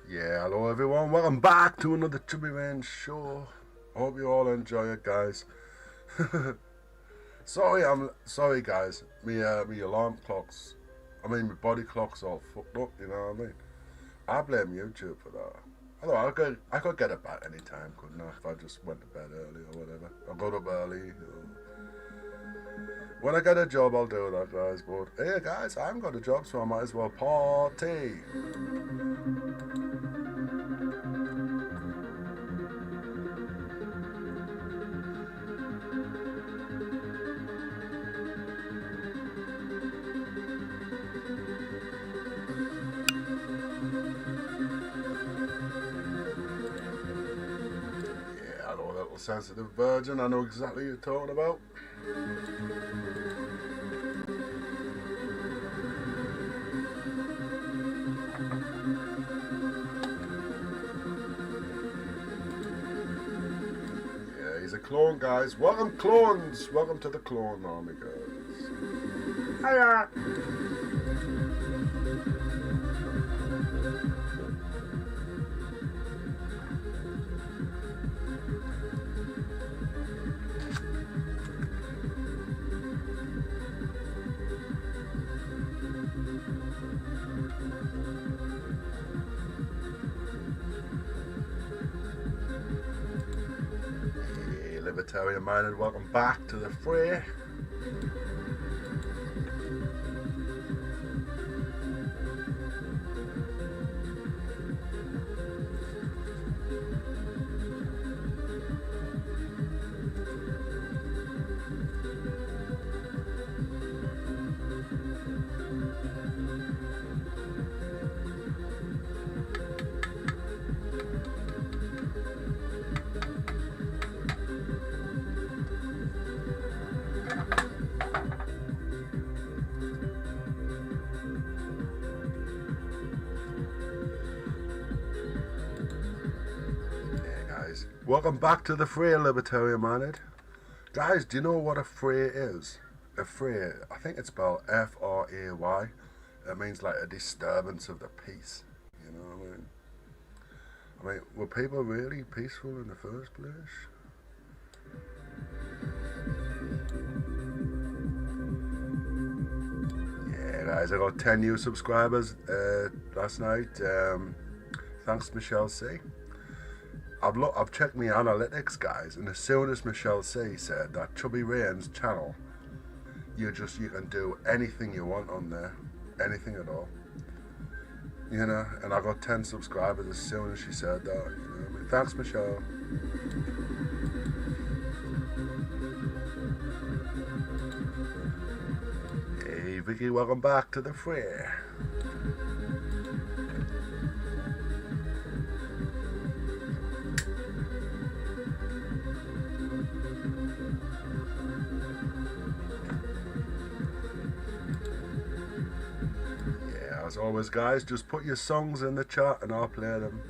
Yeah, hello everyone. Welcome back to another Chubby Man show. Hope you all enjoy it, guys. I'm sorry, guys. Me alarm clocks. My body clock's all fucked up. You know what I mean? I blame YouTube for that. Although I could get it back anytime, couldn't I? If I just went to bed early or whatever. I got up early. When I get a job, I'll do that, guys. But hey, guys, I haven't got a job, so I might as well party. Yeah, I know a little sensitive virgin. I know exactly what you're talking about. Yeah, he's a clone, guys. Welcome, clones. Welcome to the clone army, guys. Hiya. Hey, libertarian minded, welcome back to the fray. Welcome back to the fray, libertarian minded. Guys, do you know what a fray is? A fray, I think it's spelled F-R-A-Y. It means like a disturbance of the peace. You know what I mean? Were people really peaceful in the first place? Yeah, guys, I got 10 new subscribers last night. Thanks, Michelle C. I've checked my analytics, guys, and as soon as Michelle C said that Chubby Rain's channel, you can do anything you want on there, anything at all. You know, and I got 10 subscribers as soon as she said that. You know? Thanks, Michelle. Hey, Vicky, welcome back to the fray. As always, guys, just put your songs in the chat and I'll play them.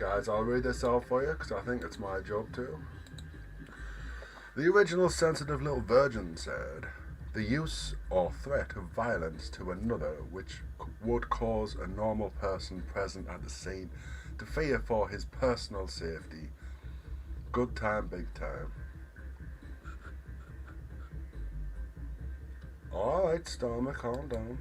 guys, I'll read this out for you because I think it's my job too. The original sensitive little virgin said, the use or threat of violence to another which would cause a normal person present at the scene to fear for his personal safety. Good time, big time. Alright, Stormer, calm down.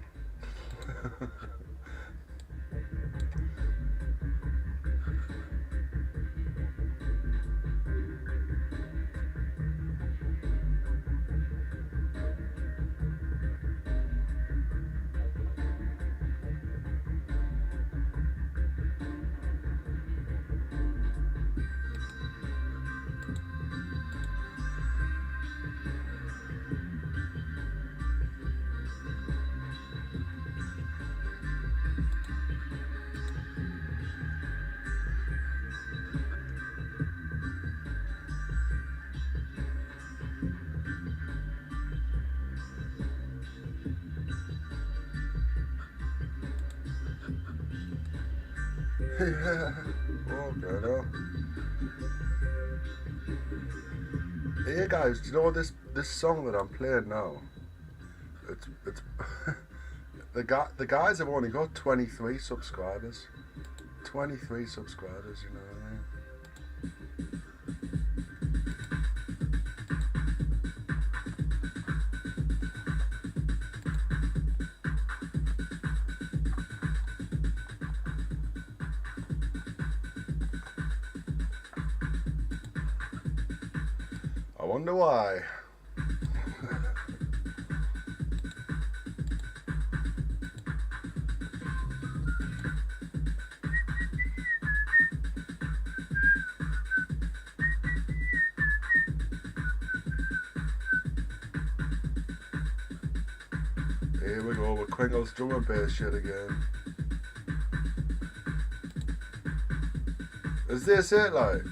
Yeah. Okay, now. Hey guys, do you know this song that I'm playing now? It's the guys have only got 23 subscribers. 23 subscribers, you know what I mean? I wonder why. Here we go with Kringle's drum and bass shit again. Is this it, like?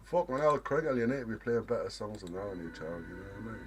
Fucking hell, Kringle, you need to be playing better songs than that on your channel, you know what I mean?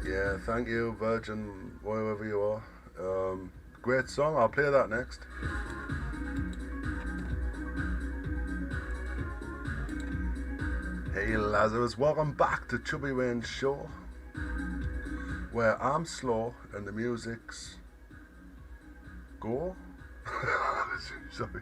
Yeah, thank you, Virgin, wherever you are. Great song, I'll play that next. Hey Lazarus, welcome back to Chubby Wayne's show, where I'm slow and the music's go. Sorry.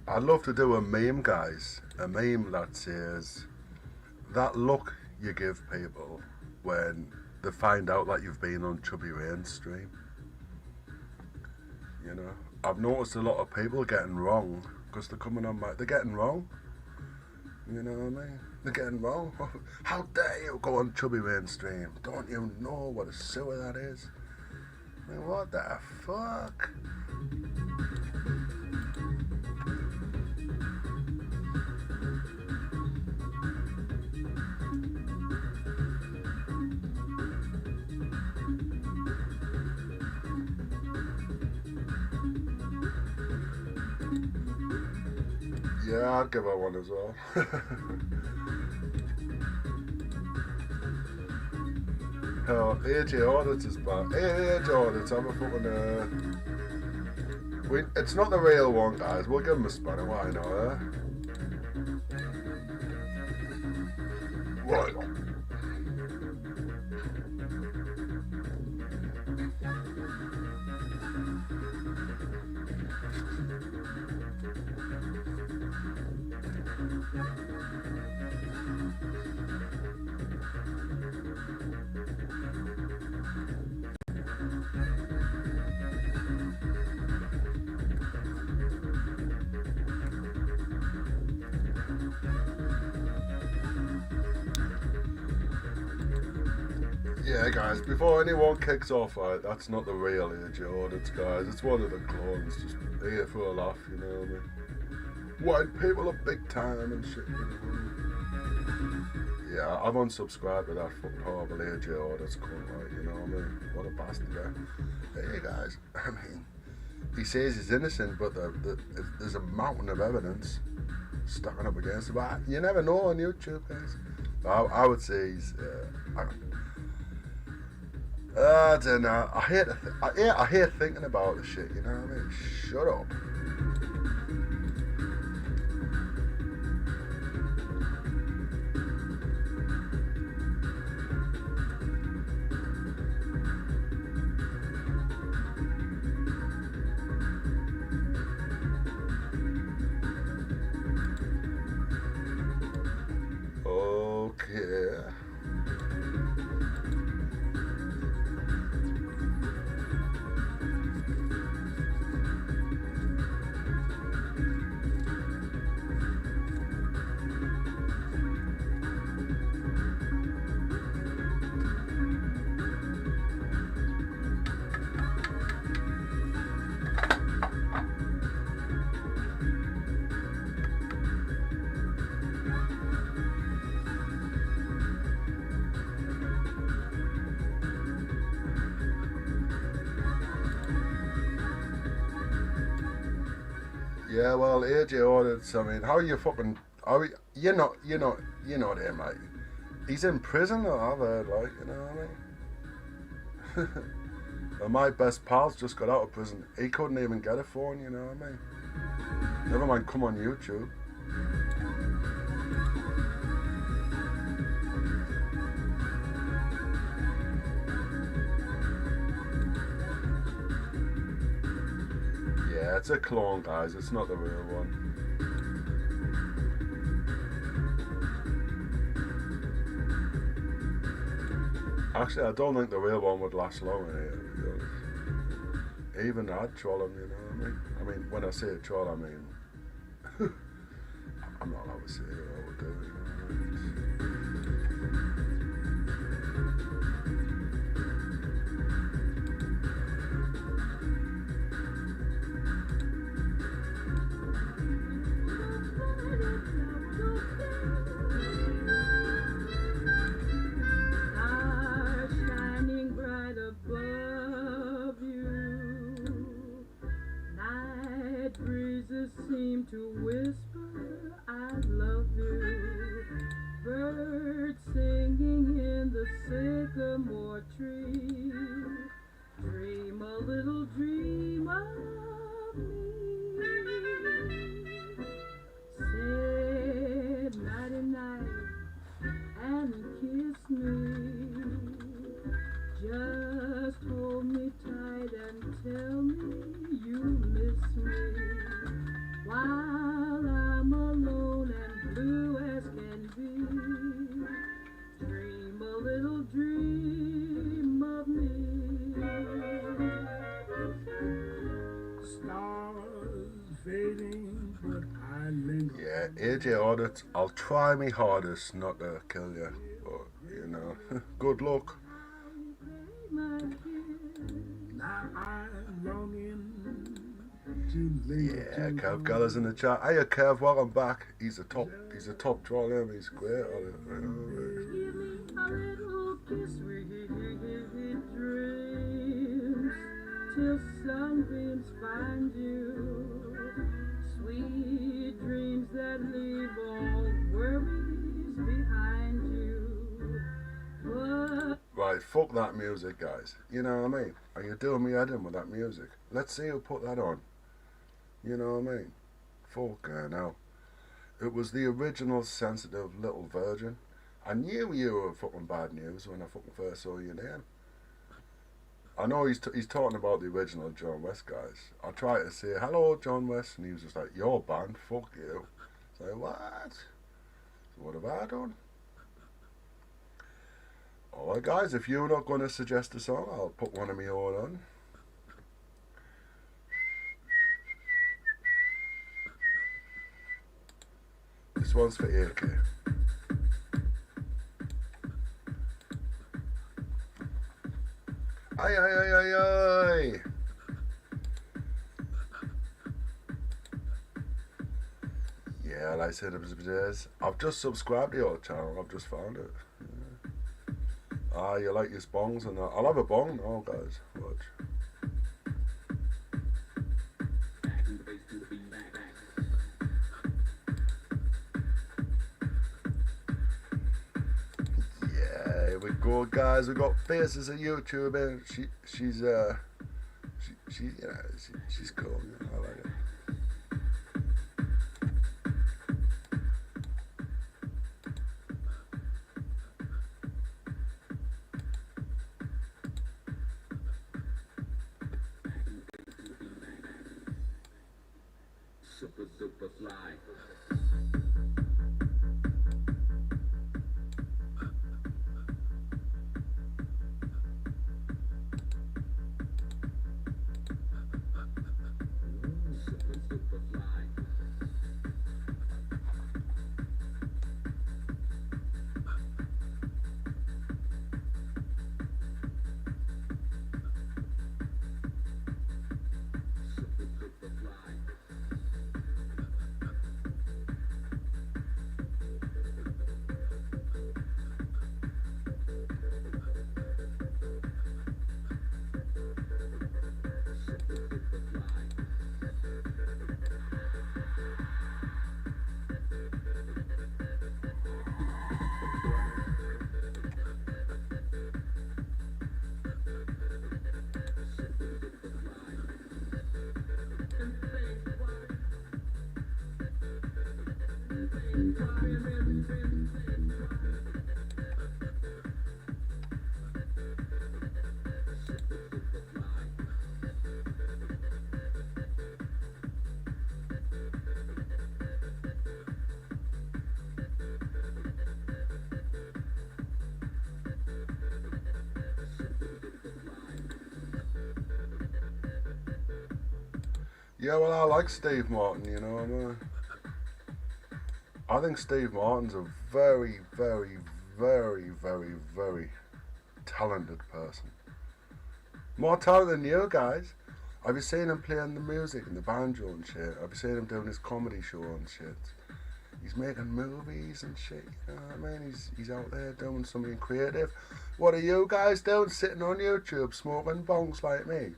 I'd love to do a meme, guys. A meme that says, that look you give people when they find out that you've been on Chubby Wayne's stream. You know, I've noticed a lot of people getting wrong because they're coming on they're getting wrong. You know what I mean? They're getting wrong. How dare you go on Chubby Wayne's stream? Don't you know what a sewer that is? I mean, what the fuck? Yeah, I'd give her one as well. Oh, AJ Audits is back. Hey, AJ Audits, I'm a fucking. It's not the real one, guys. We'll give him a spin. Why not, eh? Right. Yeah, guys, before anyone kicks off, right, that's not the real AJ Audits, guys. It's one of the clones, just here for a laugh, you know what I mean? White people are big time and shit, you know what I mean? Yeah, I've unsubscribed to that fucking horrible AJ Audits cunt, right, you know what I mean? What a bastard, eh? Hey, guys, I mean, he says he's innocent, but there's a mountain of evidence stacking up against him. But you never know on YouTube, guys. I would say he's... I don't know. I hate thinking about the shit. You know what I mean? Shut up. Okay. Yeah, well, AJ Audits, I mean, how you fucking... You're not there, mate. He's in prison, I've heard, like, you know what I mean? And my best pal's just got out of prison. He couldn't even get a phone, you know what I mean? Never mind come on YouTube. Yeah, it's a clone, guys. It's not the real one. Actually, I don't think the real one would last long in here, to be honest. Even I'd troll him, you know what I mean? I mean, when I say troll, I mean... I'm not allowed to say it, I would do it, you know what I mean? Seem to whisper, I love you. Birds singing in the sycamore tree. Dream a little dream of me. Say nighty night and kiss me. Just hold me tight and tell me you miss me. While I'm alone and blue as can be, dream a little dream of me. Stars fading, but I linger. Yeah, AJ Audits, I'll try my hardest not to kill you, but, you know, good luck. Now I'm longing to linger. Yeah, Kev Galler's in the chat. Hey, Kev, welcome back. He's a top troll, him. He's great at it. Give me a little kiss, sweet dreams, till sunbeams find you. Sweet dreams that guys, fuck that music, guys. You know what I mean? Are you doing me head in with that music? Let's see who put that on. You know what I mean? Fuck now. It was the original sensitive little virgin. I knew you were fucking bad news when I fucking first saw your name. I know he's talking about the original John West, guys. I tried to say, hello, John West, and he was just like, you're banned, fuck you. It's like, what? So what have I done? Alright, guys, if you're not going to suggest a song, I'll put one of my own on. This one's for AK. Aye, aye, aye, aye, aye. Yeah, like I said, I've just subscribed to your channel. I've just found it. Yeah. Ah, you like your bongs and that. I'll have a bong now, guys. Watch. Yeah, here we go, guys. We got Faces of YouTube, and she's cool. You know, I like it. Super fly. Super fly. Yeah, well, I like Steve Martin, you know. I think Steve Martin's a very, very, very, very, very talented person. More talent than you guys. I've been seeing him playing the music and the banjo and shit. I've been seeing him doing his comedy show and shit. He's making movies and shit, you know what I mean? He's out there doing something creative. What are you guys doing, sitting on YouTube smoking bongs like me?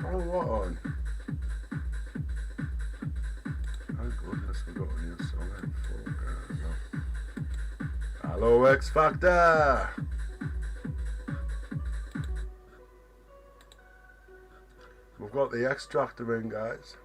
Oh, what on? Oh goodness, we got a new song in. Hello, X Factor! We've got the extractor in, guys.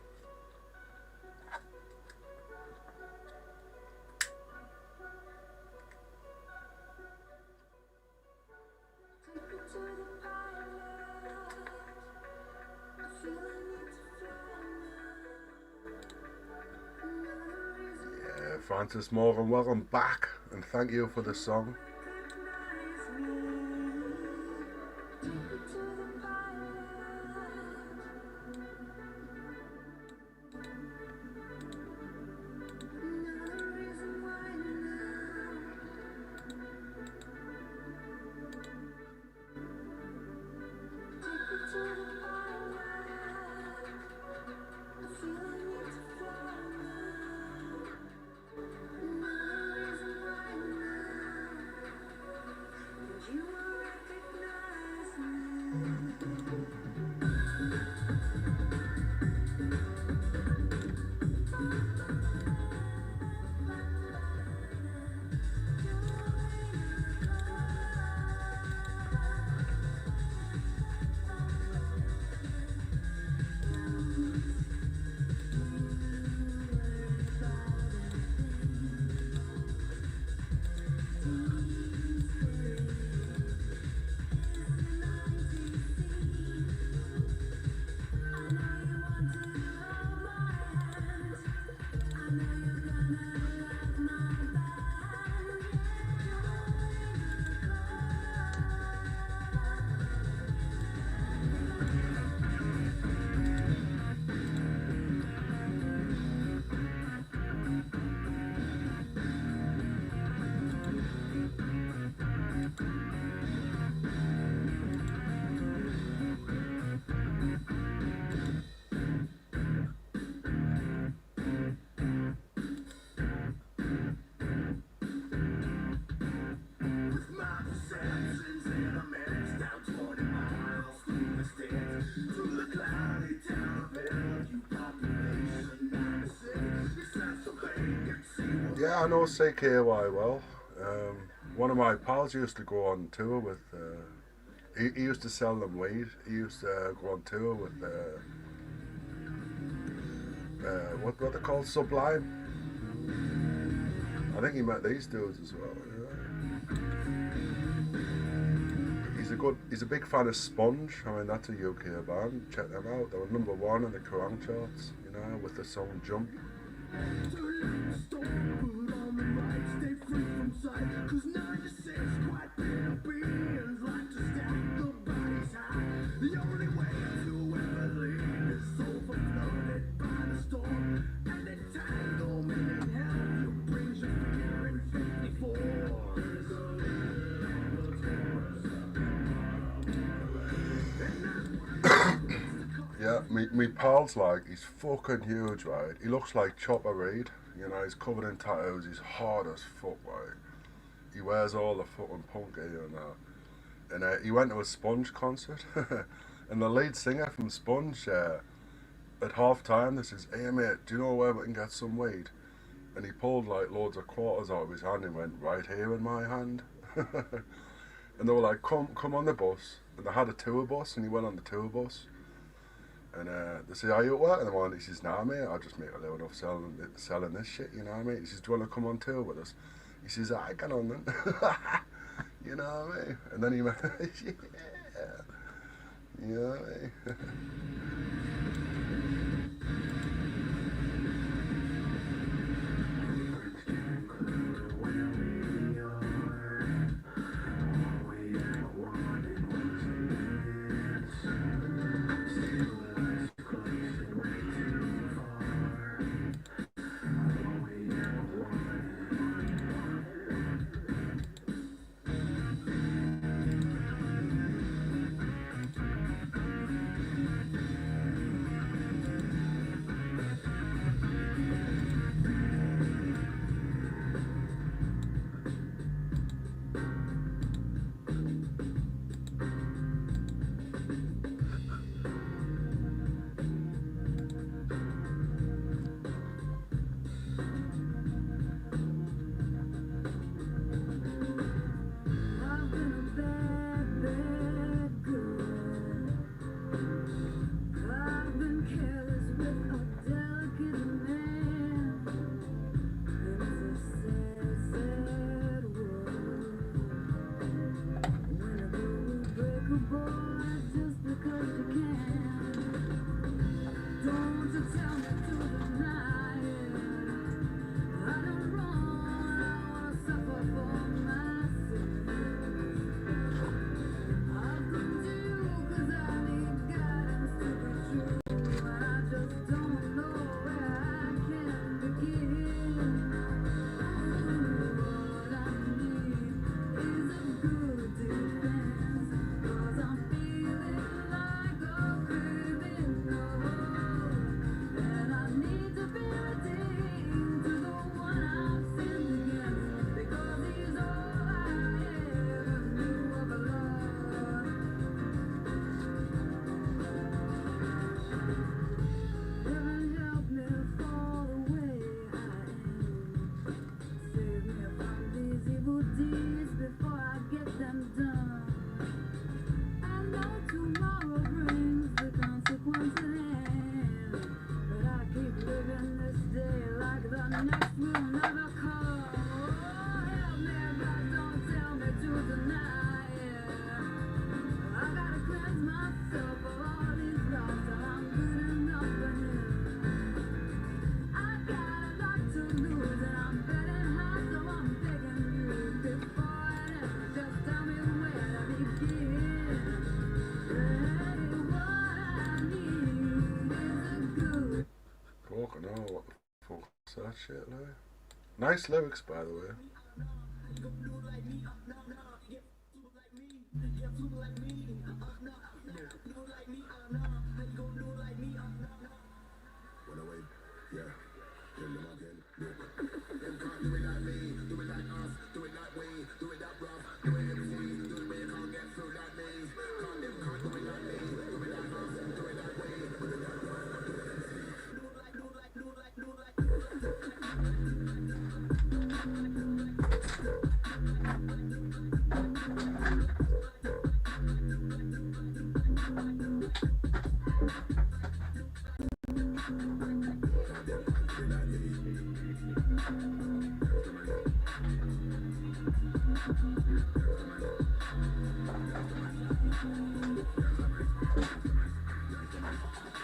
Yeah, Francis Morgan, welcome back, and thank you for the song. Yeah, I know CKY well. One of my pals used to go on tour with. He used to sell them weed. He used to go on tour with. What they called Sublime. I think he met these dudes as well. Yeah. He's a big fan of Sponge. I mean, that's a UK band. Check them out. They were #1 in the Kerrang charts. You know, with the song Jump. Yeah, me pal's like, he's fucking huge, right? He looks like Chopper Reed. You know, he's covered in tattoos. He's hard as fuck, right? He wears all the fucking punk gear and that. And he went to a Sponge concert. And the lead singer from Sponge, at half time, they says, "Hey mate, do you know where we can get some weed?" And he pulled like loads of quarters out of his hand and went, "Right here in my hand." And they were like, come on the bus. And they had a tour bus, and he went on the tour bus. And they say, "Are you at work?" And the one, he says, "Nah mate, I just make a little enough selling this shit, you know what I mean?" He says, "Do you want to come on tour with us?" He says, "I get on then." You know what I mean? And then he went, yeah. You know what I mean? Fucking hell, what the fuck's that shit, like? Nice lyrics, by the way.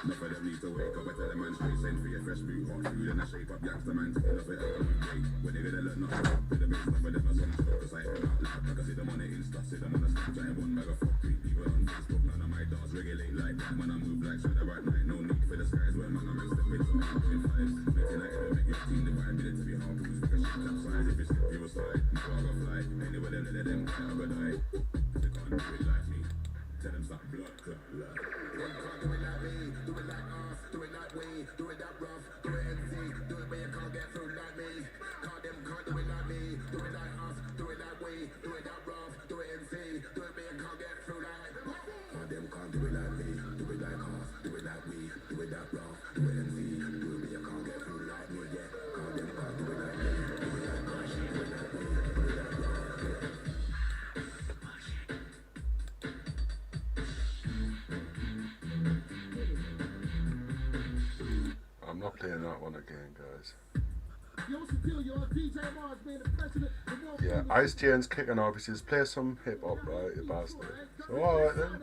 Enough of them need to wake up. I tell them man straight send for your fresh brew. Hot food and a shape up youngster man. Enough of them wait. When they gonna learn nothing up to the base. None of them are some shit. Cause I am out loud. Like I see them on the Insta. See them on the Snapchat. I one bag of fuck three people on Facebook. None of my dogs regulate like that. Man I move like shredder right night. No need for the skies. When man I'm in step with some 1.5s. Making like it'll make your team divide. Minute to be harpoons. Make a shit capsize. If you slip you will slide. No I go fly. Anyway them let them die. I go die. They can't do it like me. Tell them stop blood clot blood. Do it like me, do it like us, do it like we, do it that rough, do it MC, do it where you can't get through like me. Can't them can't do it like me, do it like us, do it like we, do it that rough, do it MC, do it where you can't get through like. Can't them can't do it like me, do it like us, do it like we, do it that rough, do it MC, do it where you can't get through like me. Yeah, can't them can't do it like me, do it like us, do it like we, do it that rough, do it. I'm not playing that one again, guys. Yeah, Ice Jane's kicking off. He says, play some hip hop, right, you bastard. So, alright then.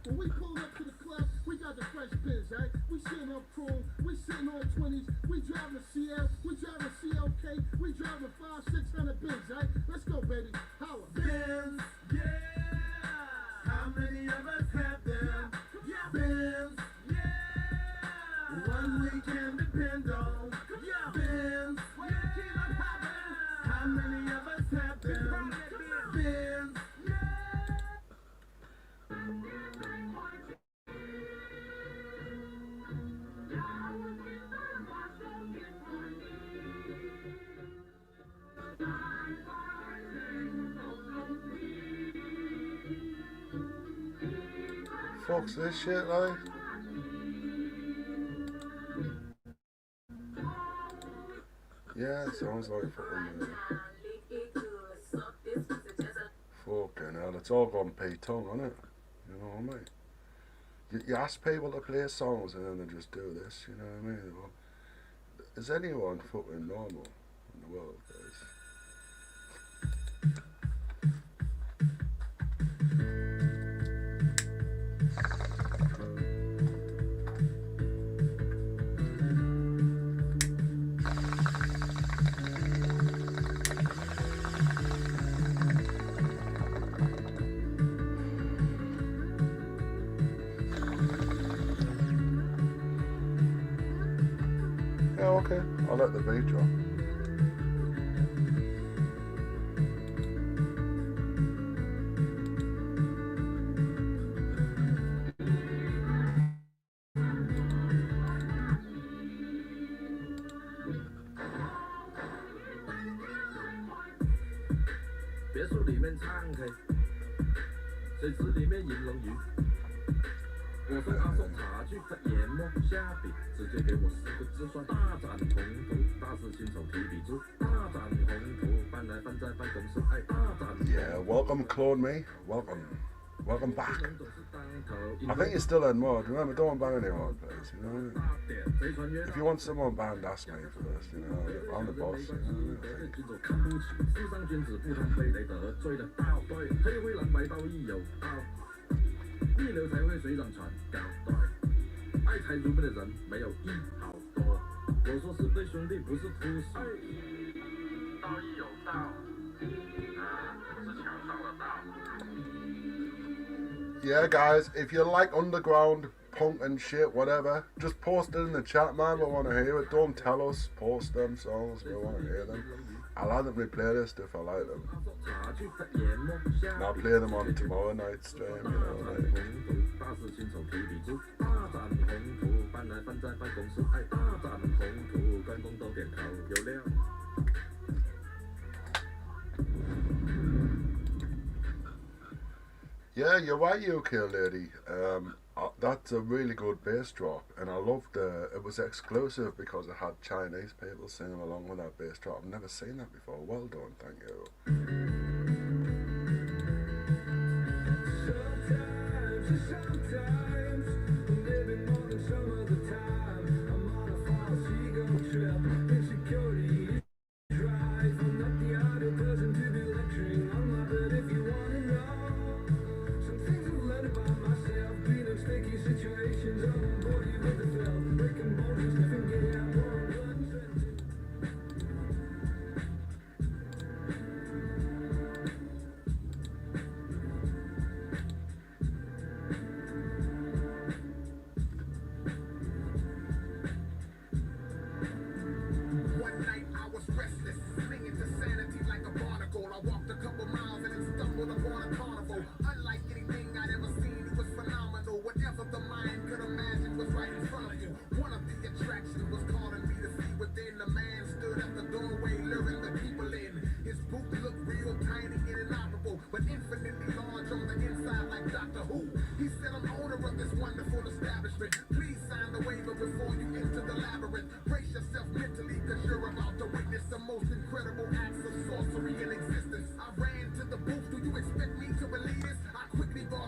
When we pull up to the club, we got the fresh biz, right? We sitting on chrome, we sitting on 20s, we driving a CL, we driving a CLK, we driving 500-600 Benz, right? Let's go, baby. Holla. Benz, yeah. How many of us have them? Benz, yeah. One we can depend on. Benz, yeah. How many of us have them? Benz, Fuck's this shit, like? Yeah, it sounds like fucking. Fucking hell, it's all gone P-tongue, isn't it? You know what I mean? You ask people to play songs and then they just do this, you know what I mean? Well, is anyone fucking normal in the world, guys? Yeah, okay, I'll let the beat drop. Yeah, welcome Clone Me, welcome back. I think you're still in mode, remember don't ban anyone please, you know what I mean? If you want someone banned, ask me first, you know, I'm the boss, you know Yeah guys, if you like underground punk and shit, whatever, just post it in the chat, man. We want to hear it. Don't tell us, post them songs, we want to hear them. I'll add them to the playlist if I like them. And I'll play them on tomorrow night's stream, you know what I mean? Yeah, you're right, UK lady. That's a really good bass drop, and I loved it was exclusive because it had Chinese people singing along with that bass drop. I've never seen that before. Well done, thank you.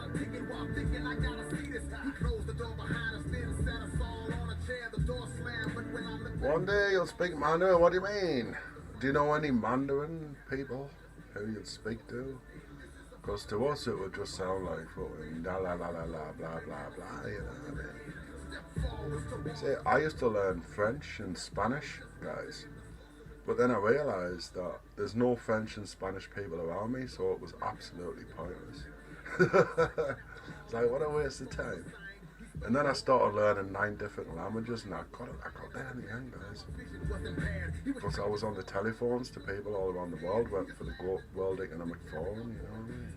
a ticket while thinking I gotta see this. He closed the door behind us, then sat us all on a chair. The door slammed, but when I looked One day you'll speak Mandarin. What do you mean? Do you know any Mandarin people who you'd speak to? Because to us it would just sound like fucking la la la la la blah blah blah. You know what I mean? See, I used to learn French and Spanish, guys. But then I realised that there's no French and Spanish people around me, so it was absolutely pointless. It's like, what a waste of time. And then I started learning 9 different languages, and I got there in the end, guys. Because I was on the telephones to people all around the world, went for the World Economic Forum, you know what I mean?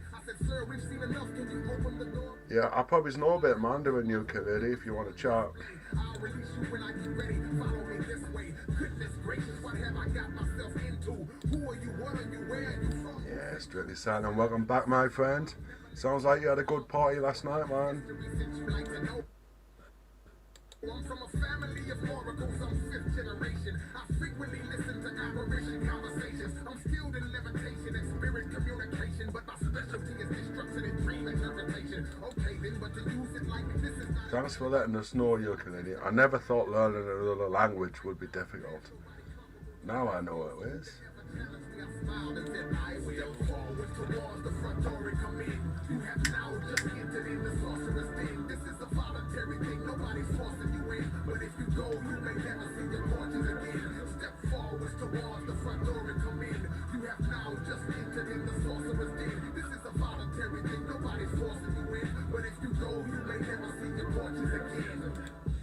Yeah, I probably know a bit of Mandarin, ukulele, if you want to chat. I'll release you when I get ready. Follow me this way. Goodness gracious, what have I got myself into? Who are you? What are you? Where are you from? Yeah, Strictly Silent. Welcome back, my friend. Sounds like you had a good party last night, man. I'm from a family of oracles, I'm 5th generation. I frequently listen to apparition conversations. I'm skilled in levitation and spirit communication, but my specialty is destruction and dream interpretation. Okay then, but to use it like this is not... Thanks for letting us know, ukulele. I never thought learning another language would be difficult. Now I know it is. I smiled and said, I will forward towards the front door and come in. You have now just entered in the sorcerer's den. This is a voluntary thing, nobody's forcing you in. But if you go, you may never see your fortunes again. Step forward towards the front door and come in. You have now just entered in the sorcerer's den. This is a voluntary thing, nobody's forcing you in. But if you go, you may never see your fortunes again.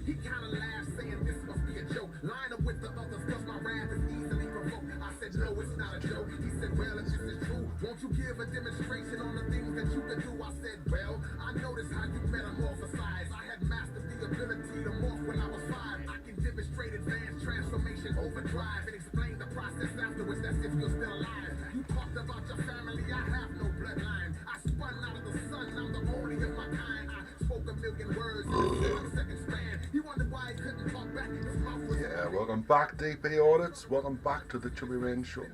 He kinda laughed, saying this must be a joke. Line up with the others, cause my wrath is easily provoked. I said, no, it's not a joke. He said, well, if this is true, won't you give a demonstration on the things that you can do? I said, well, I noticed how you metamorphosize. I had mastered the ability to morph when I was 5. I can demonstrate advanced transformation, overdrive, and explain the process afterwards. That's if you're still alive. You talked about your family, I have no bloodline. I spun out of the sun, I'm the only of my kind. I spoke a million words in a 7-second span. He wondered why he couldn't talk back. His mouth was... Yeah, welcome back, DP Audits. Welcome back to the Chubby Rain Show.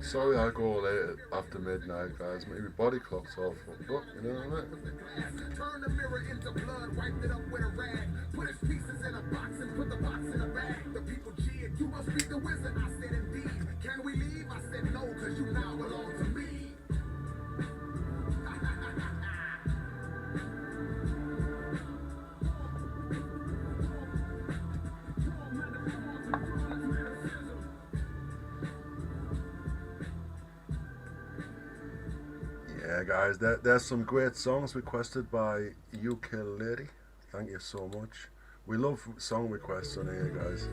Sorry I go late after midnight, guys. Maybe body clock's all fucked up, you know what I mean? Turn the mirror into blood, wiped it up with a rag. Put his pieces in a box and put the box in a bag. The people cheered, you must be the wizard. I said, indeed. Can we leave? I said, no, cause you now belong to me. Yeah, guys, there's some great songs requested by Ukulele. Thank you so much. We love song requests on here, guys.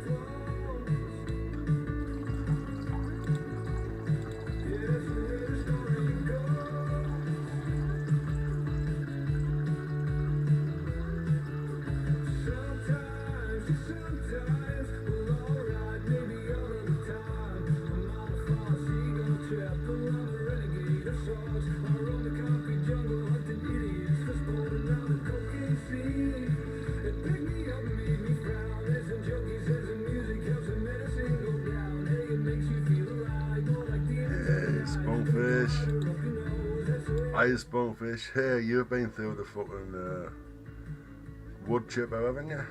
Hey, Spoonfish, hey, you've been through the fucking wood chipper, haven't you?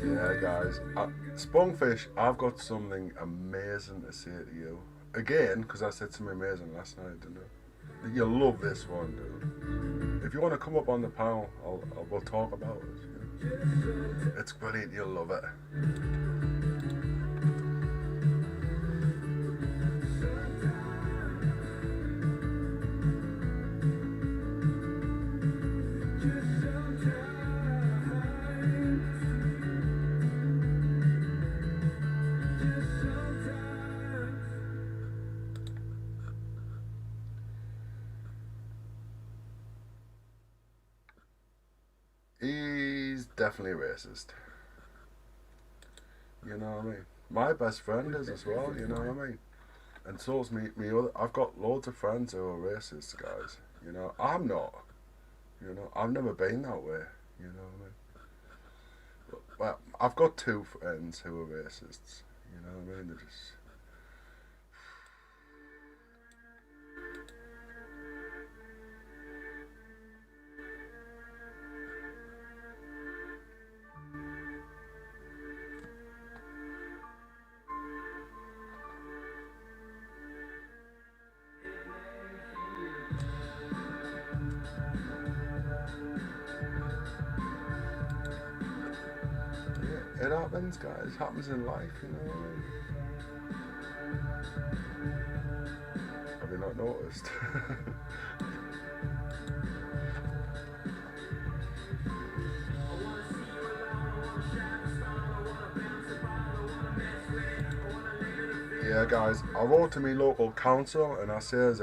Yeah, guys. Spoonfish, I've got something amazing to say to you. Again, because I said something amazing last night, didn't I? You'll love this one, dude. If you want to come up on the panel, we'll talk about it. You know? It's brilliant, you'll love it. definitely racist. You know what I mean? My best friend is as well, you know what I mean? And so's me other, I've got loads of friends who are racist, guys. You know, I'm not. You know, I've never been that way, you know what I mean? But, well, I've got two friends who are racists, you know what I mean? They're just... Yeah, it happens, guys. It happens in life, you know what I mean? Have you not noticed? Yeah, guys, I wrote to me local council and I says,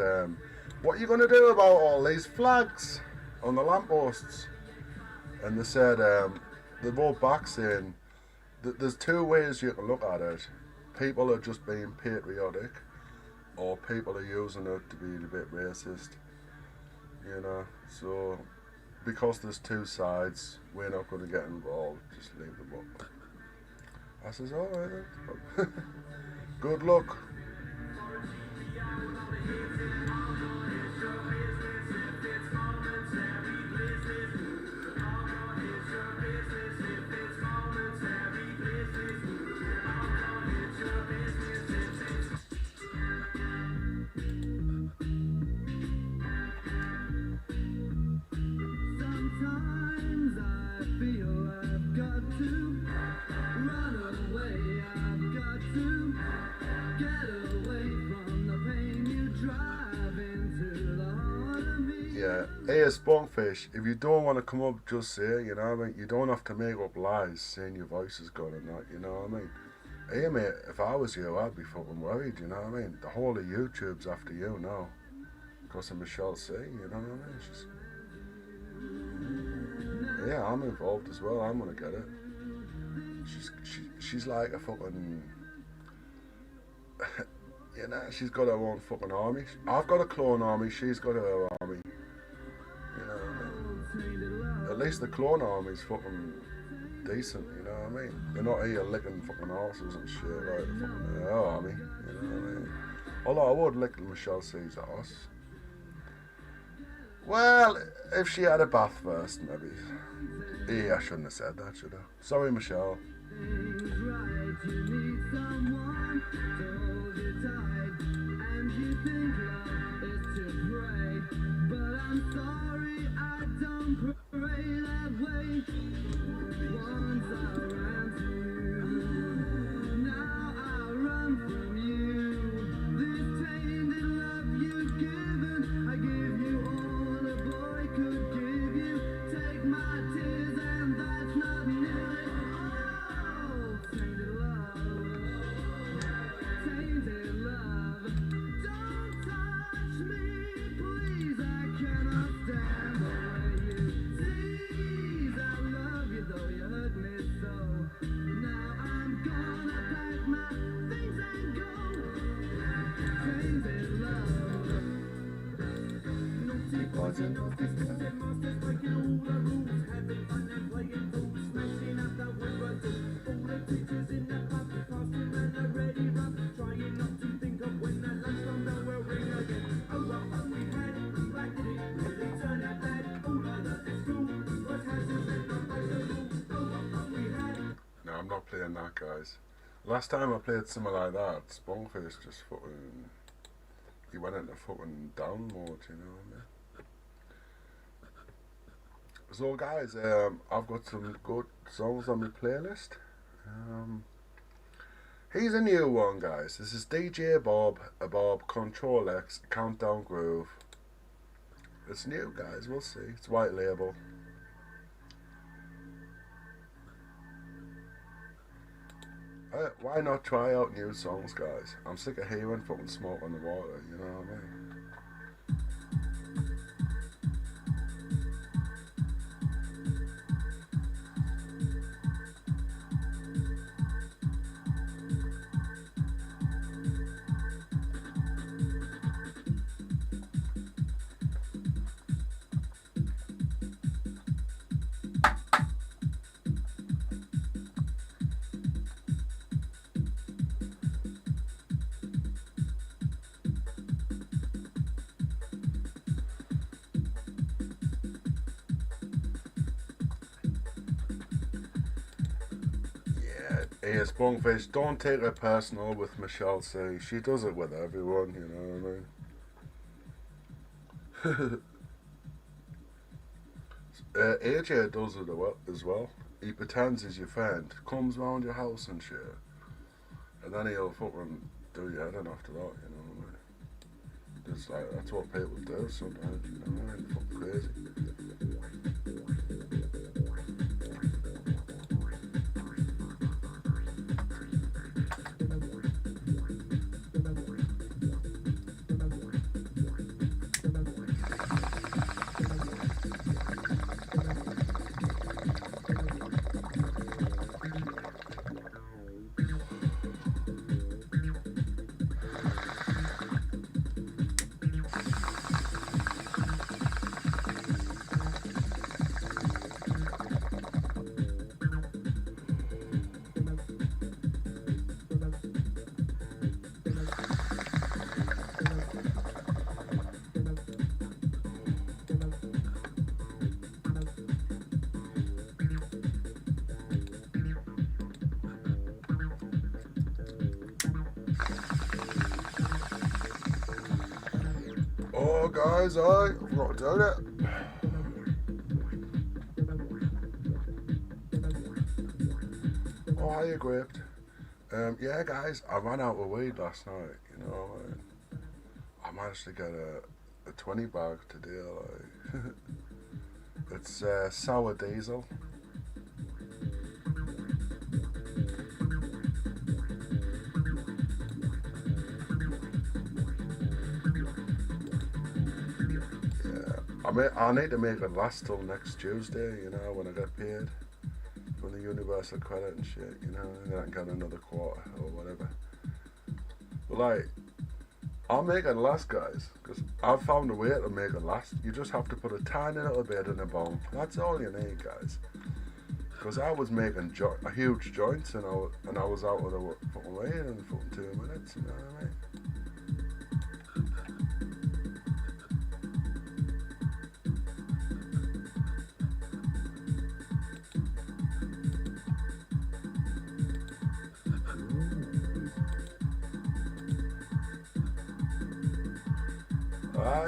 what are you going to do about all these flags on the lampposts? And they said, they wrote back saying, there's two ways you can look at it. People are just being patriotic, or people are using it to be a bit racist, you know. So, because there's two sides, we're not going to get involved, just leave them up. I says, alright then. Good luck. Sometimes I feel I've got to run away. I've got to get away from the pain you drive into the heart of me. Yeah, hey, Spunkfish, if you don't want to come up, just say it, you know what I mean? You don't have to make up lies saying your voice is gone or not, you know what I mean? Hey, mate, if I was you, I'd be fucking worried, you know what I mean? The whole of YouTube's after you now. Because of Michelle C, you know what I mean? Yeah, I'm involved as well, I'm gonna get it. She's like a fucking... you know, she's got her own fucking army. I've got a clone army, she's got her army. You know what I mean? At least the clone army's fucking decent, you know what I mean? They're not here licking fucking horses and shit like the fucking army, you know what I mean? Although I would lick Michelle C's horse. Well, if she had a bath first, maybe. Yeah, I shouldn't have said that, should I? Sorry, Michelle. No, I'm not playing that, guys. Last time I played something like that, Spunkfish just fucking... he went into fucking down mode, you know what I mean? So guys, I've got some good songs on my playlist. Here's a new one, guys. This is DJ Bob Control X Countdown Groove. It's new, guys. We'll see. It's white label. Why not try out new songs, guys? I'm sick of hearing fucking Smoke on the Water. You know what I mean? Hey, Spunkfish, don't take it personal with Michelle C. She does it with everyone, you know what I mean? AJ does it as well. He pretends he's your friend, comes round your house and shit, and then he'll fucking do your head in after that, you know what I mean? It's like, that's what people do sometimes, you know what I mean? Fucking crazy. Oh, guys, I've got to do it. Oh, hiya, Gripped. Yeah, guys, I ran out of weed last night, you know. I managed to get a 20 bag today, like. It's sour diesel. I need to make it last till next Tuesday, you know, when I get paid from the universal credit and shit, you know, and then I can get another quarter or whatever. But like, I'll make it last, guys, because I've found a way to make it last. You just have to put a tiny little bit in a bong. That's all you need, guys. Because I was making a huge joints and I was out of the fucking way in fucking 2 minutes, you know what I mean?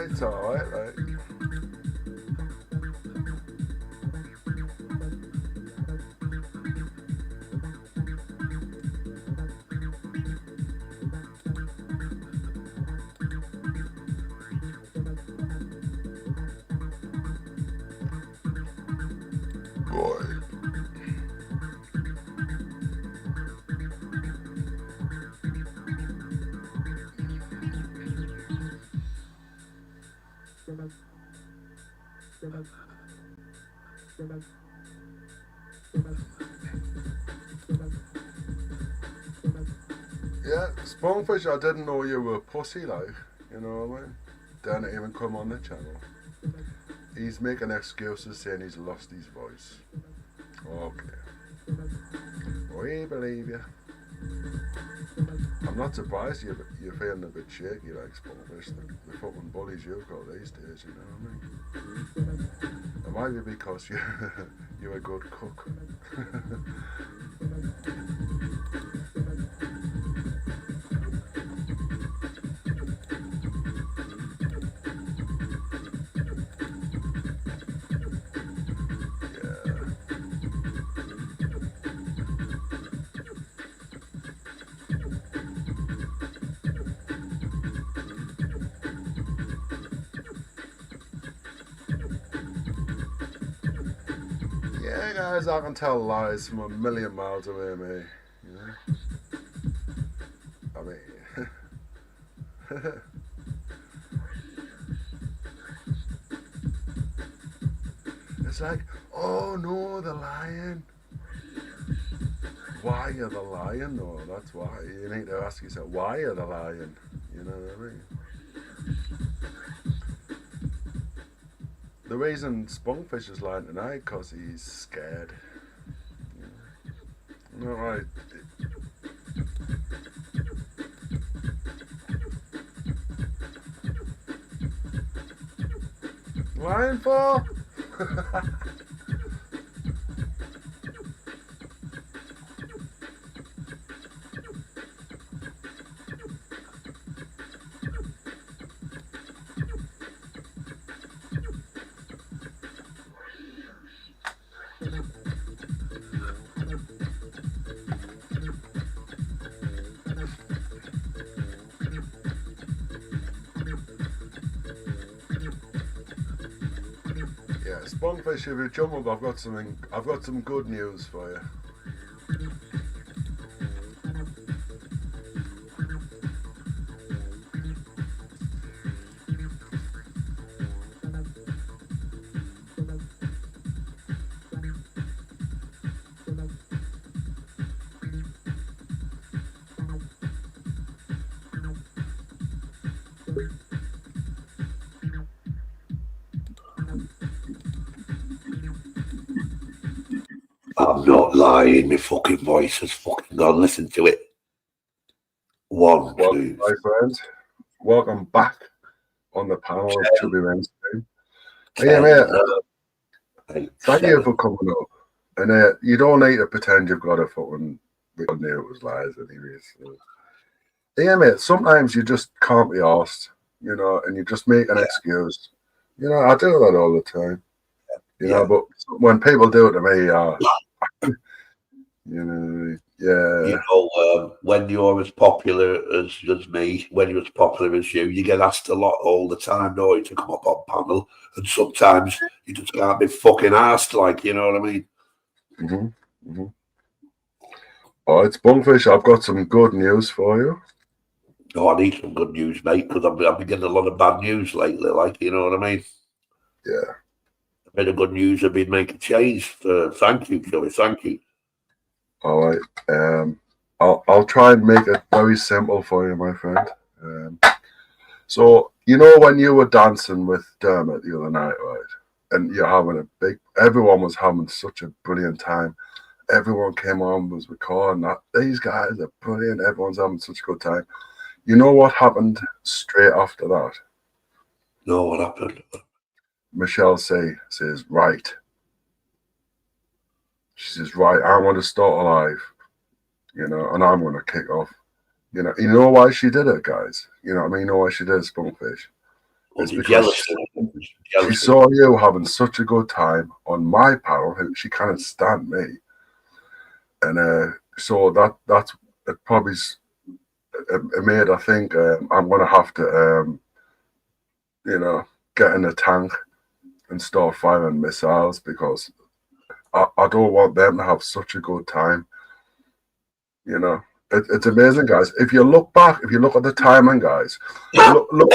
It's alright, like. Boy. Yeah, Spunkfish, I didn't know you were a pussy, like, you know what I mean? Didn't even come on the channel. He's making excuses saying he's lost his voice. Okay. We believe you. I'm not surprised you're feeling a bit shaky, like Spunkfish. The fucking bullies you've got these days, you know what I mean? It might be because you're a good cook. Yeah, guys, I can tell lies from a million miles away, mate. You know? I mean, it's like, oh no, the lion. Why are the lion? No, that's why. You need to ask yourself, why are the lion? You know what I mean? The reason Spunkfish is lying tonight because he's scared. You know? Alright. Lying for? Spunkfish, if you jump up, I've got some good news for you. I'm not lying, my fucking voice has fucking gone. Listen to it. One, Welcome, two. my friends. Welcome back on the panel of Chubby Mainstream. Hey, mate. Thank you for coming up. And you don't need to pretend you've got a fucking real knew it was lies anyways. So. Yeah, mate, sometimes you just can't be asked, you know, and you just make an excuse. You know, I do that all the time. You know, but when people do it to me, you know, You know, when you're as popular as me, when you're as popular as you get asked a lot all the time, don't you, to come up on panel, and sometimes you just can't be fucking asked, like, you know what I mean? All right, Spunkfish, I've got some good news for you. Oh, I need some good news, mate, because I've been getting a lot of bad news lately, like, you know what I mean? Yeah. A bit of good news have been making change. Thank you, Joey, thank you. All right. I'll try and make it very simple for you, my friend. So, you know when you were dancing with Dermot the other night, right? And you're having everyone was having such a brilliant time. Everyone came on, was recording that. These guys are brilliant. Everyone's having such a good time. You know what happened straight after that? No, what happened? Michelle says, right. She says, right, I want to start alive, you know, and I'm going to kick off. You know why she did it, guys? You know what I mean? You know why she did Spunkfish? It's because she saw you having such a good time on my panel. She can't stand me. And so that's it probably it made her think I'm going to have to, you know, get in a tank and start firing missiles because I don't want them to have such a good time. You know, it's amazing, guys. If you look back, if you look at the timing, guys, look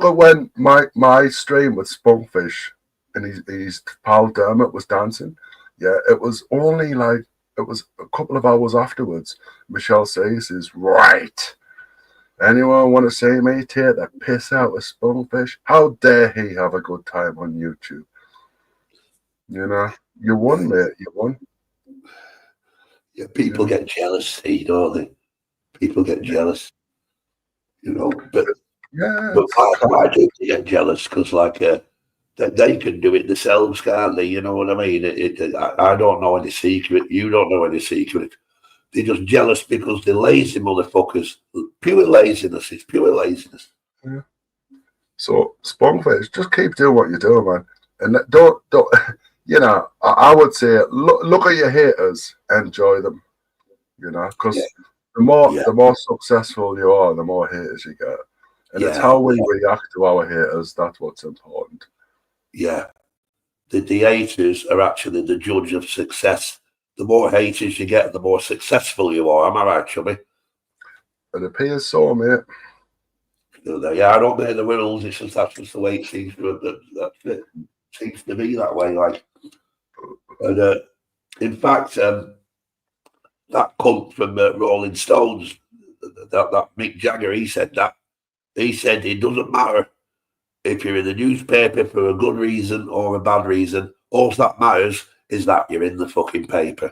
at when my stream with Spunkfish and his pal Dermot was dancing. Yeah, it was only like it was a couple of hours afterwards. Michelle says, right. Anyone want to say me take the piss out of Spunkfish? How dare he have a good time on YouTube? You know, you won, mate. You won. Yeah, people get jealous, don't they? People get jealous, you know. But why do they get jealous? Because like they can do it themselves, can't they? You know what I mean? I don't know any secret. You don't know any secret. They're just jealous because they're lazy motherfuckers. Pure laziness. It's pure laziness. Yeah. So Spunkfish, just keep doing what you're doing, man, and don't. You know, I would say look at your haters, enjoy them. You know, because the more successful you are, the more haters you get, and it's how we react to our haters. That's what's important. Yeah, the haters are actually the judge of success. The more haters you get, the more successful you are. Am I right, Chubby? It appears so, mate. Yeah, I don't make the rules. It's just that's just the way it seems to. That's it. Seems to be that way, like. And in fact, that come from Rolling Stones. That Mick Jagger, he said that. He said it doesn't matter if you're in the newspaper for a good reason or a bad reason. All that matters is that you're in the fucking paper.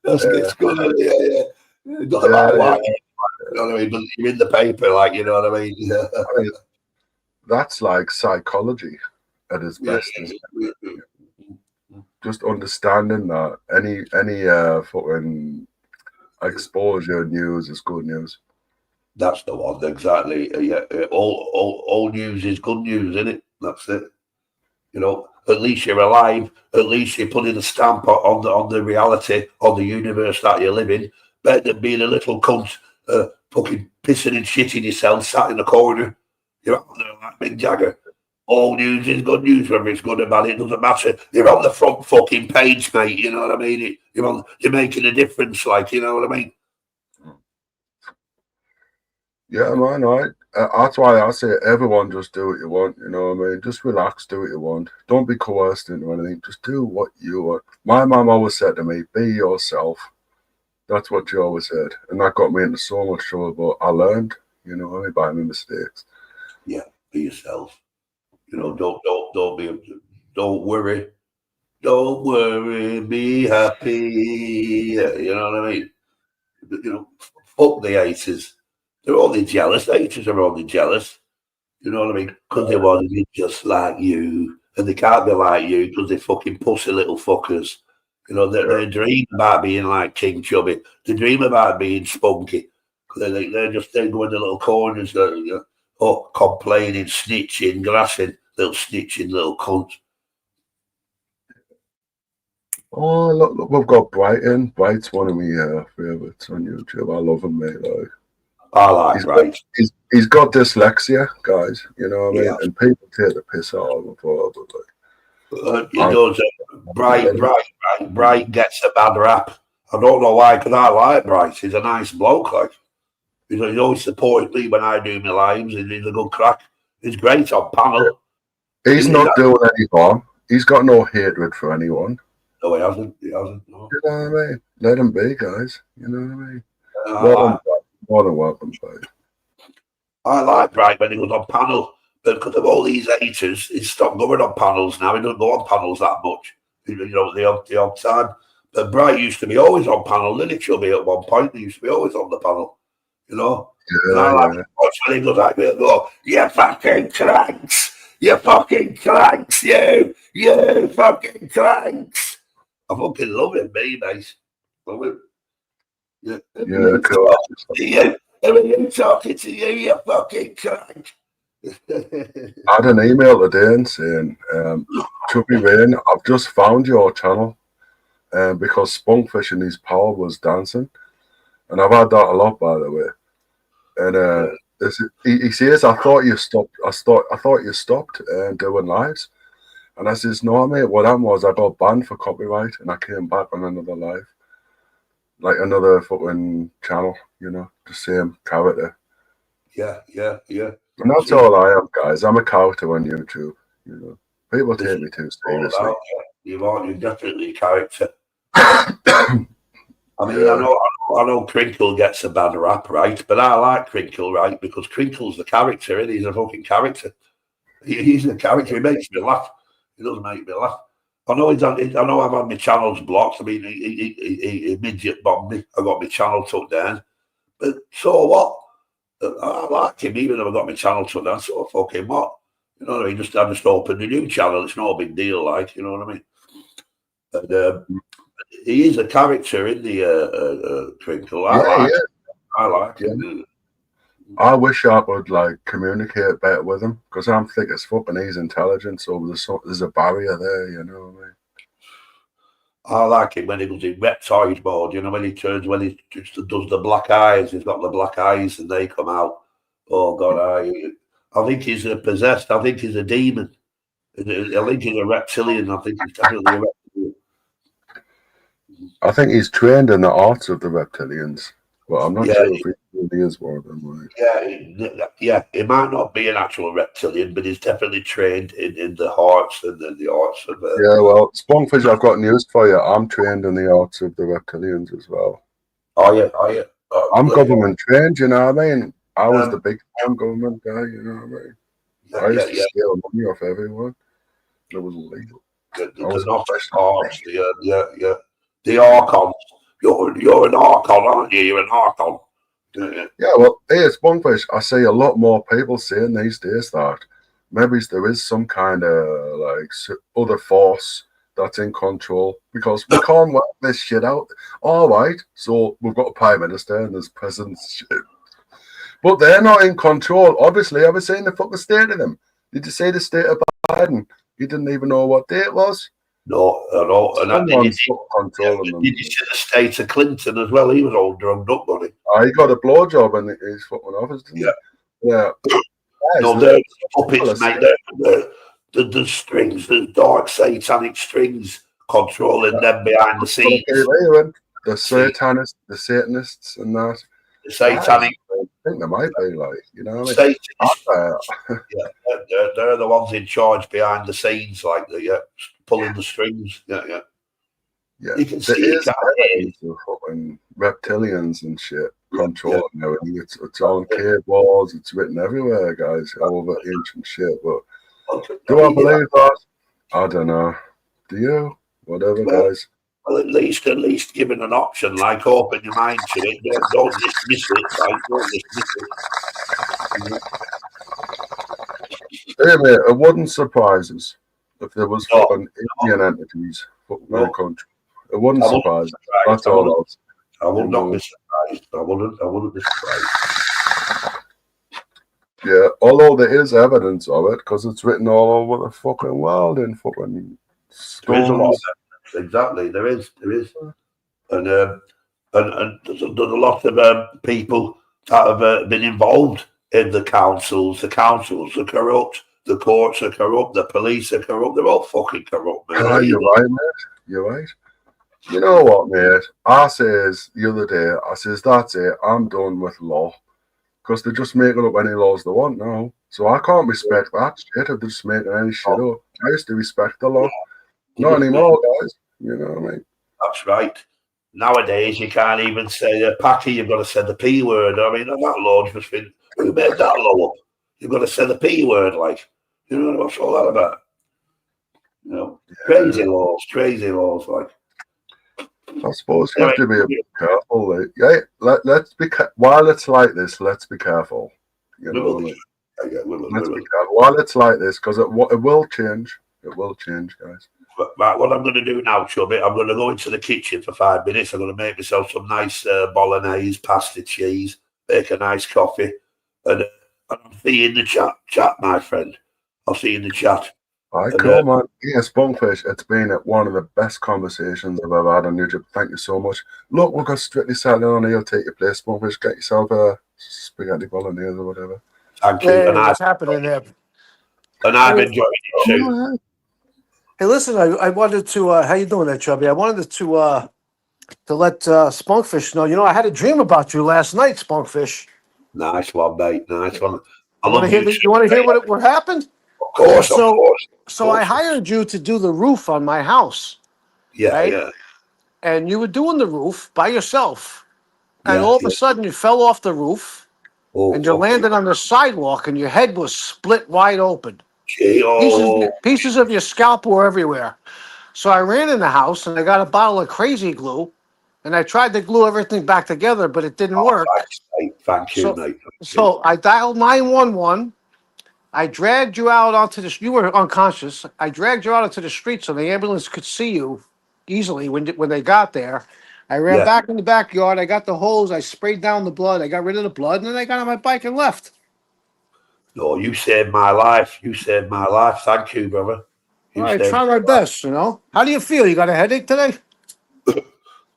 It's good. Yeah. It doesn't matter why. You know what I mean? But you're in the paper, like, you know what I mean? I mean, that's like psychology at its best. Just understanding that any fucking exposure news is good news. That's the one, exactly. Yeah, all news is good news, isn't it? That's it. You know, at least you're alive. At least you're putting a stamp on the reality, on the universe that you live in. Better than being a little cunt, fucking pissing and shitting yourself, sat in the corner. You're out there like Mick Jagger. All news is good news, whether it's good or bad, it doesn't matter. You're on the front fucking page, mate. You know what I mean? You're making a difference, like, you know what I mean? Yeah, man, right. That's why I say everyone just do what you want, you know what I mean? Just relax, do what you want. Don't be coerced into anything. Just do what you want. My mum always said to me, be yourself. That's what she always said. And that got me into so much trouble, but I learned, you know what I mean, by my mistakes. Yeah, be yourself. You know, don't worry. Don't worry, be happy. You know what I mean? You know, fuck the haters. They're only jealous. The haters are only jealous. You know what I mean? Because they want to be just like you. And they can't be like you because they're fucking pussy little fuckers. You know, they dream about being like King Chubby. They dream about being spunky. They go in the little corners, complaining, snitching, grassing, little snitching little cunts. Oh, look, we've got Brighton. Bright's one of my favourites on YouTube. I love him, mate. Like, I like Bright. He's got dyslexia, guys. You know what I mean? Yeah. And people take the piss out of him for it. But like, He does. Bright gets a bad rap. I don't know why, because I like Bright. He's a nice bloke. Like, he always supports me when I do my lives. He's a good crack. He's great on panel. He's not doing any harm. He's got no hatred for anyone. No, he hasn't. No. You know what I mean? Let him be, guys. You know what I mean? More than welcome, guys. I like Bright when he goes on panel, but because of all these haters, he's stopped going on panels now. He doesn't go on panels that much. You know, the odd time. But Bright used to be always on panel, didn't he, Chubby, at one point? He used to be always on the panel, you know? Yeah, and I like it when he goes like this, you fucking cranks! You fucking cranks, you fucking cranks! I fucking love him, mate. Love him. Yeah, cool. When you talking to you fucking crank. I had an email today and saying, Chubby Rain, I've just found your channel because Spunkfish in his power was dancing. And I've had that a lot, by the way. And he says, I thought you stopped doing lives. And I says, no, mate, what happened was I got banned for copyright and I came back on another live. Like another fucking channel, you know, the same character. Yeah. And that's all I am, guys. I'm a character on YouTube, you know. People take me too seriously. You're definitely a character. I mean, yeah. I know Crinkle gets a bad rap, right? But I like Crinkle, right? Because Crinkle's the character, and he's a fucking character. He's a character. He makes me laugh. He doesn't make me laugh. I know I've had my channels blocked. I mean, he midget bombed me. I got my channel took down. But so what? I like him, even though I got my channel took down. So fucking what? You know what I mean? I just opened a new channel. It's not a big deal, like, you know what I mean? And he is a character in the Crinkle. I like him. I wish I would like communicate better with him because I'm thick as fuck and he's intelligent, so there's a barrier there, you know what I mean? I like it when he goes in reptoid mode, you know, when he does the black eyes, he's got the black eyes and they come out. Oh God, I think he's possessed. I think he's a demon. I think he's a reptilian. I think he's definitely a reptilian. I think he's trained in the arts of the reptilians. Well, I'm not sure if he really is one of them. Right? Yeah. He might not be an actual reptilian, but he's definitely trained in the arts and the arts of. Yeah, well, Spunkfish, I've got news for you. I'm trained in the arts of the reptilians as well. Are you? I'm government trained, you know what I mean? I was the big time government guy, you know what I mean? I used to steal money off everyone. It was illegal. The Archons. You're an Archon, aren't you? You're an Archon. Yeah, well, hey, Spunkfish, I see a lot more people saying these days that maybe there is some kind of like other force that's in control because we can't work this shit out. All right, so we've got a prime minister and there's presidents shit. But they're not in control. Obviously, I was saying the fucking state of them. Did you say the state of Biden? You didn't even know what day it was? No, I know. And did you see the state of Clinton as well? He was all drugged up, wasn't he? He got a blowjob in his fucking office, didn't he? Yeah. No, Guys, they're puppets, mate. The strings, the dark satanic strings controlling them behind the scenes. the See, Satanists and that. the Guys, satanic, I think they might be like, you know what I mean? Satanists, yeah, they're the ones in charge behind the scenes, like pulling the strings. Yeah, yeah. Yeah, You can there see it, is can't you? evidence of fucking reptilians and shit controlling everything. It's on cave walls. It's written everywhere, guys, all over ancient shit. But do I believe that? I don't know. Do you? Whatever, guys. Well, at least given an option, like open your mind to it. Don't dismiss it. Like, don't dismiss it. Hey, mate, it wouldn't surprise us if there was No, fucking alien entities fucking in no. the country. It wouldn't I wouldn't surprise be us. surprised. That's all else. I would You not know. be surprised. I wouldn't be surprised. Yeah, although there is evidence of it because it's written all over the fucking world in fucking There is a lot of stones. evidence. Exactly, there is, and there's a lot of people that have been involved in the councils. The councils are corrupt. The courts are corrupt. The police are corrupt. They're all fucking corrupt, man. Ah, you're right, mate. You're right. You know what, mate? I says the other day, I says, that's it. I'm done with law. Because they're just making up any laws they want now. So I can't respect that shit if they're just making any shit up. I used to respect the law. Not anymore, guys. You know what I mean? That's right. Nowadays, you can't even say a packy. You've got to say the P word. I mean, that law's just been. Who made that law up? You've got to say the P word, like. You know what's all that about? You know, crazy laws, like. I suppose you have to be a bit careful. Like, yeah, let's be while it's like this. Let's be careful. You know what I mean? Let's be careful while it's like this because it will change. It will change, guys. Right, what I'm going to do now, Chubby, I'm going to go into the kitchen for 5 minutes. I'm going to make myself some nice bolognese, pasta cheese, make a nice coffee, and I'll see you in the chat, my friend. I'll see you in the chat. All right, cool, man. Yeah, Spunkfish, it's been one of the best conversations I've ever had on YouTube. Thank you so much. Look, we've got Strictly Saturday on here. Take your place, Spunkfish. Get yourself a spaghetti bolognese or whatever. Thank you. Hey, And what's happening there? I'm enjoying it too. Hey, listen, I wanted to. How you doing there, Chubby? I wanted to let Spunkfish know. You know, I had a dream about you last night, Spunkfish. Nice one, mate. Nice one. You want to hear what happened? Of course. So I hired you to do the roof on my house. Yeah, right? yeah. And you were doing the roof by yourself, and Yeah, all of a yeah. sudden you fell off the roof, Oh, and you landed on the sidewalk, and your head was split wide open. Gee, Pieces of your scalp were everywhere. So I ran in the house and I got a bottle of crazy glue, and I tried to glue everything back together, but it didn't work. Thanks, mate. Thank you, mate. So I dialed 911. I dragged you out onto the. You were unconscious. I dragged you out onto the street so the ambulance could see you easily when they got there. I ran back in the backyard. I got the hose. I sprayed down the blood. I got rid of the blood, and then I got on my bike and left. No, you saved my life. You saved my life. Thank you, brother. All right, try my best, you know. How do you feel? You got a headache today?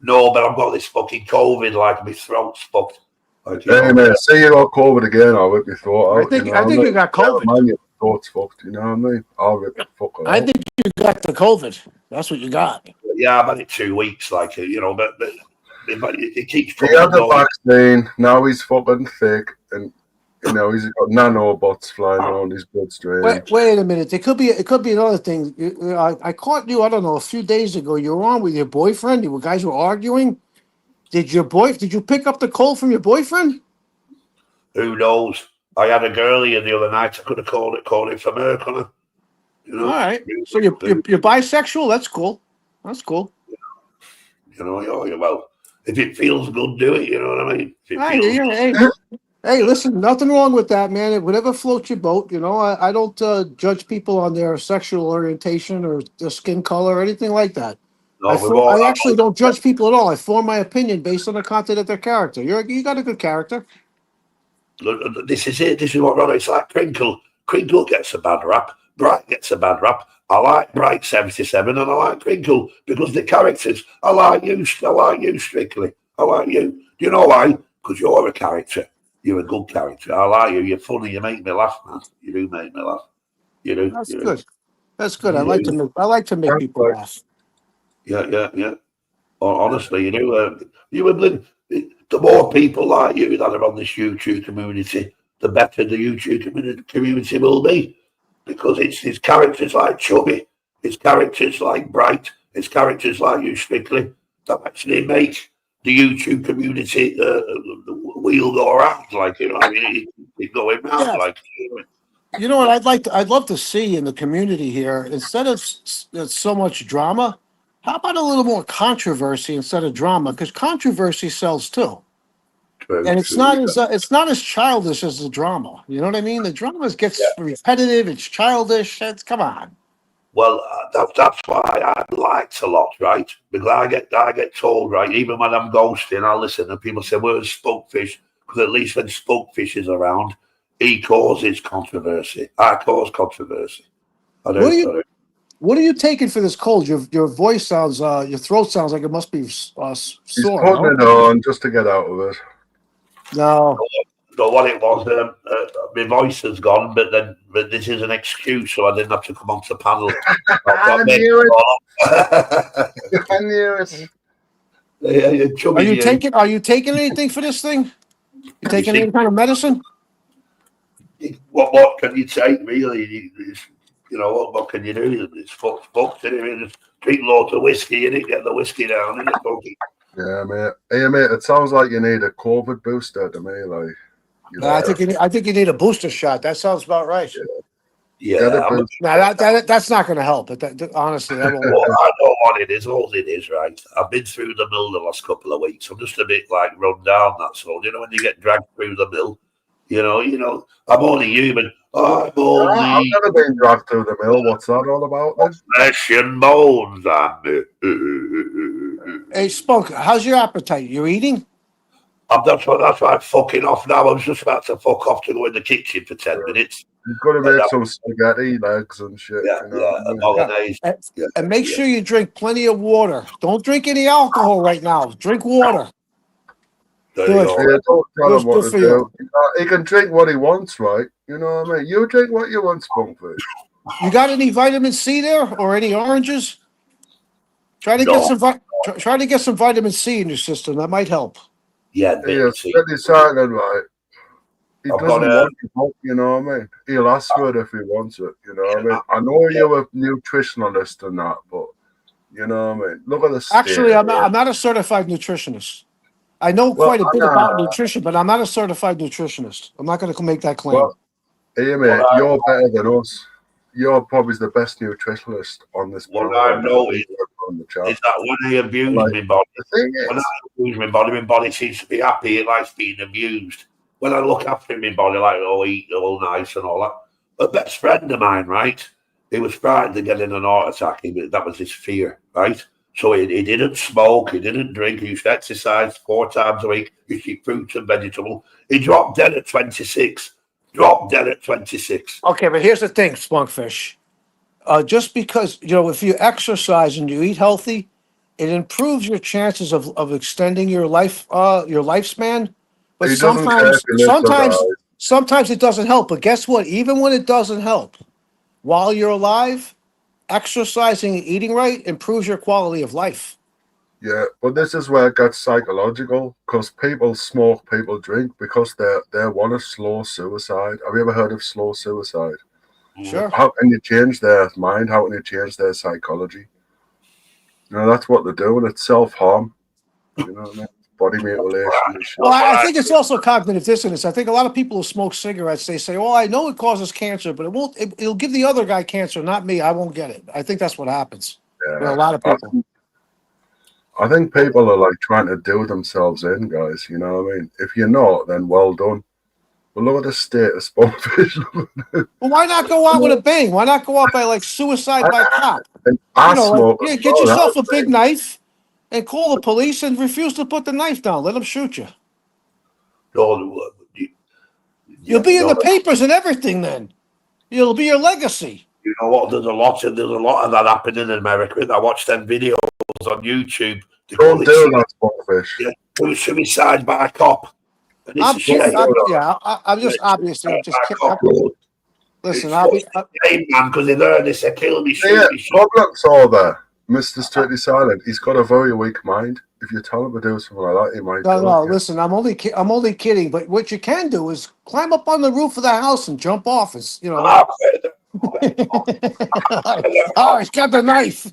No, but I've got this fucking COVID, like my throat's fucked. Like, Hey, man, say you got COVID again, I'll rip your throat out. I think you got COVID. Man, your throat's fucked, you know what I mean? I'll rip your fuck out. I think you got the COVID. That's what you got. Yeah, I've had it 2 weeks, like, you know, but it keeps He had the vaccine, now he's fucking thick, and, you know, he's got nanobots flying around his bloodstream. Wait a minute. It could be another thing. I caught you. I don't know. A few days ago, you were on with your boyfriend. You guys were arguing. Did you pick up the cold from your boyfriend? Who knows? I had a girl here the other night. I could have called it from her, couldn't I? You know? All right. So you're bisexual. That's cool. That's cool. You know, well, if it feels good, do it. You know what I mean? Hey, listen, nothing wrong with that, man. Whatever floats your boat, you know. I don't judge people on their sexual orientation or their skin color or anything like that. No, I actually don't judge people at all. I form my opinion based on the content of their character. You got a good character. This is it. This is what Ronnie. It's like Crinkle. Crinkle gets a bad rap. Bright gets a bad rap. I like Bright 77 and I like Crinkle because the characters. I like you, Strictly. I like you. Do you know why? Because you're a character. You're a good character. I like you. You're funny. You make me laugh, man. You do make me laugh. You do. That's You do. good. That's good. You do. I like to make people laugh. Yeah. Honestly, you know, you would live. The more people like you that are on this YouTube community, the better the YouTube community will be, because it's characters like Chubby, it's characters like Bright, it's characters like you, Strictly, that actually make the YouTube community the wheel go around, like, you know what I mean? It's going round, Yeah. like, you know. You know what I'd love to see in the community here, instead of so much drama, how about a little more controversy instead of drama? Because controversy sells too, and it's not as childish as the drama. You know what I mean? The drama gets repetitive. It's childish. Come on. Well, that's why I liked a lot, right? Because I get told, right, even when I'm ghosting, I listen and people say, "Where's Spookfish?" Because at least when Spookfish is around, he causes controversy. I cause controversy. What are you taking for this cold? Your voice sounds, your throat sounds like it must be He's sore. putting it on just to get out of it. No. So what it was, my voice has gone, but this is an excuse, so I didn't have to come onto the panel. I knew it. I knew it. Are you taking anything for this thing? You taking any kind of medicine? What can you take, really? You know, what can you do? It's fucked. Just drink loads of whiskey, you didn't get the whiskey down, in it. Yeah, mate. Hey, mate, it sounds like you need a COVID booster to me, like. I think you need a booster shot. That sounds about right. Yeah. Now that's not going to help. But honestly, that won't. Well, I know what it is. All it is, right? I've been through the mill the last couple of weeks. I'm just a bit like run down. That's all. You know, when you get dragged through the mill, you know. I'm only human. I've never been dragged through the mill. What's that all about, then? Flesh and bones. Hey, Spunk, how's your appetite? You eating? That's why I'm fucking off now. I was just about to fuck off to go in the kitchen for 10 minutes. You've got to make some spaghetti legs and shit. And make sure you drink plenty of water. Don't drink any alcohol right now. Drink water. Good. Yeah, don't tell him what to do. He can drink what he wants, right? You know what I mean? You drink what you want, Spunkfish. You got any vitamin C there or any oranges? Try to get some vitamin C in your system. That might help. Yeah, really certain, right? He doesn't want it, you know what I mean? He'll ask for it if he wants it, you know what I mean? I know you're a nutritionalist and that, but you know what I mean? Look at the state. Actually, I'm not a certified nutritionist. I know quite a bit about nutrition, but I'm not a certified nutritionist. I'm not going to make that claim. Well, hey, mate, you're better than us. You're probably the best nutritionist on this planet. What I've noticed is that when I abuse my body seems to be happy. It likes being abused. When I look after my body, like, eat all nice and all that. A best friend of mine, right? He was frightened of getting an heart attack. That was his fear, right? So he didn't smoke, he didn't drink, he used to exercise 4 times a week, he used to eat fruits and vegetables. He dropped dead at 26. Okay, but here's the thing, Spunkfish. Just because, if you exercise and you eat healthy, it improves your chances of extending your lifespan. But sometimes it doesn't help. But guess what? Even when it doesn't help, while you're alive, exercising and eating right improves your quality of life. Yeah, but this is where it gets psychological, because people smoke, people drink, because they want a slow suicide. Have you ever heard of slow suicide? Sure. How can you change their mind? How can you change their psychology? That's what they're doing. It's self-harm. You know what I mean? Body mutilation and shit. Well, I think it's also cognitive dissonance. I think a lot of people who smoke cigarettes, they say, "Well, I know it causes cancer, but it won't. It'll give the other guy cancer, not me. I won't get it." I think that's what happens. Yeah, a lot of people. I think people are like trying to do themselves in, guys. You know what I mean? If you're not, then well done. But look at the state of Spoonfish. Well, why not go out with a bang? Why not go out by like suicide by cop? Get yourself a big knife and call the police and refuse to put the knife down. Let them shoot you. You'll be in the papers and everything then. It'll be your legacy. You know what? There's a lot of that happening in America. I watched them videos on YouTube. Don't do that, Spoonfish. Yeah, it was suicide by a cop. And this is shame. I'm just obviously, I'm just kidding. Listen, It's I'll be, shame, man, because they learn this, they kill me, shoot Yeah, me, shoot Roblox over. Mr. Strictly Silent. He's got a very weak mind. If you tell him to do something like that, he might do no, it. listen, I'm only kidding. But what you can do is climb up on the roof of the house and jump off. It's, you know. Ah, Oh, he's got the knife.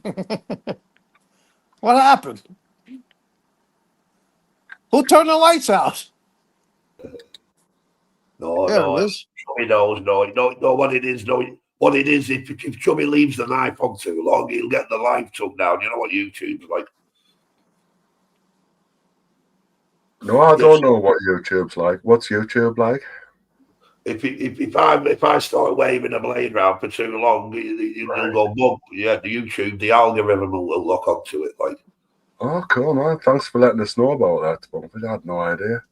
What happened? Who turned the lights out? There it is. Chubby knows, no, what it is, what it is, if Chubby leaves the knife on too long, he'll get the live took down. You know what YouTube's like. No, I don't know what YouTube's like. What's YouTube like? If I start waving a blade round for too long, it'll go bump. Yeah, the YouTube, the algorithm will lock onto it. Like, oh, cool, man. Thanks for letting us know about that, Bumpers. I had no idea.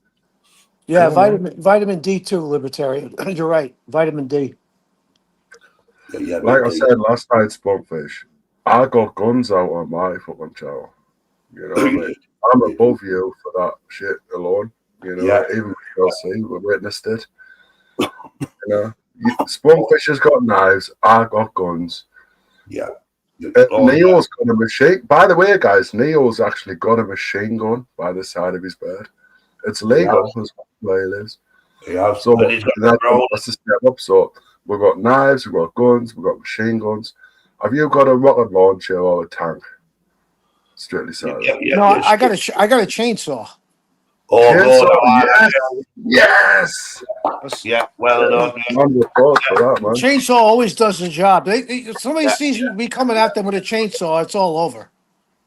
Yeah, Cool, vitamin D too, libertarian. You're right, vitamin D. Yeah, like I said last night, Spunkfish, I got guns out on my fucking channel. You know what I mean? I'm above you for that shit alone. You know, Yeah. even see, we witnessed it. You know, Spunkfish has got knives. I got guns. Yeah. Neo's got a machine. By the way, guys, Neo's actually got a machine gun by the side of his bed. It's legal as where he lives. Yeah. So that's a step up. So we've got knives, we've got guns, we've got machine guns. Have you got a rocket launcher or a tank? Strictly silent. No, I got a chainsaw. Oh, yes. Yeah, well done. Chainsaw always does the job. Somebody sees me coming at them with a chainsaw, it's all over.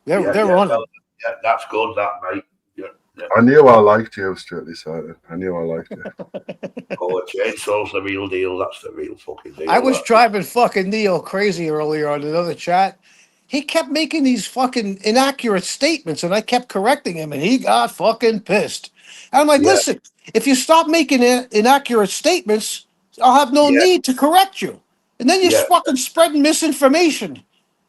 They're running. Well, yeah, that's good, that mate. Yeah. I knew I liked you, Strictly Silent. I knew I liked you. Oh, chainsaw's the real deal. That's the real fucking deal. I was driving fucking Neo crazy earlier on another chat. He kept making these fucking inaccurate statements, and I kept correcting him, and he got fucking pissed. And I'm like, listen, if you stop making inaccurate statements, I'll have no need to correct you. And then you're fucking spreading misinformation.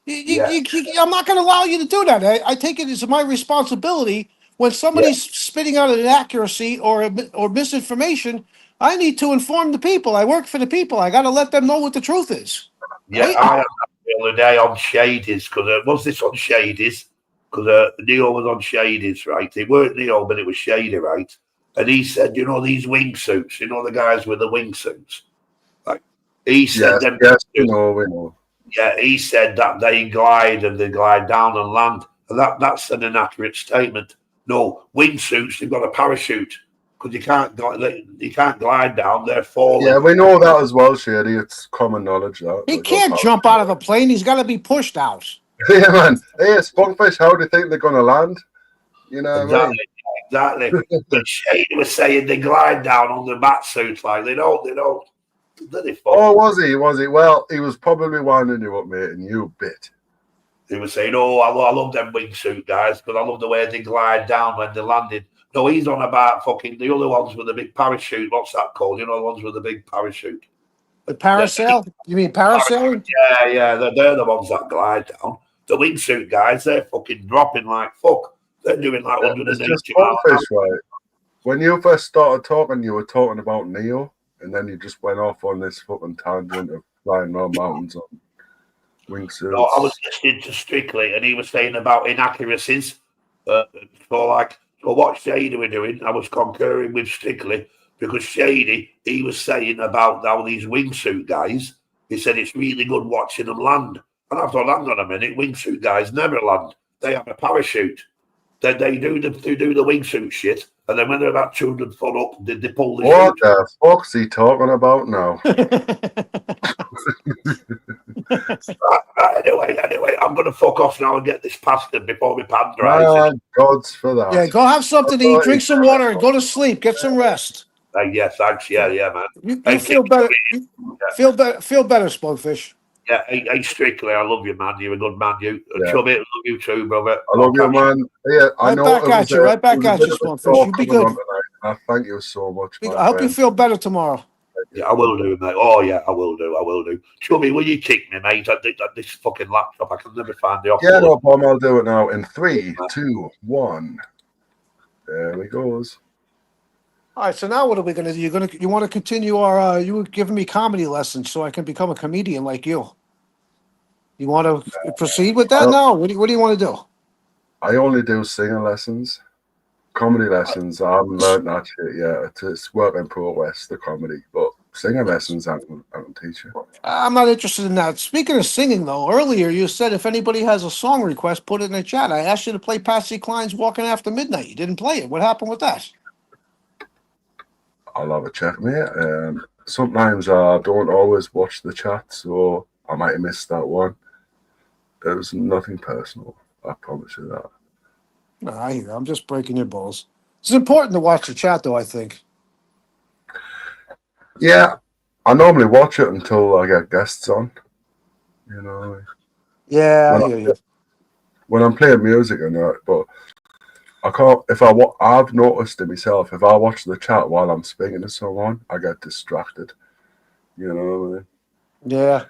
I'm not going to allow you to do that. I take it as my responsibility when somebody's spitting out an inaccuracy or misinformation. I need to inform the people. I work for the people. I got to let them know what the truth is. Yeah, right? I had that the other day on Shadies, because was this on Shadies? Because Neo was on Shadies, right? It weren't Neo, but it was Shady, right? And he said, you know, these wingsuits, you know, the guys with the wingsuits. Like, he said them. Yes, we know. Yeah, he said that they glide and they glide down and land. And that's an inaccurate statement. No, wingsuits, they've got a parachute. Because you can't glide down, they're falling. Yeah, we know that as well, Shady. It's common knowledge that. He can't jump out of a plane. He's got to be pushed out. Yeah, man. Hey, Spunkfish, how do you think they're going to land? You know what I mean? Exactly. But Shady was saying they glide down on the bat suits like they don't. Oh, was he? Well, he was probably winding you up, mate, and you bit. He was saying, oh, I love them wingsuit guys, but I love the way they glide down when they're landing. No, he's on about fucking the other ones with the big parachute. What's that called? You know, the ones with the big parachute. The parasail? You mean parasailing? Yeah, they're the ones that glide down. The wingsuit guys, they're fucking dropping like fuck. They're doing like 180 miles. Right? When you first started talking, you were talking about Neo, and then you just went off on this fucking tangent of flying around mountains on wingsuits. No, I was listening to Strictly, and he was saying about inaccuracies. So what Shady were doing, I was concurring with Strictly, because Shady, he was saying about how these wingsuit guys, he said it's really good watching them land. And I thought, hang on a minute, wingsuit guys never land. They have a parachute. Then they do the wingsuit shit, and then when they're about 200 foot up, they pull the What chute. the fuck's he talking about now? Anyway, I'm going to fuck off now and get this pasta before my pan dries. Gods for that. Yeah, go have something to eat, drink some water, and go to sleep. Get some rest. Yeah, thanks. Yeah, man. You feel better. Feel better, Spunkfish. Yeah, hey, Strictly, I love you, man. You're a good man. Chubby, I love you too, brother. I love you, man. Yeah, I know. Right back at you, Spunkfish. You be good. I thank you so much. I hope you feel better tomorrow. Yeah, I will do, mate. Oh, yeah, I will do. Chubby, will you kick me, mate? This fucking laptop, I can never find the option. Yeah, no problem. I'll do it now. In 3, 2, 1. There he goes. All right, so now what are we gonna do? You want to continue our? You were giving me comedy lessons so I can become a comedian like you. You want to proceed with that I, now? What do you want to do? I only do singing lessons. Comedy lessons, I haven't learned that shit yet. It's work in progress, the comedy. But singing lessons, I can teach you. I'm not interested in that. Speaking of singing, though, earlier you said if anybody has a song request, put it in the chat. I asked you to play Patsy Cline's "Walking After Midnight." You didn't play it. What happened with that? I'll have a check, mate. Sometimes I don't always watch the chat, so I might have missed that one. It was nothing personal. I promise you that. No, I'm just breaking your balls. It's important to watch the chat, though. I think. Yeah, I normally watch it until I get guests on. You know, Yeah, I when hear you. when I'm playing music and that, but I can't. I've noticed it myself. If I watch the chat while I'm speaking to someone, I get distracted. You know what I mean? Yeah.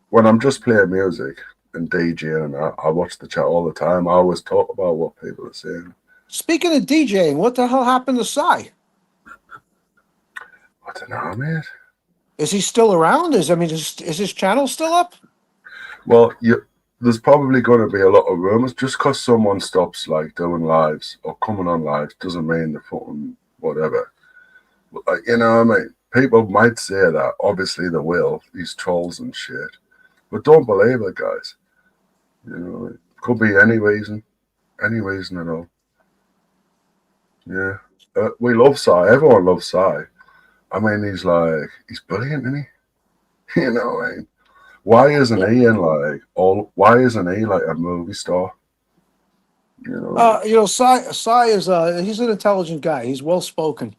When I'm just playing music and DJing and that, I watch the chat all the time. I always talk about what people are saying. Speaking of DJing, what the hell happened to Psy? I don't know, mate. Is he still around? Is his channel still up? Well, there's probably going to be a lot of rumors. Just because someone stops like doing lives or coming on lives doesn't mean they're fucking whatever. You know what I mean? People might say that. Obviously, they will. These trolls and shit. But don't believe it, guys. You know, it could be any reason at all. Yeah. We love Psy. Everyone loves Psy. I mean, he's brilliant, isn't he? You know, I mean, why isn't he why isn't he like a movie star? You know, Psy is he's an intelligent guy. He's well spoken,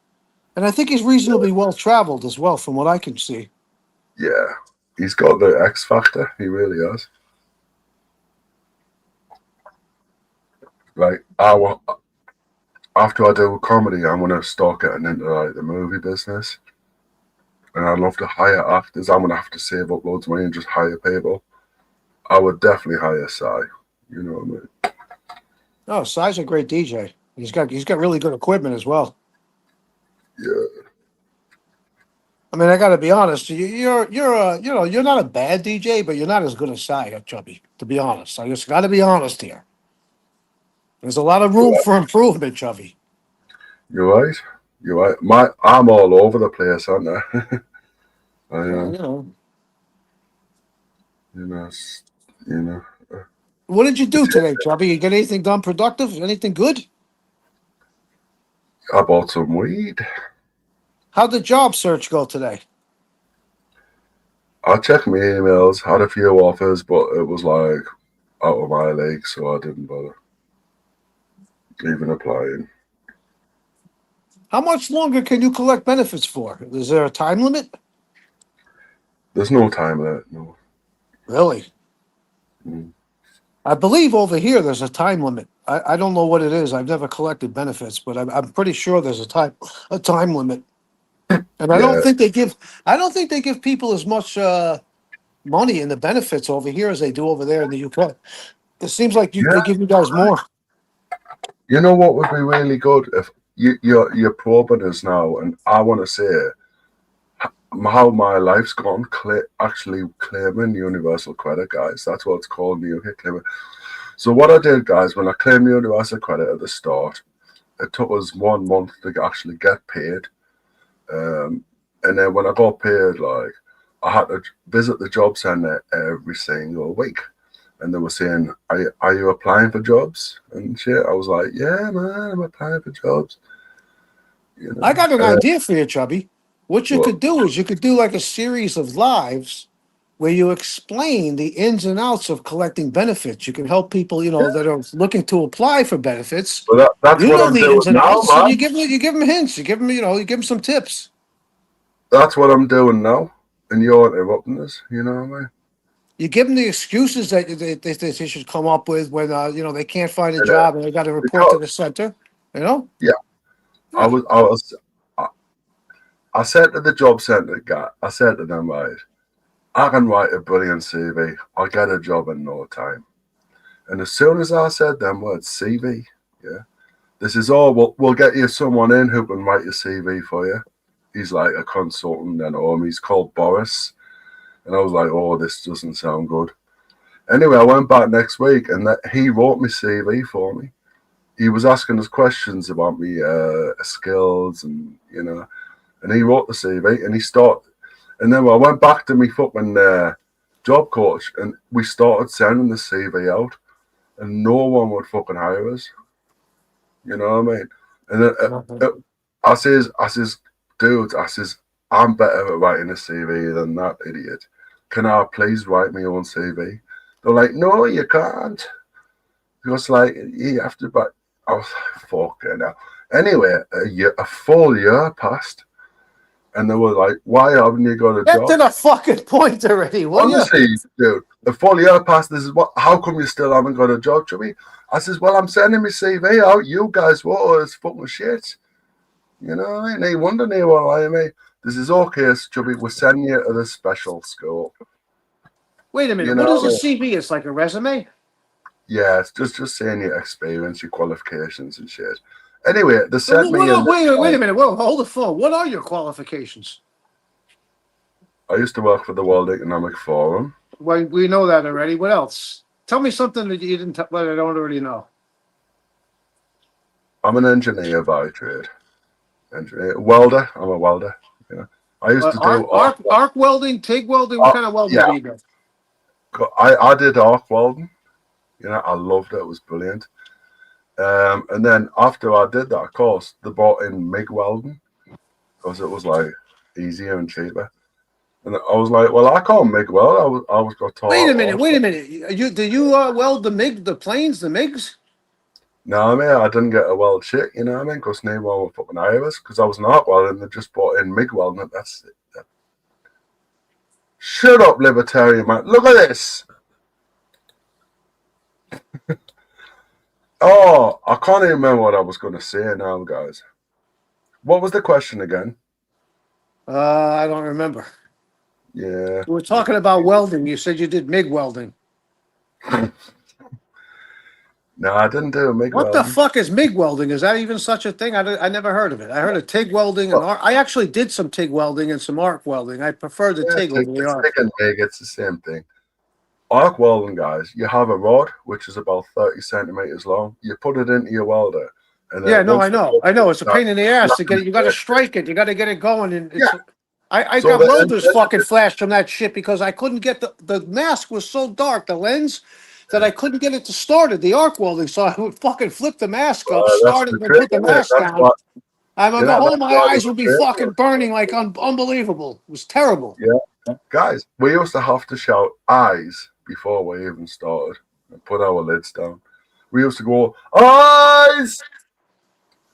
and I think he's reasonably well traveled as well, from what I can see. yeah. He's got the X factor. He really has. Like, after I do comedy, I'm gonna start getting into like the movie business, and I'd love to hire actors. I'm gonna have to save up loads of money and just hire people. I would definitely hire Psy. You know what I mean? Oh, Psy's a great DJ. He's got really good equipment as well. Yeah. I mean, I got to be honest. You're not a bad DJ, but you're not as good as Psy, Chubby. To be honest, I just got to be honest here. There's a lot of room for improvement, Chubby. You're right. You're right. I'm all over the place, aren't I? I am. You know, you know. What did you do today, Chubby? You get anything done productive? Anything good? I bought some weed. How'd the job search go today? I checked my emails, had a few offers, but it was like out of my league, so I didn't bother even applying. How much longer can you collect benefits for? Is there a time limit? There's no time limit, no. Really? Mm. I believe over here there's a time limit. I don't know what it is. I've never collected benefits, but I'm pretty sure there's a time limit. And I don't Yeah, think they give people as much money in the benefits over here as they do over there in the UK. It seems like they yeah. give you guys more. You know what would be really good if you're probing us now, and I want to say how my life's gone. Actually claiming universal credit, guys. That's what it's called in the UK. Claiming. So what I did, guys, when I claimed universal credit at the start, it took us 1 month to actually get paid. And then when I got paid, like, I had to visit the job center every single week. And they were saying, are you applying for jobs and shit? I was like, yeah, man, I'm applying for jobs. You know, I got an idea for you, Chubby. What you well, could do is you could do like a series of lives where you explain the ins and outs of collecting benefits. You can help people, that are looking to apply for benefits. but that's You what know I'm the doing ins and now, outs, and man. you give them hints. You give them some tips. That's what I'm doing now. And you're interrupting us, you know what I mean? You give them the excuses that they should come up with when they can't find a And, job and they got to report to the center. yeah, I Yeah. was, I said to the job center guy, I said to them, right, I can write a brilliant CV. I'll get a job in no time. And as soon as I said them words, CV, yeah, this is all. We'll get you someone in who can write your CV for you. He's like a consultant and all. He's called Boris. And I was like, oh, this doesn't sound good. Anyway, I went back next week and he wrote my CV for me. He was asking us questions about me skills and, you know, and he wrote the CV and he started. And then I went back to me fucking job coach and we started sending the CV out and no one would fucking hire us. You know what I mean? And then I says, dudes, I'm better at writing a CV than that idiot. Can I please write my own CV? They're like, no, you can't. Because like you have to. But I was like, fucking hell. Anyway, a full year passed, and they were like, why haven't you got a Get job? to the fucking point already, will Honestly, dude, the full year passed. This is what. How come you still haven't got a job, Chubby? I says, well, I'm sending my CV out. You guys, what is fucking shit? You know what I mean? No wonder they won't hire me. This is okay, Chubby. We're sending you to the special school. Wait a minute. You know What is what I a CV? It's like a resume? Yeah, it's just saying your experience, your qualifications and shit. Anyway, they sent me. Wait a minute. Whoa, hold the phone. What are your qualifications? I used to work for the World Economic Forum. Well, we know that already. What else? Tell me something that you didn't. That I don't already know. I'm an engineer by trade. Welder. I'm a welder. You know, I used to do arc welding, TIG welding. What kind of welding do you do? I did arc welding. You know, I loved it. It was brilliant. And then after I did that course, they brought in MIG welding because it was like easier and cheaper. And I was like, well, I can't MIG weld. I was got taught. Wait a minute. Did you weld the MIG, the planes, the MIGs? No, I mean, I didn't get a weld shit, you know what I mean? Because no one would fucking hire us because I was an arc welder and they just brought in MIG welding. That's it. Shut up, libertarian man. Look at this. Oh, I can't even remember what I was going to say now, guys. What was the question again? I don't remember. Yeah. We were talking about welding. You said you did MIG welding. No, I didn't do MIG What welding. the fuck is MIG welding? Is that even such a thing? I never heard of it. I heard of TIG welding and arc. I actually did some TIG welding and some arc welding. I prefer the TIG over the arc. TIG and MIG, it's the same thing. Arc welding, guys, you have a rod which is about 30 centimeters long. You put it into your welder. And then I know. It's a pain in the ass to get it. You got to strike it. You got to get it going. And I got welders fucking flashed from that shit because I couldn't get the mask was so dark, the lens, that I couldn't get it to start at the arc welding. So I would fucking flip the mask up, start it, and put the mask down. I'm on the whole, my eyes would be fucking burning like unbelievable. It was terrible. Yeah. Guys, we used to have to shout eyes before we even started and put our lids down. We used to go, eyes!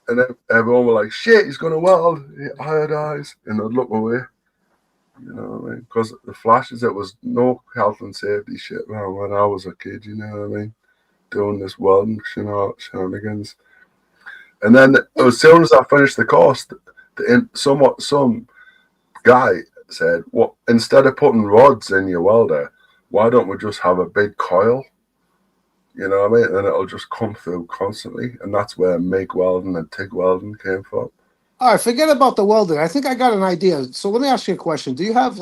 And then everyone were like, shit, he's going to weld. I had eyes. And they'd look away. You know what I mean? Because the flashes, it was no health and safety shit around when I was a kid, you know what I mean? Doing this welding shenanigans. And then as soon as I finished the course, some guy said, well, instead of putting rods in your welder, why don't we just have a big coil? You know what I mean? And it'll just come through constantly. And that's where MIG welding and TIG welding came from. All right, forget about the welding. I think I got an idea. So let me ask you a question. Do you have,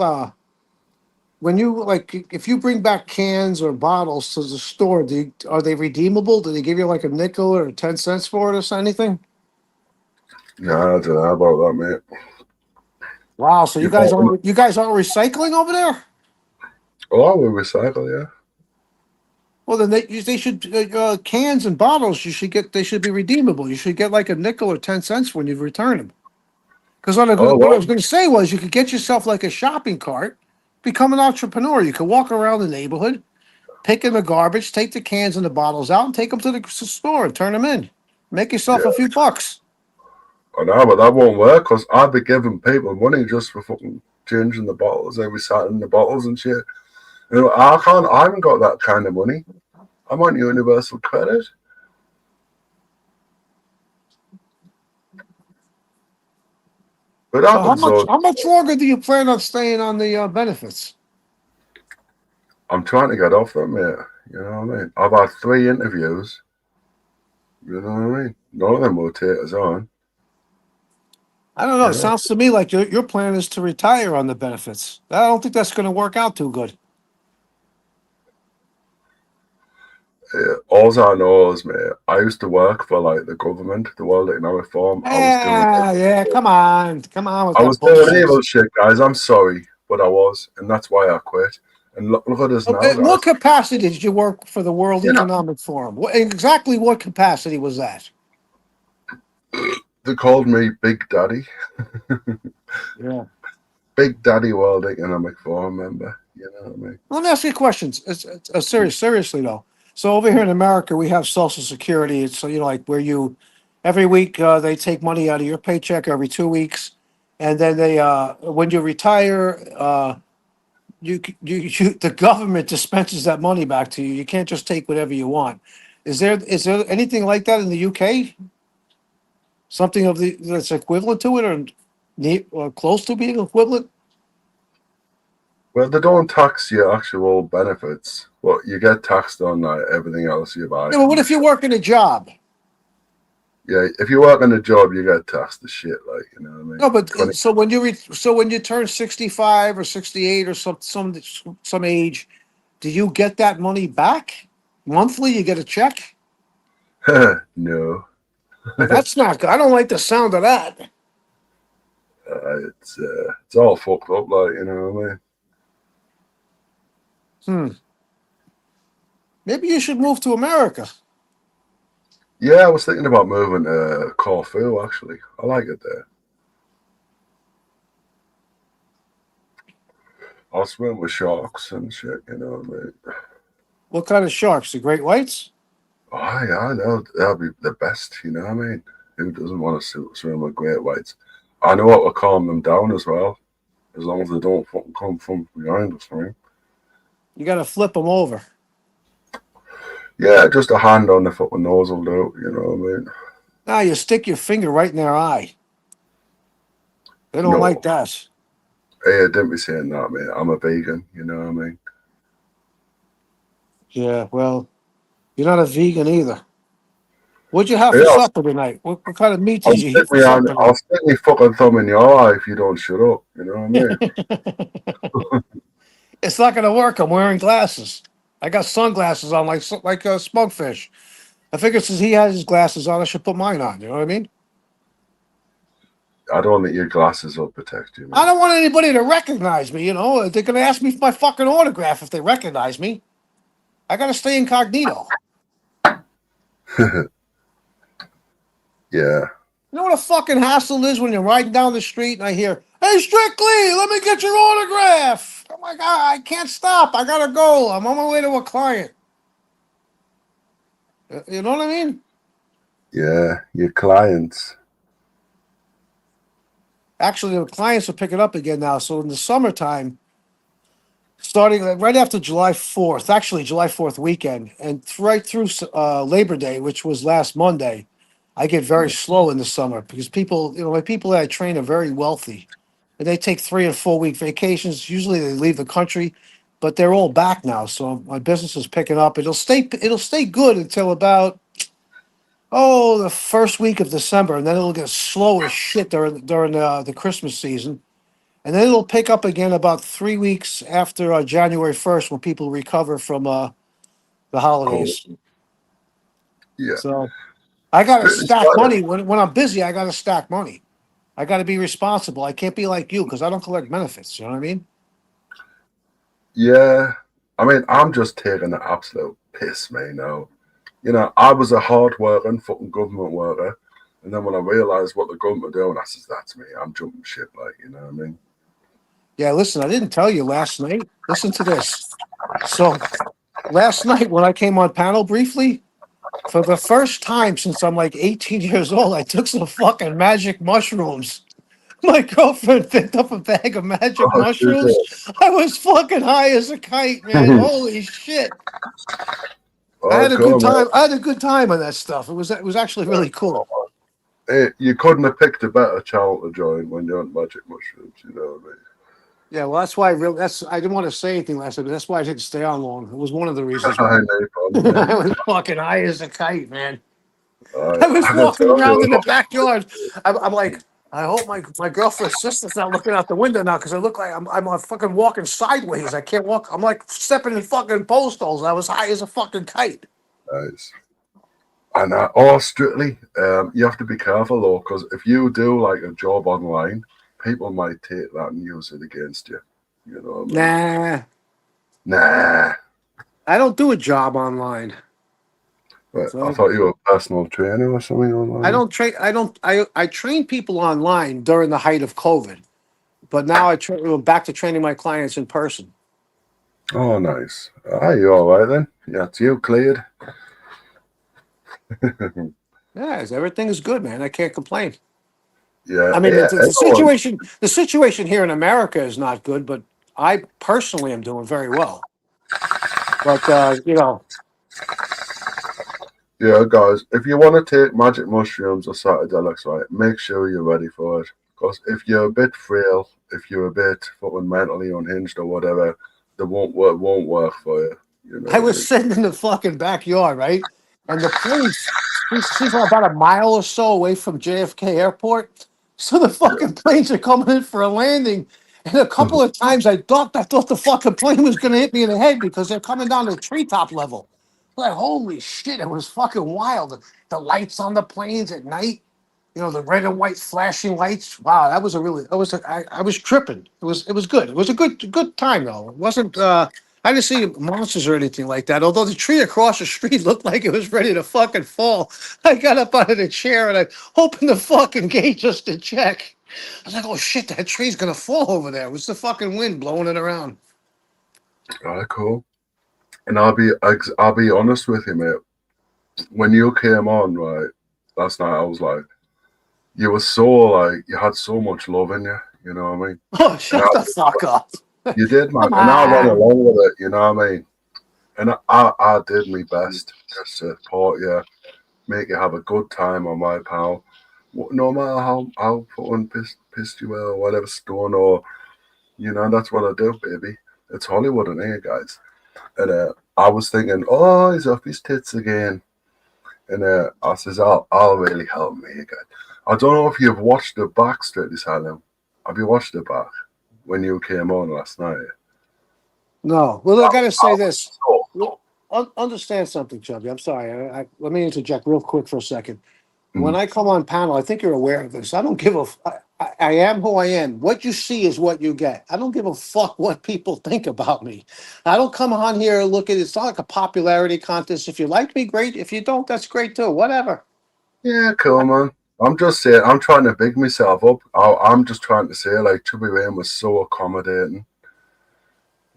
when you, like, if you bring back cans or bottles to the store, are they redeemable? Do they give you like a nickel or 10 cents for it or anything? No, I don't know about that, mate. Wow, so you guys aren't recycling over there? Oh, we recycle, yeah. Well, then they should cans and bottles. They should be redeemable. You should get like a nickel or 10 cents when you return them. Because what I was going to say was you could get yourself like a shopping cart, become an entrepreneur. You could walk around the neighborhood, pick in the garbage, take the cans and the bottles out, and take them to the store and turn them in. Make yourself a few bucks. I know, but that won't work because I'd be giving people money just for fucking changing the bottles and recycling the bottles and shit. You know, I haven't got that kind of money. I'm on universal credit. But so how much longer do you plan on staying on the benefits? I'm trying to get off them, mate. You know what I mean? I've had 3 interviews. You know what I mean? None of them will take us on. I don't know. It Yeah. sounds to me like your plan is to retire on the benefits. I don't think that's going to work out too good. All I know is, mate, I used to work for like the government, the World Economic Forum. Yeah. Come on with I that was doing bullshit. evil shit, guys. I'm sorry, but I was, and that's why I quit. And look at us now, In what guys. capacity did you work for the World You know, Economic Forum? Exactly what capacity was that? they called me Big Daddy, Yeah. Big Daddy World Economic Forum member. You know what I mean? Let me ask you questions. Seriously though. So over here in America, we have Social Security. It's like where you every week they take money out of your paycheck every 2 weeks, and then they when you retire, the government dispenses that money back to you. You can't just take whatever you want. Is there anything like that in the UK? Something that's equivalent to it, or close to being equivalent? Well, they don't tax your actual benefits, but you get taxed on everything else you buy. Yeah, but what if you're working a job? Yeah, if you work on a job, you get taxed the shit, like, you know what I mean? No, but 20, so when you turn 65 or 68 or some age, do you get that money back monthly? You get a check? no, Well, that's not good. I don't like the sound of that. it's all fucked up, like, you know what I mean? Maybe you should move to America. Yeah, I was thinking about moving to Corfu, actually. I like it there. I'll swim with sharks and shit, you know what I mean? What kind of sharks? The great whites? Oh, yeah, I know. That'll be the best, you know what I mean? Who doesn't want to swim with great whites? I know what will calm them down as well, as long as they don't fucking come from behind us, right? You got to flip them over. Yeah, just a hand on the fucking nose will do, you know what I mean? Now you stick your finger right in their eye. They don't No. like that. Hey, don't be saying that, mate. I'm a vegan, you know what I mean? Yeah, well, you're not a vegan either. What'd you have Yeah, for supper tonight? What kind of meat I'll did you stick eat for supper I'll stick my fucking thumb in your eye if you don't shut up, you know what I mean? It's not going to work. I'm wearing glasses. I got sunglasses on, like a smokefish. I figured since he has his glasses on, I should put mine on. You know what I mean? I don't think your glasses will protect you, I mate. don't want anybody to recognize me. They're going to ask me for my fucking autograph if they recognize me. I got to stay incognito. Yeah. You know what a fucking hassle is when you're riding down the street and I hear, "Hey, Strictly, let me get your autograph." I'm like, I can't stop. I gotta go. I'm on my way to a client. You know what I mean? Yeah, your clients. Actually, the clients are picking up again now. So in the summertime, starting right after July 4th, actually July 4th weekend, and right through Labor Day, which was last Monday, I get very slow in the summer because people, my people that I train are very wealthy. And they take 3 and 4 week vacations. Usually they leave the country, but they're all back now. So my business is picking up. It'll stay good until about the first week of December, and then it'll get slow as shit during the Christmas season. And then it'll pick up again about 3 weeks after January 1st when people recover from the Cool. holidays. Yeah. So I got to It's stack fine. money. When I'm busy, I got to stack money. I got to be responsible. I can't be like you because I don't collect benefits. You know what I mean? Yeah. I mean, I'm just taking the absolute piss, man, now. You know, I was a hard working fucking government worker. And then when I realized what the government were doing, I said, that's me. I'm jumping ship, like, you know what I mean? Yeah, listen, I didn't tell you last night. Listen to this. So last night when I came on panel briefly, for the first time since I'm like 18 years old, I took some fucking magic mushrooms. My girlfriend picked up a bag of magic Oh, shit. mushrooms. I was fucking high as a kite, man. Holy shit. I Oh, had a good God, man. time. I had a good time on that stuff. It was actually really cool. Hey, you couldn't have picked a better channel to join when you're on magic mushrooms, you know what I mean? Yeah, well, that's why I didn't want to say anything last night, but that's why I didn't stay on long. It was one of the reasons why. I know, I man. was fucking high as a kite, man. I was I can walking tell around you in the backyard. I'm like, I hope my girlfriend's sister's not looking out the window now because I look like I'm fucking walking sideways. I can't walk. I'm like stepping in fucking post holes. I was high as a fucking kite. nice. And or strictly, you have to be careful though, because if you do like a job online, people might take that and use it against you. You know what I mean? Nah, Nah. I don't do a job online. But I So thought you were a personal trainer or something I online. don't train. I train people online during the height of COVID, but now I'm back to training my clients in person. Oh, nice. Ah, you all right then? Yeah, it's you cleared. Yeah, everything is good, man. I can't complain. Yeah, I mean, yeah. the Everyone, situation here in America is not good, but I personally am doing very well. But yeah, guys. If you want to take magic mushrooms or psychedelics, right, make sure you're ready for it. Because if you're a bit frail, if you're a bit fucking mentally unhinged or whatever, they won't work for you. You know I what I was mean? sitting in the fucking backyard, right? And the planes, she's about a mile or so away from JFK Airport. So the fucking planes are coming in for a landing. And a couple of times I ducked. I thought the fucking plane was going to hit me in the head because they're coming down to treetop level. Like, holy shit, it was fucking wild. The lights on the planes at night, the red and white flashing lights. Wow, that was a really, I was tripping. It was good. It was a good time though. It wasn't, I didn't see monsters or anything like that. Although the tree across the street looked like it was ready to fucking fall. I got up out of the chair and I opened the fucking gate just to check. I was like, oh shit, that tree's gonna fall over there. It was the fucking wind blowing it around. All right, cool. And I'll be honest with you, mate. When you came on, right, last night, I was like, you were so like, you had so much love in you. You know what I mean? Oh, And I, shut the fuck up. you did, man. Come And I went on. along with it. You know what I mean? And I did my best just to support you, make you have a good time on my pal. No matter how fucking pissed you were or whatever stone or that's what I do, baby. It's Hollywood in here, guys. And I was thinking, oh, he's off his tits again. And I says, I'll really help me again. I don't know if you've watched the back, Strictly Silent. Have you watched the back when you came on last night? No. Well, I gotta say this. So, Well, understand something, Chubby. I'm sorry. Let me interject real quick for a second. When mm, I come on panel, I think you're aware of this. I don't give a. I am who I am. What you see is what you get. I don't give a fuck what people think about me. I don't come on here and look at it. It's not like a popularity contest. If you like me, great. If you don't, that's great too. Whatever. yeah, cool, man. I'm just saying, I'm trying to big myself up. I'm just trying to say, like, Chubby Wayne was so accommodating,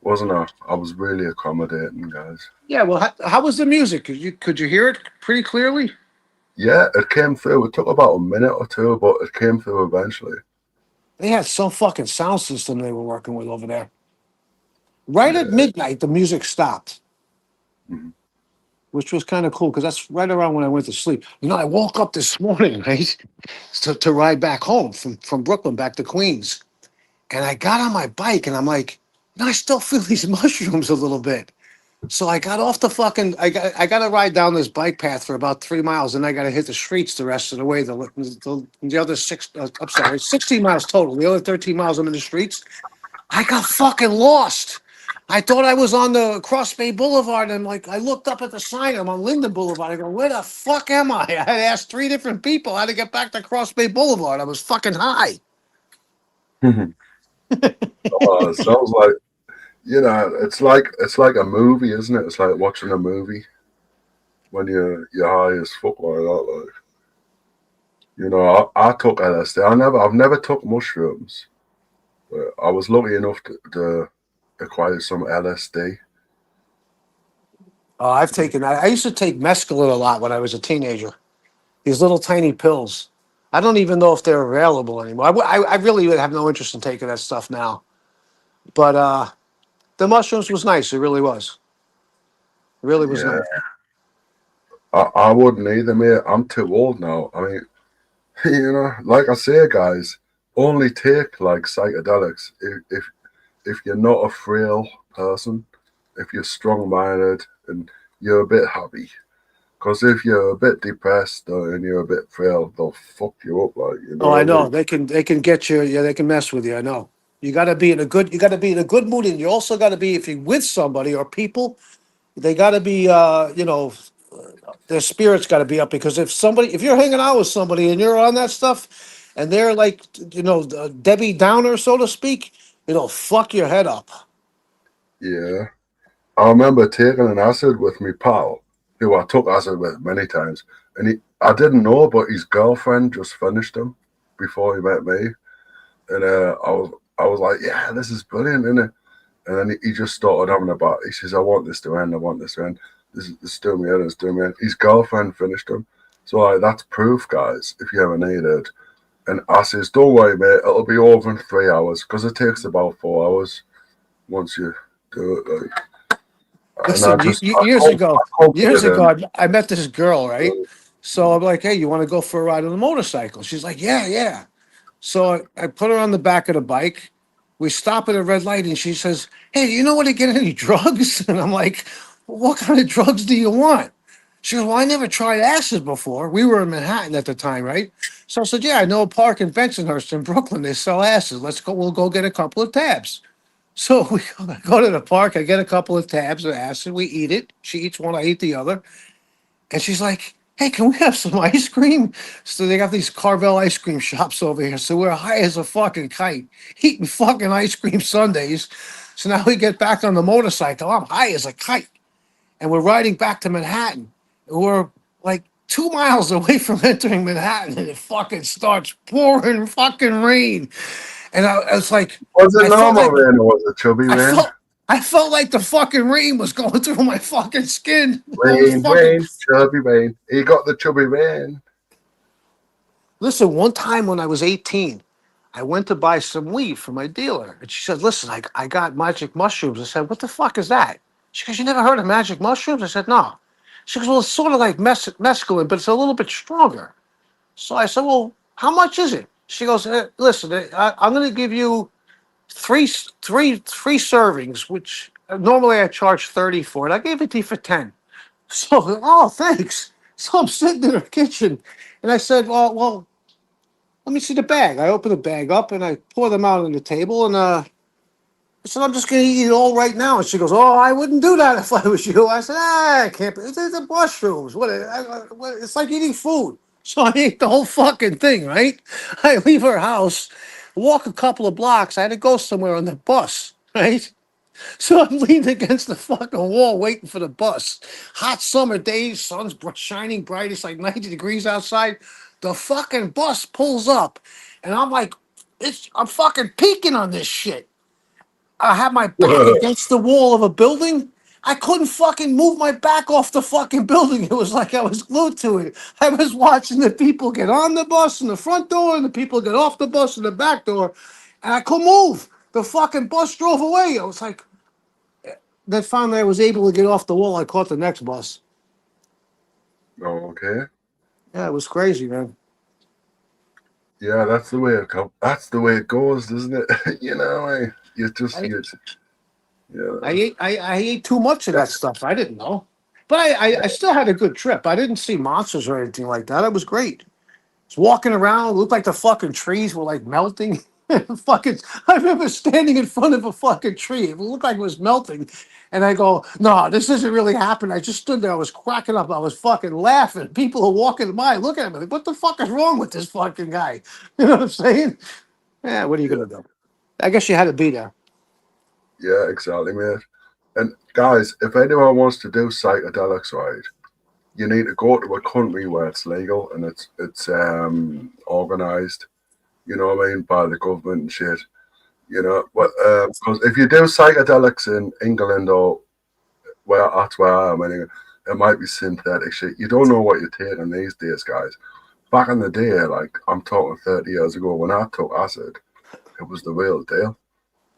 wasn't I? I was really accommodating, guys. Yeah. Well, how was the music? Could you hear it pretty clearly? Yeah, it came through. It took about a minute or two, but it came through eventually. They had some fucking sound system they were working with over there. Right at Yeah. midnight, the music stopped, Mhm. which was kind of cool because that's right around when I went to sleep. I woke up this morning, right, to ride back home from Brooklyn back to Queens. And I got on my bike and I'm like, I still feel these mushrooms a little bit. So I got off the fucking, I got to ride down this bike path for about 3 miles and I got to hit the streets the rest of the way. The other I'm sorry, 16 miles total. The other 13 miles I'm in the streets. I got fucking lost. I thought I was on the Cross Bay Boulevard, and I looked up at the sign. I'm on Linden Boulevard. I go, where the fuck am I? I had asked 3 different people how to get back to Cross Bay Boulevard. I was fucking high. Sounds like it's like a movie, isn't it? It's like watching a movie when you're high as fuck like that. Like, I took LSD. I've never took mushrooms, but I was lucky enough to acquire some LSD. Oh, I've taken that. I used to take mescaline a lot when I was a teenager. These little tiny pills. I don't even know if they're available anymore. I really would have no interest in taking that stuff now. But the mushrooms was nice. It really was. It really was Yeah, nice. I wouldn't either, mate. I'm too old now. I mean, like I say, guys, only take like psychedelics if you're not a frail person, if you're strong-minded and you're a bit happy. Because if you're a bit depressed and you're a bit frail, they'll fuck you up, like, you know Oh, I what I know. mean? They can get you. Yeah, they can mess with you. I know. You got to be in a good. You got to be in a good mood, and you also got to be, if you're with somebody or people, they got to be. Their spirits got to be up, because if you're hanging out with somebody and you're on that stuff, and they're like, Debbie Downer, so to speak, it'll fuck your head up. Yeah. I remember taking an acid with me pal, who I took acid with many times, and I didn't know, but his girlfriend just finished him before he met me, and I was like, yeah, this is brilliant, isn't it? And then he just started having a bat. He says, I want this to end. I want this to end. This is doing me in. It's doing me in. His girlfriend finished him. So like, that's proof, guys, if you ever need it. And I says, don't worry, mate. It'll be over in 3 hours, because it takes about 4 hours once you do it. Like, and Listen, years ago, comforted him. I met this girl, right? So I'm like, hey, you want to go for a ride on a motorcycle? She's like, yeah, yeah. So I put her on the back of the bike. We stop at a red light, and she says, hey, do you know where to get any drugs? And I'm like, what kind of drugs do you want? She goes, well, I never tried acid before. We were in Manhattan at the time, right? So I said, yeah, I know a park in Bensonhurst in Brooklyn. They sell acid. Let's go. We'll go get a couple of tabs. So we go to the park. I get a couple of tabs of acid. We eat it. She eats one. I eat the other. And she's like, hey, can we have some ice cream? So they got these Carvel ice cream shops over here. So we're high as a fucking kite, eating fucking ice cream sundaes. So now we get back on the motorcycle. I'm high as a kite. And we're riding back to Manhattan. And we're like 2 miles away from entering Manhattan. And it fucking starts pouring fucking rain. And I was like, Was it I felt normal like rain or was it chubby I rain? felt I felt like the fucking rain was going through my fucking skin. It was Rain, fucking. rain, chubby rain. He got the chubby rain. Listen, one time when I was 18, I went to buy some weed from my dealer, and she said, "Listen, I got magic mushrooms." I said, "What the fuck is that?" She goes, "You never heard of magic mushrooms?" I said, "No." She goes, "Well, it's sort of like mescaline, but it's a little bit stronger." So I said, "Well, how much is it?" She goes, "Listen, I'm going to give you three servings, which normally I charge 30 for it. I gave it to you for 10." So, oh, thanks. So I'm sitting in her kitchen, and I said, well, let me see the bag. I open the bag up and I pour them out on the table, and I said, I'm just going to eat it all right now. And she goes, oh, I wouldn't do that if I was you. I said, I can't. It's the mushrooms. It's like eating food. So I ate the whole fucking thing, right? I leave her house, walk a couple of blocks. I had to go somewhere on the bus, right? So I'm leaning against the fucking wall waiting for the bus. Hot summer days, sun's shining bright. It's like 90 degrees outside. The fucking bus pulls up, and I'm like, I'm fucking peeking on this shit. I had my back against the wall of a building. I couldn't fucking move my back off the fucking building. It was like I was glued to it. I was watching the people get on the bus in the front door and the people get off the bus in the back door, and I couldn't move. The fucking bus drove away. I was like, then finally I was able to get off the wall. I caught the next bus. Oh, okay. Yeah, it was crazy, man. Yeah, that's the way it goes. That's the way it goes, isn't it? You know, I ate too much of that stuff. I didn't know. But I still had a good trip. I didn't see monsters or anything like that. It was great. Was walking around, it looked like the fucking trees were like melting. Fucking, I remember standing in front of a fucking tree. It looked like it was melting. And I go, no, this isn't really happening. I just stood there. I was cracking up. I was fucking laughing. People are walking by looking at me like, what the fuck is wrong with this fucking guy? You know what I'm saying? Yeah, what are you going to do? I guess you had to be there. Yeah, exactly, mate. And guys, if anyone wants to do psychedelics, right, you need to go to a country where it's legal and it's organized. You know what I mean, by the government and shit. You know, because if you do psychedelics in England or that's where I am, anyway, it might be synthetic shit. You don't know what you're taking these days, guys. Back in the day, like I'm talking 30 years ago, when I took acid, it was the real deal.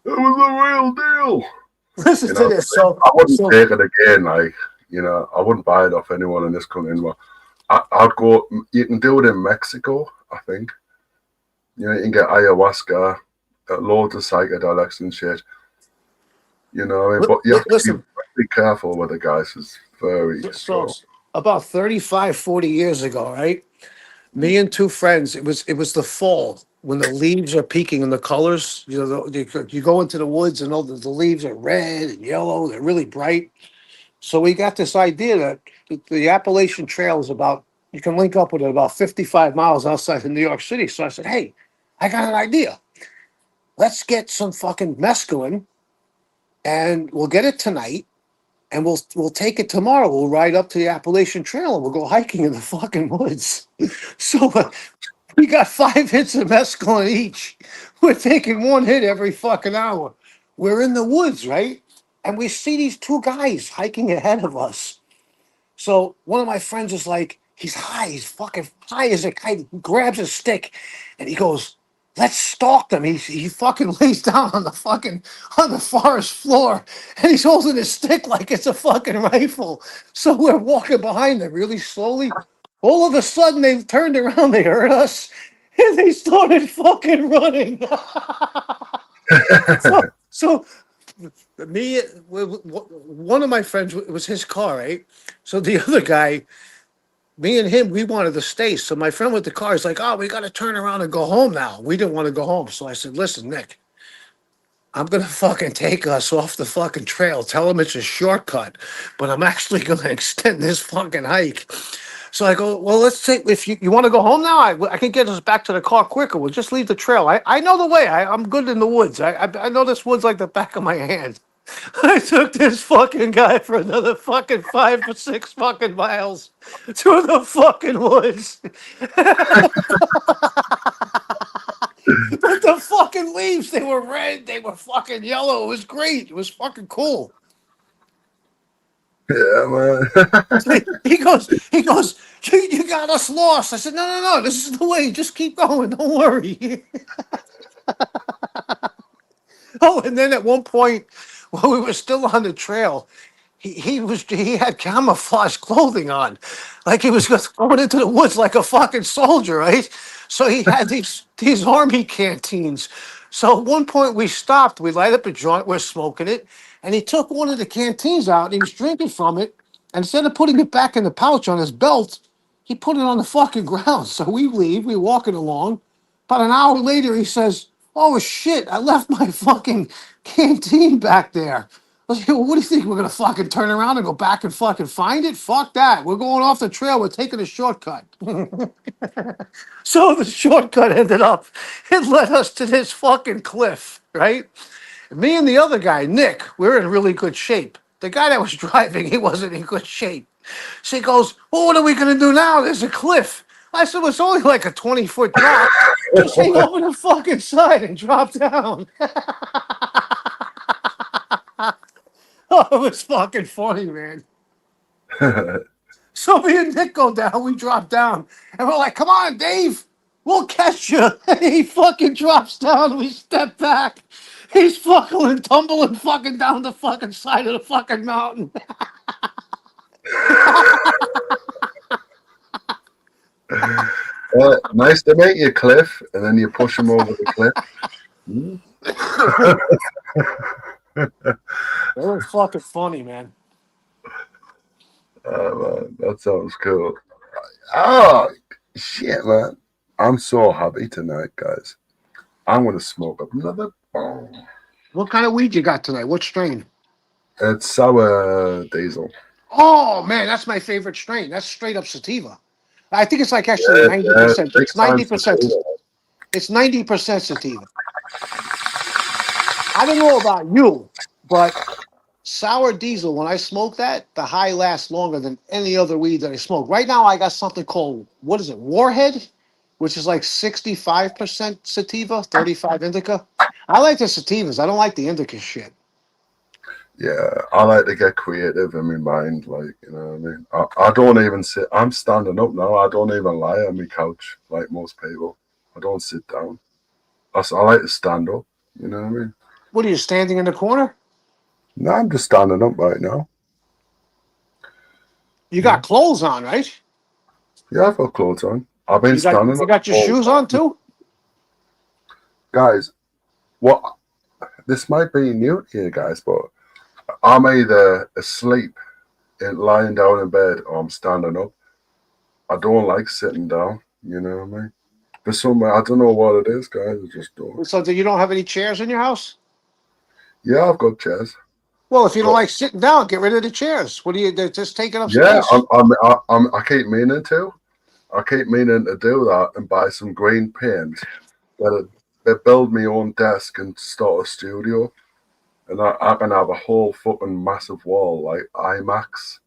It was the real deal. Listen to this. I wouldn't take it again. Like, you know, I wouldn't buy it off anyone in this country anymore. I'd go. You can do it in Mexico, I think. You know, you can get ayahuasca, loads of psychedelics and shit. You know, but you have to be careful with it, guys. It's very strong. about 35, 40 years ago, right? Me and two friends. It was the fall when the leaves are peaking in the colors. You know, you go into the woods and all the leaves are red and yellow. They're really bright. So we got this idea that the Appalachian Trail is about, you can link up with it about 55 miles outside of New York City. So I said, hey, I got an idea. Let's get some fucking mescaline and we'll get it tonight and we'll take it tomorrow. We'll ride up to the Appalachian Trail and we'll go hiking in the fucking woods. So we got 5 hits of mescaline each. We're taking 1 hit every fucking hour. We're in the woods, right? And we see these 2 guys hiking ahead of us. So one of my friends is like, he's high, he's fucking high as a kite. He grabs a stick and he goes, let's stalk them. He fucking lays down on the forest floor and he's holding his stick like it's a fucking rifle. So we're walking behind them really slowly. All of a sudden they turned around, they heard us, and they started fucking running. so me, one of my friends, it was his car, right? So the other guy, me and him, we wanted to stay. So my friend with the car is like, oh, we got to turn around and go home now. We didn't want to go home. So I said, listen, Nick, I'm going to fucking take us off the fucking trail. Tell him it's a shortcut, but I'm actually going to extend this fucking hike. So I go, well, let's take, if you want to go home now, I can get us back to the car quicker. We'll just leave the trail. I know the way. I'm good in the woods. I know this woods like the back of my hand. I took this fucking guy for another fucking 5 or 6 fucking miles through the fucking woods. But the fucking leaves, they were red, they were fucking yellow. It was great. It was fucking cool. Yeah, man. He goes, you got us lost. I said, no, this is the way. Just keep going. Don't worry. Oh, and then at one point, while we were still on the trail, he had camouflage clothing on, like he was just going into the woods like a fucking soldier, right? So he had these army canteens. So at one point we stopped, we light up a joint, we're smoking it, and he took one of the canteens out and he was drinking from it. And instead of putting it back in the pouch on his belt, he put it on the fucking ground. So we leave, we walking along. About an hour later, he says, oh shit, I left my fucking canteen back there. I was like, well, what do you think? We're gonna fucking turn around and go back and fucking find it? Fuck that. We're going off the trail. We're taking a shortcut. So the shortcut ended up, it led us to this fucking cliff, right? Me and the other guy, Nick, we're in really good shape. The guy that was driving, he wasn't in good shape. So he goes, well, what are we gonna do now? There's a cliff. I said, well, it's only like a 20-foot drop. Just hang over the fucking side and drop down. Oh, it was fucking funny, man. So me and Nick go down, we drop down, and we're like, come on, Dave, we'll catch you. And he fucking drops down, we step back. He's fucking tumbling fucking down the fucking side of the fucking mountain. Nice to meet you, Cliff, and then you push him over the cliff. It was fucking funny, man. Oh, man, that sounds cool. Oh, shit, man. I'm so happy tonight, guys. I'm going to smoke up another bomb. What kind of weed you got tonight? What strain? It's sour diesel. Oh, man, that's my favorite strain. That's straight up sativa. I think it's like actually 90%. It's 90%. It's 90% sativa. I don't know about you, but sour diesel, when I smoke that, the high lasts longer than any other weed that I smoke. Right now, I got something called, what is it, Warhead, which is like 65% sativa, 35 indica. I like the sativas. I don't like the indica shit. Yeah, I like to get creative in my mind, like, you know what I mean? I don't even sit, I'm standing up now. I don't even lie on my couch like most people. I don't sit down. I like to stand up, you know what I mean? What are you, standing in the corner? No, I'm just standing up right now. You got clothes on, right? Yeah, I've got clothes on. I've been standing up. You got your shoes on too? Guys, what? This might be new to you guys, but I'm either asleep lying down in bed or I'm standing up. I don't like sitting down. You know what I mean? But some I don't know what it is, guys. I just don't. So you don't have any chairs in your house? Yeah, I've got chairs. Well, if you don't But like sitting down, get rid of the chairs. What do you? They're just taking up yeah, space. I keep meaning to. I keep meaning to do that and buy some green paint. That build my own desk and start a studio, and I can have a whole fucking massive wall like IMAX.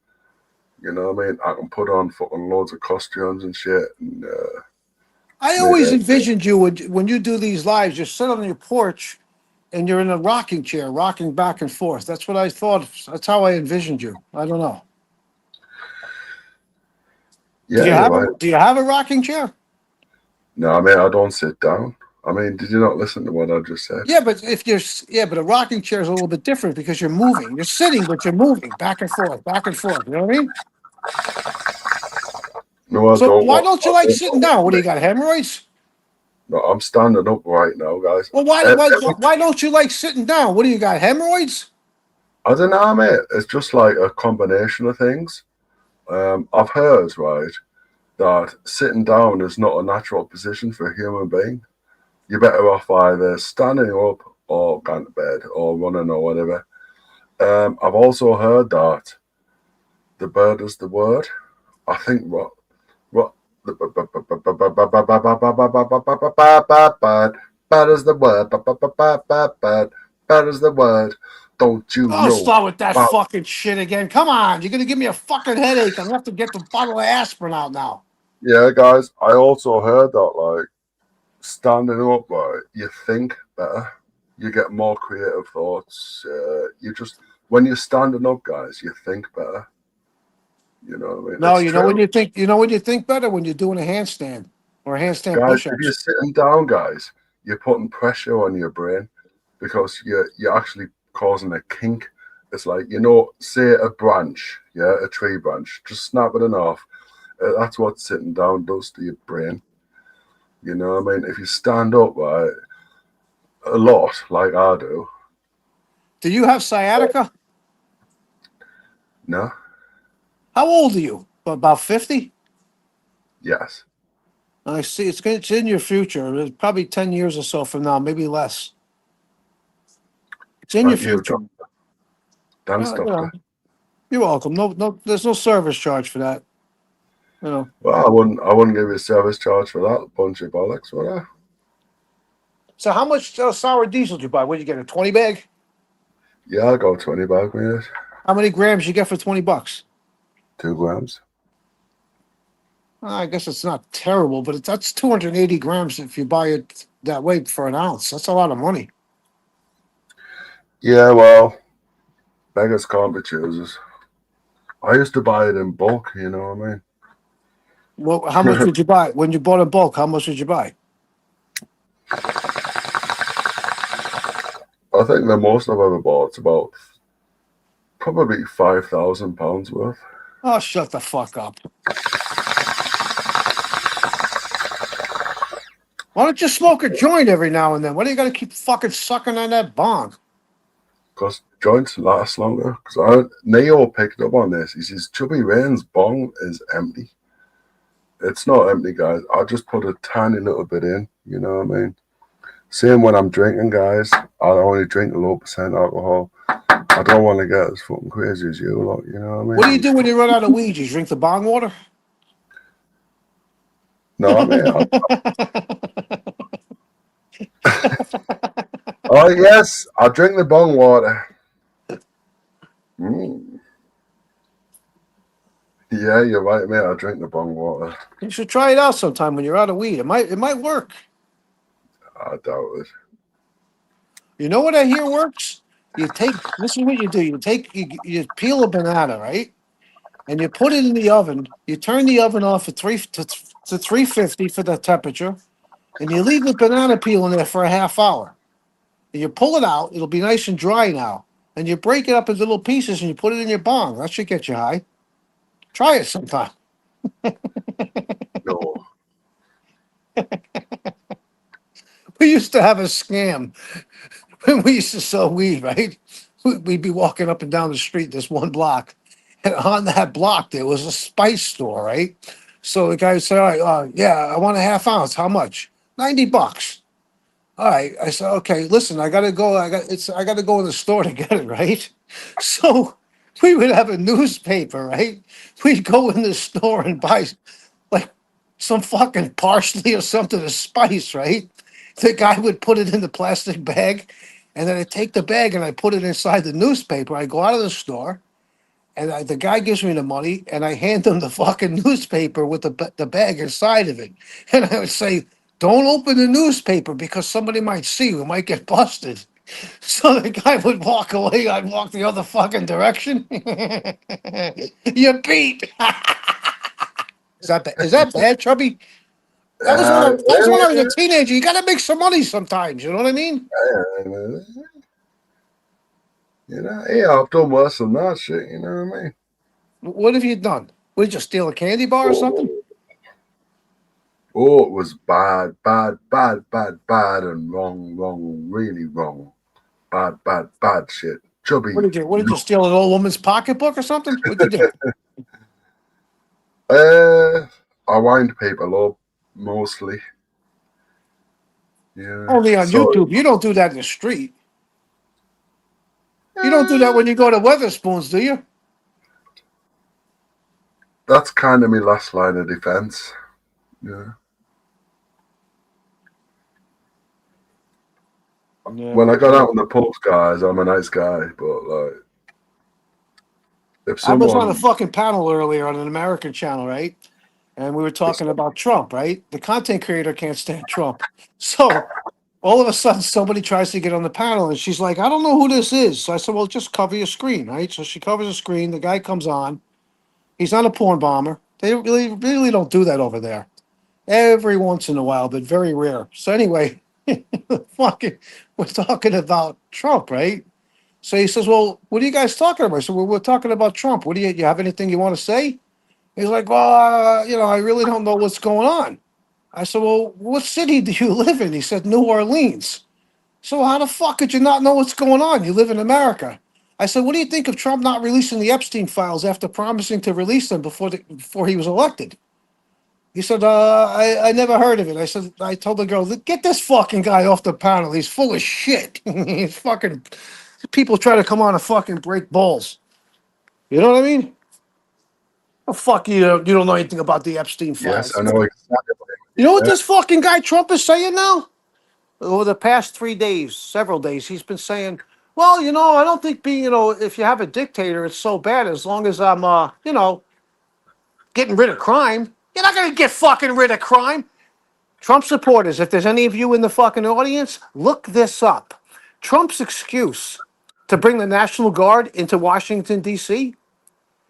You know what I mean? I can put on fucking loads of costumes and shit, and I make always it. envisioned you when you do these lives, you sit on your porch and you're in a rocking chair, rocking back and forth. That's what I thought. That's how I envisioned you. I don't know. Do you Yeah, you're have right. a Do you have a rocking chair? No, I mean I don't sit down. I mean, did you not listen to what I just said? Yeah, but but a rocking chair is a little bit different because you're moving. You're sitting, but you're moving back and forth, back and forth. You know what I mean? No, I So don't why want. don't you I like don't sitting want down? What do to. you got, hemorrhoids? No, I'm standing up right now, guys. Well, why don't you like sitting down? What do you got, hemorrhoids? I don't know, mate. It's just like a combination of things. I've heard, right, that sitting down is not a natural position for a human being. You're better off either standing up or going to bed or running or whatever. I've also heard that the bird is the word. I think what the bird is the word. Bird is the word. Don't you Oh, know start with that about? fucking shit again. Come on, you're gonna give me a fucking headache. I'm gonna have to get the bottle of aspirin out now. Yeah, guys. I also heard that like standing up, right, you think better, you get more creative thoughts. You just when you're standing up, guys, you think better. You know what I mean? No, It's true, when you think better when you're doing a handstand or a handstand guys. If you're push-ups. sitting down, guys, you're putting pressure on your brain because you're actually causing a kink. It's like say a branch, yeah, a tree branch, just snap it off. That's what sitting down does to your brain. You know what I mean? If you stand up, right, a lot like I do, Do you have sciatica? no, How old are you? About 50? yes. I see. It's in your future. It's probably 10 years or so from now, maybe less. It's in your Thank you, future. Dan You know, Stoffer. you're welcome. No, there's no service charge for that. You know. Well, I wouldn't give you a service charge for that bunch of bollocks, would I? So how much sour diesel did you buy? What did you get? A 20 bag? Yeah, I'll go 20 back with it. How many grams you get for $20? 2 grams. I guess it's not terrible, but that's 280 grams if you buy it that way for an ounce. That's a lot of money. Yeah, well, beggars can't be choosers. I used to buy it in bulk, you know what I mean? Well, how much did you buy? When you bought in bulk, how much did you buy? I think the most I've ever bought is about probably £5,000 worth. Oh, shut the fuck up. Why don't you smoke a joint every now and then? Why do you got to keep fucking sucking on that bong? Because joints last longer. Because Neo picked up on this. He says Chubby Rain's bong is empty. It's not empty, guys. I just put a tiny little bit in. You know what I mean? Same when I'm drinking, guys. I only drink a low percent alcohol. I don't want to get as fucking crazy as you lot. You know what I mean? What do you do when you run out of weed? You drink the bong water? No, I mean, oh yes, I drink the bong water. Yeah, you're right, mate. I drink the bong water. You should try it out sometime when you're out of weed. It might work. I doubt it. You know what I hear works? This is what you do. You peel a banana, right? And you put it in the oven. You turn the oven off at 350 for the temperature, and you leave the banana peel in there for a half hour. And you pull it out. It'll be nice and dry now. And you break it up into little pieces and you put it in your bong. That should get you high. Try it sometime. No. We used to have a scam when we used to sell weed, right? We'd be walking up and down the street, this one block, And on that block, there was a spice store, right? So the guy said, all right, yeah, I want a half ounce. How much? $90. All right. I said, okay, listen, I gotta go. I gotta go in the store to get it, right? So we would have a newspaper, right? We'd go in the store and buy like some fucking parsley or something to spice, right? The guy would put it in the plastic bag, and then I take the bag and I put it inside the newspaper. I go out of the store, and the guy gives me the money, and I hand him the fucking newspaper with the bag inside of it. And I would say, "Don't open the newspaper because somebody might see you, might get busted." So the guy would walk away. I'd walk the other fucking direction. You beat. Is that bad, Chubby? That was when I was a teenager. You gotta make some money sometimes. You know what I mean? You know, yeah, I've done worse than that shit. You know what I mean? What have you done? Would you just steal a candy bar or something? Oh, it was bad, bad, bad, bad, bad, and wrong, wrong, really wrong. Bad, bad, bad shit. Chubby. What did you steal, an old woman's pocketbook or something? What'd you do? I wind people up mostly. Yeah. Only on So, YouTube. You don't do that in the street. You don't do that when you go to Weatherspoons, do you? that's kind of my last line of defense. Yeah. When I got out in the pubs, guys, I'm a nice guy, but like, if I was on a someone, fucking panel earlier on an American channel, right? And we were talking about Trump, right? The content creator can't stand Trump. So all of a sudden somebody tries to get on the panel and she's like, I don't know who this is. So I said, well, just cover your screen, right? So she covers the screen. The guy comes on. He's not a porn bomber. They really don't do that over there. Every once in a while, but very rare. So anyway, fucking, we're talking about Trump, right? So he says, well, what are you guys talking about? I said, well, we're talking about Trump. What do you have anything you want to say? He's like, well, I really don't know what's going on. I said, well, what city do you live in? He said, New Orleans. So how the fuck could you not know what's going on? You live in America. I said, what do you think of Trump not releasing the Epstein files after promising to release them before he was elected? He said, I never heard of it. I told the girl, get this fucking guy off the panel. He's full of shit. He's fucking, people try to come on and fucking break balls. You know what I mean? Oh, fuck you. You don't know anything about the Epstein yes, files. I know exactly. You know what this fucking guy Trump is saying now? Over the past 3 days, several days, he's been saying, well, I don't think if you have a dictator, it's so bad as long as I'm, getting rid of crime. You're not going to get fucking rid of crime. Trump supporters, if there's any of you in the fucking audience, look this up. Trump's excuse to bring the National Guard into Washington, D.C.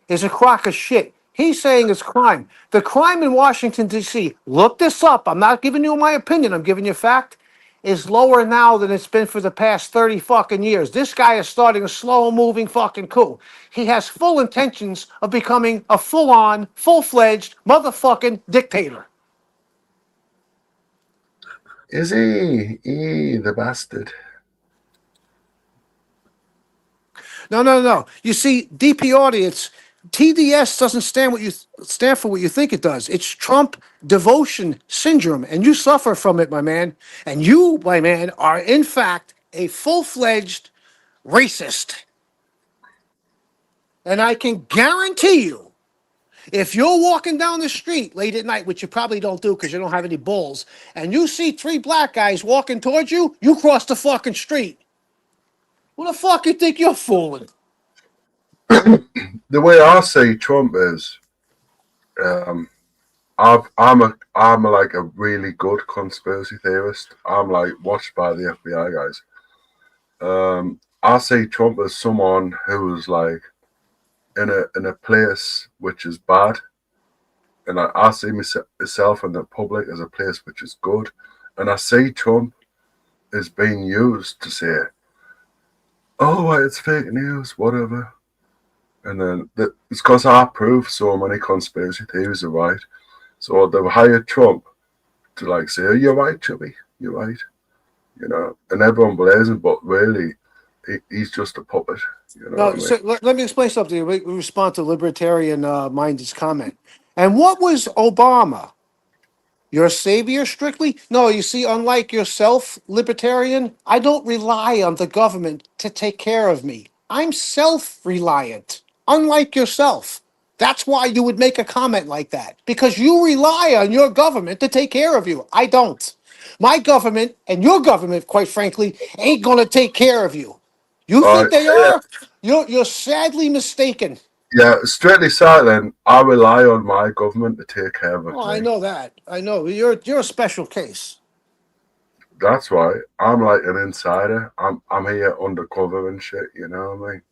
is a crock of shit. He's saying it's crime. The crime in Washington, D.C., look this up. I'm not giving you my opinion. I'm giving you fact, is lower now than it's been for the past 30 fucking years. This guy is starting a slow-moving fucking coup. He has full intentions of becoming a full-on, full-fledged motherfucking dictator. Is he? The bastard. No. You see, DP audience, TDS doesn't stand for what you think it does. It's Trump devotion syndrome, and you suffer from it, my man. And you, my man, are in fact a full-fledged racist. And I can guarantee you, if you're walking down the street late at night, which you probably don't do because you don't have any balls, and you see 3 black guys walking towards you, you cross the fucking street. Who the fuck you think you're fooling? The way I see Trump is, I'm like a really good conspiracy theorist. I'm like watched by the FBI guys. I see Trump as someone who's like in a place which is bad, and I see myself in the public as a place which is good, and I see Trump is being used to say, oh, well, it's fake news, whatever. And then it's because I prove so many conspiracy theories are right. So they've hired Trump to like say, oh, you're right, Chubby, you're right. And everyone believes him, but really he's just a puppet. You know No, what I mean? so let me explain something. We respond to libertarian minded's comment. And what was Obama? Your savior strictly? No, you see, unlike yourself, libertarian, I don't rely on the government to take care of me. I'm self reliant, unlike yourself. That's why you would make a comment like that, because you rely on your government to take care of you. I don't. My government and your government, quite frankly, ain't going to take care of you. You All think right. they Yeah, are? You're sadly mistaken. yeah. Strictly silent. I rely on my government to take care of Oh, I me. know that. I know. You're a special case. That's right. I'm like an insider. I'm here undercover and shit. You know what I mean?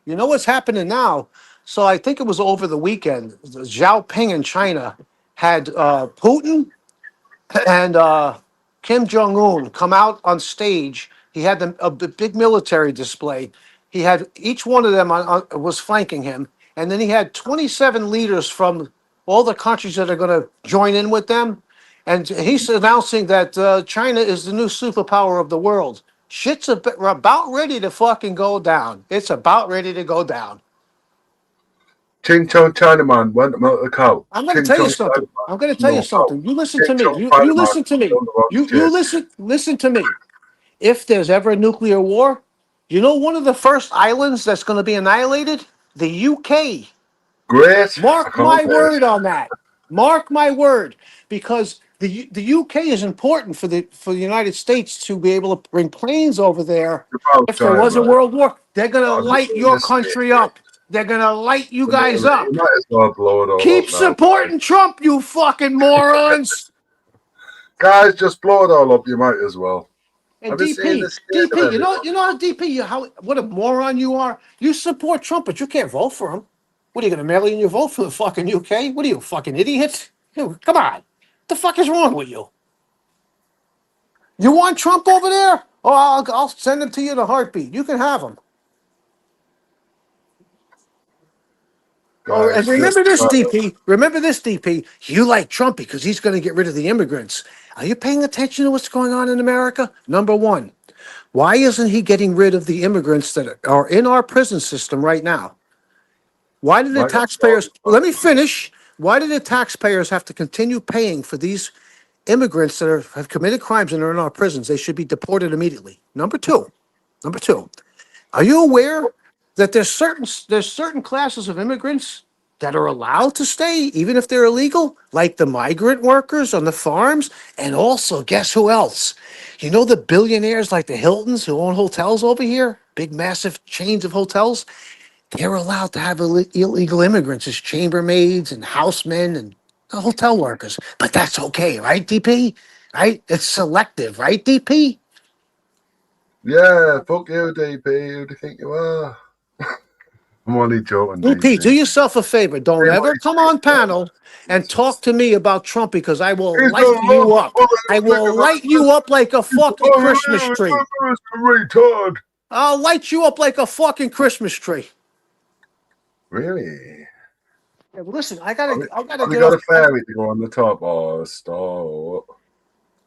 You know what's happening now? So I think it was over the weekend. Xiaoping in China had Putin and Kim Jong Un come out on stage. He had a big military display. He had each one of them was flanking him, and then he had 27 leaders from all the countries that are going to join in with them. And he's announcing that China is the new superpower of the world. Shit's about ready to fucking go down. It's about ready to go down. Ching Chong Chinaman went to milk the cow. I'm going to Ching tell you Chong something. Chinaman, I'm going to tell you no cow. something. You listen Ching to me. Chong You Chinaman, listen to me. don't know You shit. listen to me. If there's ever a nuclear war, you know one of the first islands that's going to be annihilated? The UK. Great. I Mark can't my wait. word on that. Mark my word, because the UK is important for the United States to be able to bring planes over there. About If there time, was a man. world war, they're going to I'm just light saying your this shit. country up. They're going to light you You guys up. might as well blow it all Keep up now. supporting Trump, you fucking morons. Guys, just blow it all up. You might as well. And I've been saying DP, this shit of DP, everyone. you know how DP, how what a moron you are. You support Trump, but you can't vote for him. What are you going to mail in your vote for the fucking UK? What are you, a fucking idiot? Come on, what the fuck is wrong with you? You want Trump over there? Oh, I'll send him to you in a heartbeat. You can have him. Oh, and Guys, just remember this, DP. Remember this, DP. You like Trump because he's going to get rid of the immigrants. Are you paying attention to what's going on in America? Number one, why isn't he getting rid of the immigrants that are in our prison system right now? Why did the like taxpayers, let me finish. Why do the taxpayers have to continue paying for these immigrants that have committed crimes and are in our prisons? They should be deported immediately. Number two, are you aware that there's certain classes of immigrants that are allowed to stay even if they're illegal, like the migrant workers on the farms, and also guess who else? You know the billionaires like the Hiltons who own hotels over here, big massive chains of hotels. They're allowed to have illegal immigrants as chambermaids and housemen and hotel workers, but that's okay, right, DP? Right? It's selective, right, DP? yeah, fuck you, DP. Who do you think you are? I'm only joking, DP, do DP. yourself a favor. Don't Hey, ever buddy, come on yeah, panel and Jesus. talk to me about Trump because I will He's light a you up. I will lost light you up like a fucking Christmas tree. retard. I'll light you up like a fucking Christmas tree. Really? Yeah, but listen, I gotta Have you get got off. a fairy to go on the top or a star or what?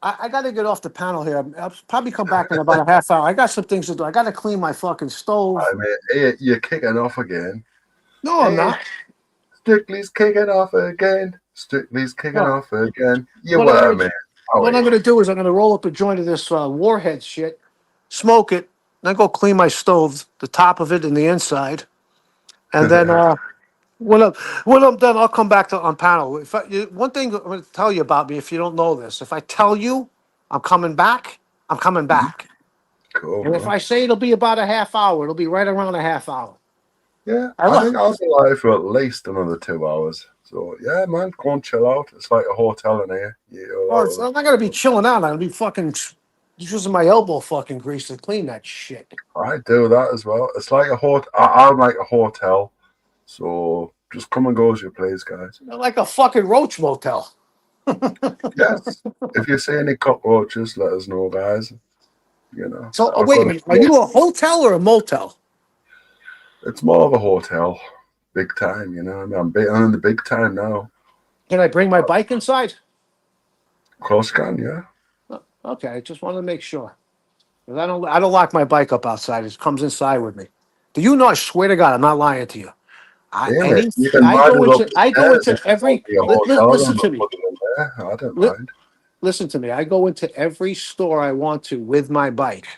I gotta get off the panel here. I'll probably come back in about a half hour. I got some things to do. I gotta clean my fucking stove. I mean, hey, you're kicking off again. No, I'm Hey, not. Strictly's kicking off again. Strictly's kicking No. off again. You What I'm were, gonna man. How what are I'm you? gonna do is I'm gonna roll up a joint of this warhead shit, smoke it, then go clean my stove, the top of it and the inside, and then when I'm done, I'll come back to on panel. One thing I'm gonna tell you about me, if you don't know this, if I tell you I'm coming back, I'm coming back, Cool, and if man. I say it'll be about a half hour, it'll be right around a half hour. Yeah, I I love. think I'll be live for at least another 2 hours. So, yeah, man, go and chill out. It's like a hotel in here. I'm not gonna be chilling out. I'm gonna be fucking using my elbow fucking grease to clean that shit. I do that as well. It's like a hotel. I'm like a hotel. So, just come and go as you please, guys. Like a fucking roach motel. Yes. If you see any cockroaches, let us know, guys. You know, So, I've wait a got a minute. Are you a hotel or a motel? It's more of a hotel, big time. You know, I mean, I'm in the big time now. Can I bring my bike inside? Of course, can yeah. Okay, I just wanted to make sure. 'Cause I don't lock my bike up outside. It comes inside with me. Do you know? I swear to God, I'm not lying to you. Yeah, mate. You can ride it up the I go stairs into if you want every. your hotel room Listen to and me. put it in there. I don't Li- mind. Listen to me. I go into every store I want to with my bike.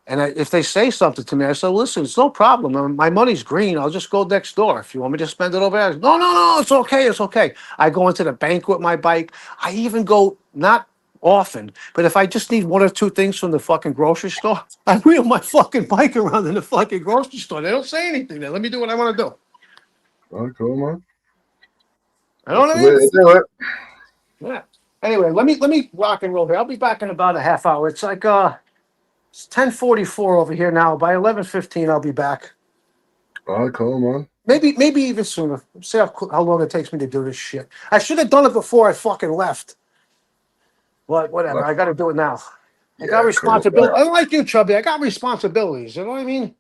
And if they say something to me, I say, listen, it's no problem. My money's green. I'll just go next door. If you want me to spend it over there. No, no, no, it's okay. It's okay. I go into the bank with my bike. I even go, not often, but if I just need one or two things from the fucking grocery store, I wheel my fucking bike around in the fucking grocery store. They don't say anything. They let me do what I want to do. Oh, cool, man. You know That's what the I way mean? to do it. Yeah. Anyway, let me rock and roll here. I'll be back in about a half hour. It's like it's 10:44 over here now. By 11:15, I'll be back. Oh, cool, man. Maybe even sooner. See how long it takes me to do this shit. I should have done it before I fucking left. But whatever. Like, I got to do it now. I got yeah, cool. responsibility. I like you, Chubby. I got responsibilities. You know what I mean?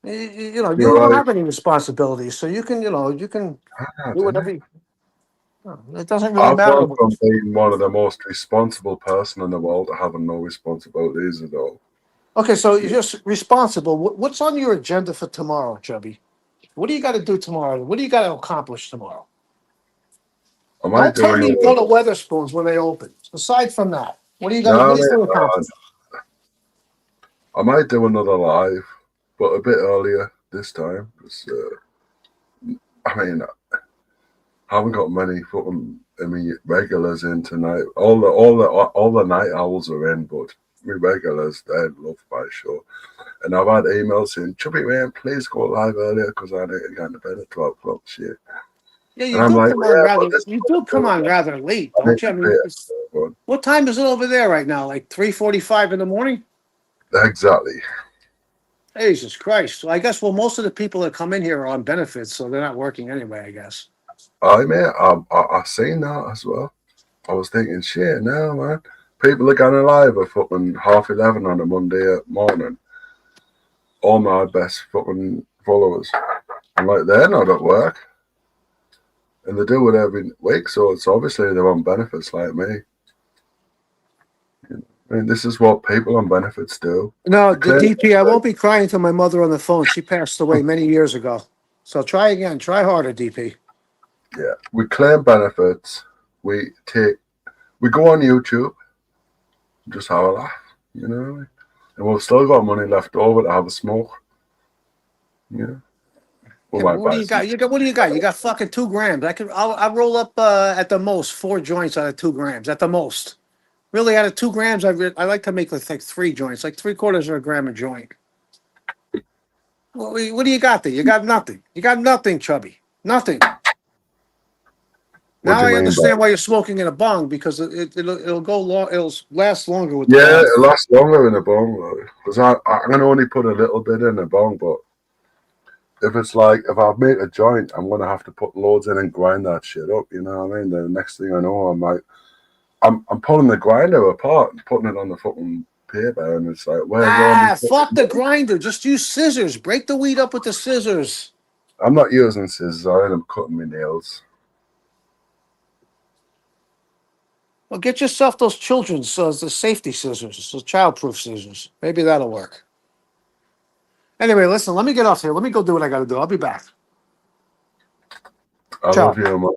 You know, you You're don't right. have any responsibilities, so you can, you can Ah, do didn't whatever. it? It doesn't really I've matter. gone from being one of the most responsible person in the world to having no responsibilities at all. Okay, so you're just responsible. What's on your agenda for tomorrow, Chubby? What do you got to do tomorrow? What do you got to accomplish tomorrow? I might Don't do tell me to go another. to Weatherspoons when they open. Aside from that, what do you got? No, What are you mate, going to accomplish? I might do another live, but a bit earlier this time. 'Cause, I mean, I haven't got many fucking regulars in tonight. All the night owls are in, but my regulars they love my show. And I've had emails saying, "Chubby man, please go live earlier because I need to get to bed at 12 o'clock." Shit, Yeah, and you I'm do like, come "Well, on yeah, but rather. this You do come on rather late, I need don't you? I to pay mean, it." what time is it over there right now? Like 3:45 in the morning. Exactly. Jesus Christ! Well, I guess most of the people that come in here are on benefits, so they're not working anyway. I guess. I mean, I seen that as well. I was thinking, shit, no, man. People are going live at fucking 11:30 on a Monday morning. All my best fucking followers. I'm like, they're not at work. And they do it every week, so it's obviously they're on benefits like me. I mean, this is what people on benefits do. No, They the claim, DP. I won't be crying to my mother on the phone. She passed away many years ago. So try again. Try harder, DP. yeah, we claim benefits. We go on YouTube, just have a laugh, you know, and we've still got money left over to have a smoke. You know, we Yeah, but might what do buy you some. got? You got what do you got? You got fucking 2 grams. I'll roll up at the most 4 joints out of 2 grams at the most. Really, out of 2 grams, I like to make like 3 joints, like 3/4 of a gram a joint. What do you got there? You got nothing. You got nothing, Chubby. Nothing. What Now do you I mean by? understand why you're smoking in a bong because it'll go long. It'll last longer with the Yeah, bong. it lasts longer in a bong because I can only put a little bit in a bong, but if it's like if I make a joint, I'm gonna have to put loads in and grind that shit up. You know what I mean? The next thing I know, I'm pulling the grinder apart and putting it on the fucking paper, and it's like, where's all my Fuck the fucking... grinder. Just use scissors. Break the weed up with the scissors. I'm not using scissors. I'm cutting my nails. Well, get yourself those children's the safety scissors, the childproof scissors. Maybe that'll work. Anyway, listen. Let me get off here. Let me go do what I got to do. I'll be back. I Ciao. love you, man.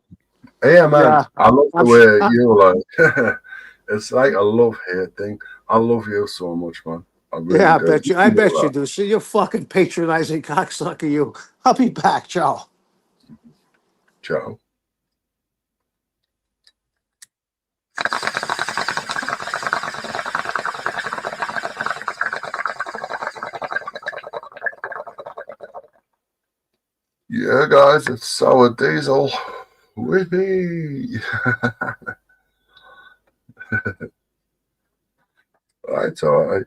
Hey, man, Yeah, I love the I'm. way you like. It's like a love hate thing. I love you so much, man. I really Yeah, I do. bet you. I bet you do. See, you're fucking patronizing cocksucker. You. I'll be back. Ciao. Ciao. Yeah, guys, it's Sour Diesel. Whippy. It's all right.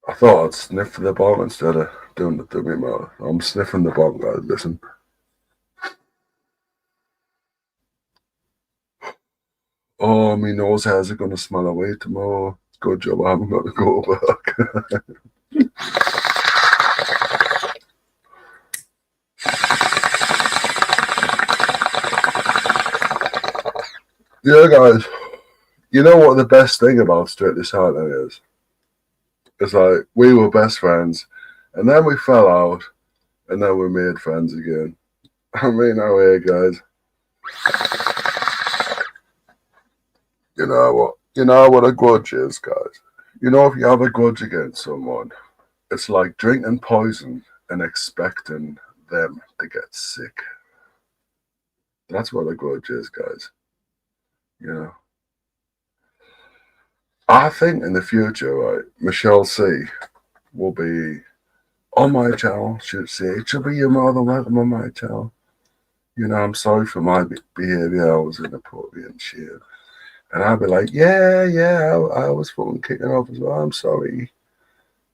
I thought I'd sniff the bong instead of doing the dummy mouth. I'm sniffing the bong, guys. Listen. Oh, my nose hairs are going to smell away tomorrow. Good job. I haven't got to go back. Yeah, guys. You know what the best thing about Strictly Silent is? It's like we were best friends, and then we fell out, and then we made friends again. I mean, oh yeah, guys. You know what? You know what a grudge is, guys. You know, if you have a grudge against someone, it's like drinking poison and expecting them to get sick. That's what a grudge is, guys. You know. I think in the future, right, Michelle C will be on my channel. She'll be your mother welcome on my channel. You know, I'm sorry for my behavior. I was inappropriate and shit. And I'll be like, yeah, I was fucking kicking off as well. I'm sorry.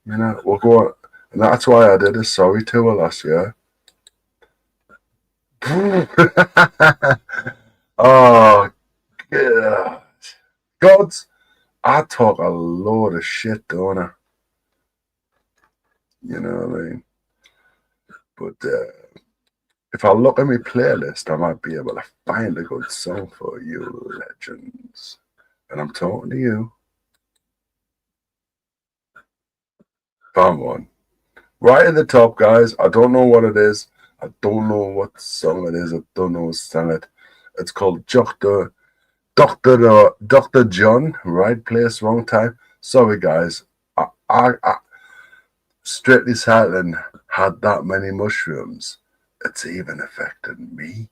You know, we'll go on. And that's why I did a sorry tour last year. Oh, God. Gods, I talk a load of shit, don't I? You know what I mean? But if I look at my playlist, I might be able to find a good song for you legends. And I'm talking to you. Found one. Right at the top, guys. I don't know what it is. I don't know what song it is. I don't know who sang it. It's called Dr. John. Right place, wrong time. Sorry, guys. I Strictly Silent had that many mushrooms. It's even affected me.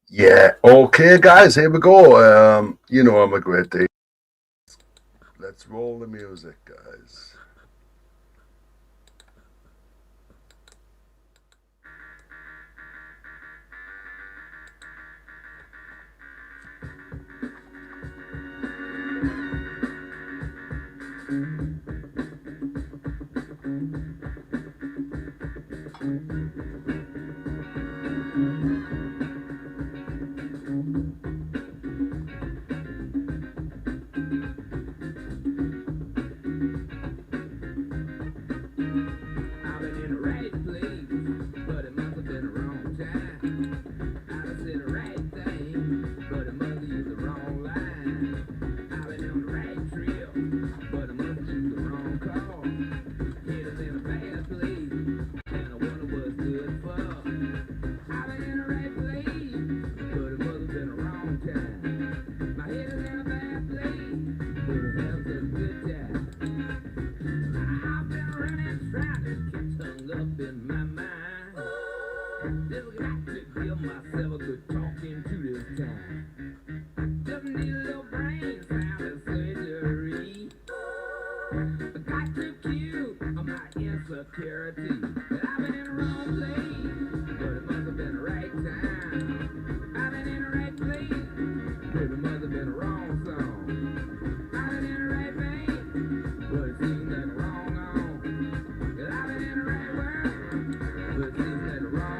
Yeah. Okay, guys. Here we go. You know I'm a great day. Let's roll the music, guys. I've been in the right place, but it must have been the wrong time. I done said the right thing, but it must have used the wrong line. I've been on the right trail, but it must have used the wrong call. Head is in a bad place, and I wonder what's good for. I've been in the right place, but it must have been the wrong time. My head is in a bad place, but it has a good time. I've been running, trying to get hung up in my mind. Just got to give myself a good talking to this time. Just need a little brain salad surgery. I got to cure my insecurity. But I've been in the wrong place, but it must have been the right time. I've been in the right place, but it must have been the wrong song. I've been in the right vein, but it seems like the wrong on. I've been in the right world, but it seems like the wrong.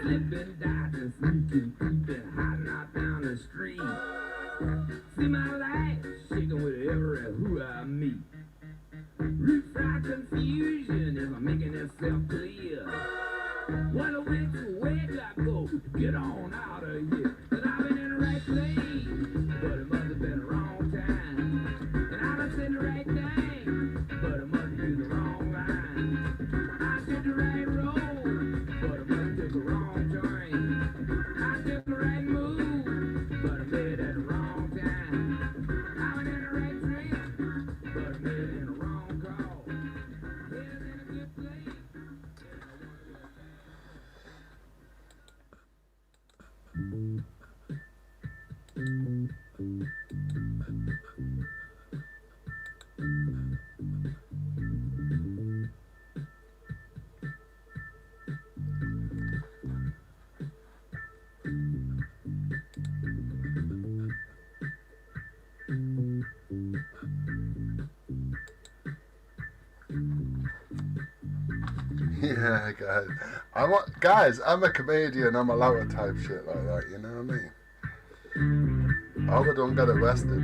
Slipping, dodging, sneaking, creeping, hiding out down the street. See my life shaking with every who I meet. Root fried confusion is making itself clear. Wonder which way do I go to get on out of here? Cause I've been in the right place, but it must have been the wrong time. And I done said the right thing, but it must have been the wrong line. I took the right road, but it must have took the wrong turn. I took the right move, but I made it at the wrong time. I've been in the right trail, but I made it in the wrong call. Headed in a good place. Yeah, guys. I'm a comedian. I'm allowed to type shit like that. You know what I mean? I hope I don't get arrested.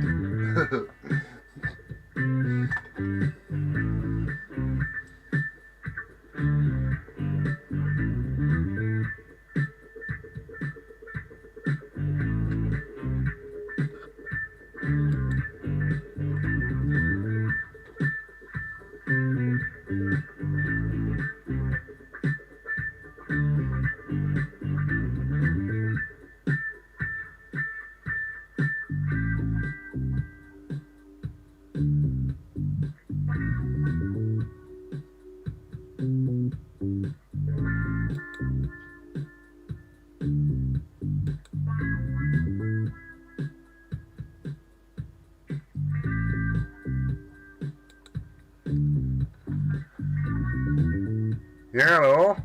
Yeah, hello.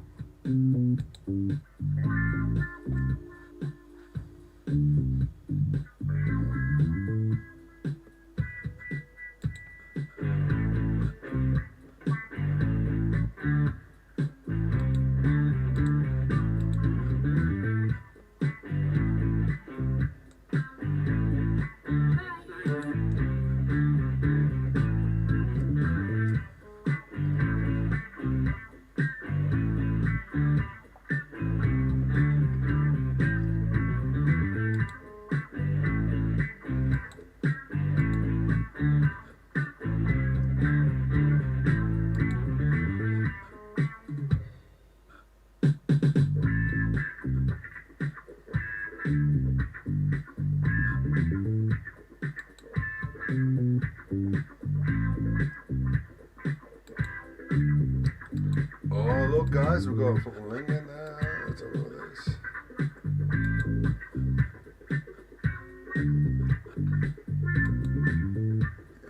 Oh, look, guys, we've got a fucking link in there. Let's have a look at this.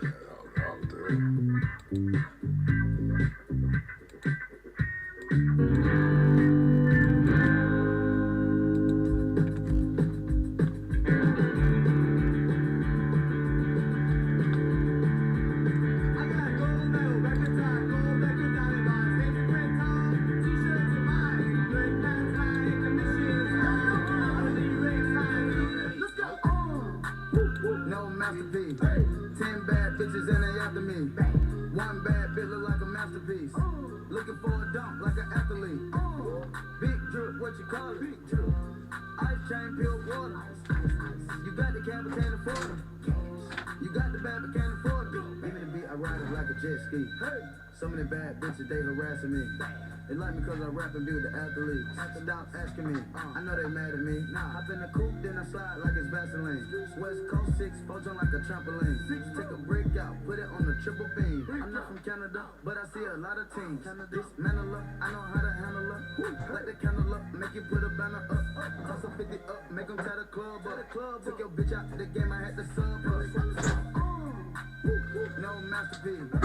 Yeah, that'll do it. No masterpiece. 10 bad bitches and they after me. One bad bitch look like a masterpiece. Looking for a dunk like an athlete. Big drip, what you call it? Big drip. Ice chain, pure water. You got the cab, but can't afford it. You got the bad, but can't afford it. Even the beat, I ride it like a jet ski. Some of the bad bitches, they harassing me. They like me cause I rap and be with the athletes. Stop asking me, I know they mad at me. Hop in the coupe, then I slide like it's Vaseline. West Coast 6, jump like a trampoline. Take a break out, put it on the triple beam. I'm not from Canada, but I see a lot of teams. Dismantle up, I know how to handle up. Light the candle up, make you put a banner up. Toss a 50 up, make them tie the club up. Took your bitch out the game, I had to sub up. No masterpiece. 10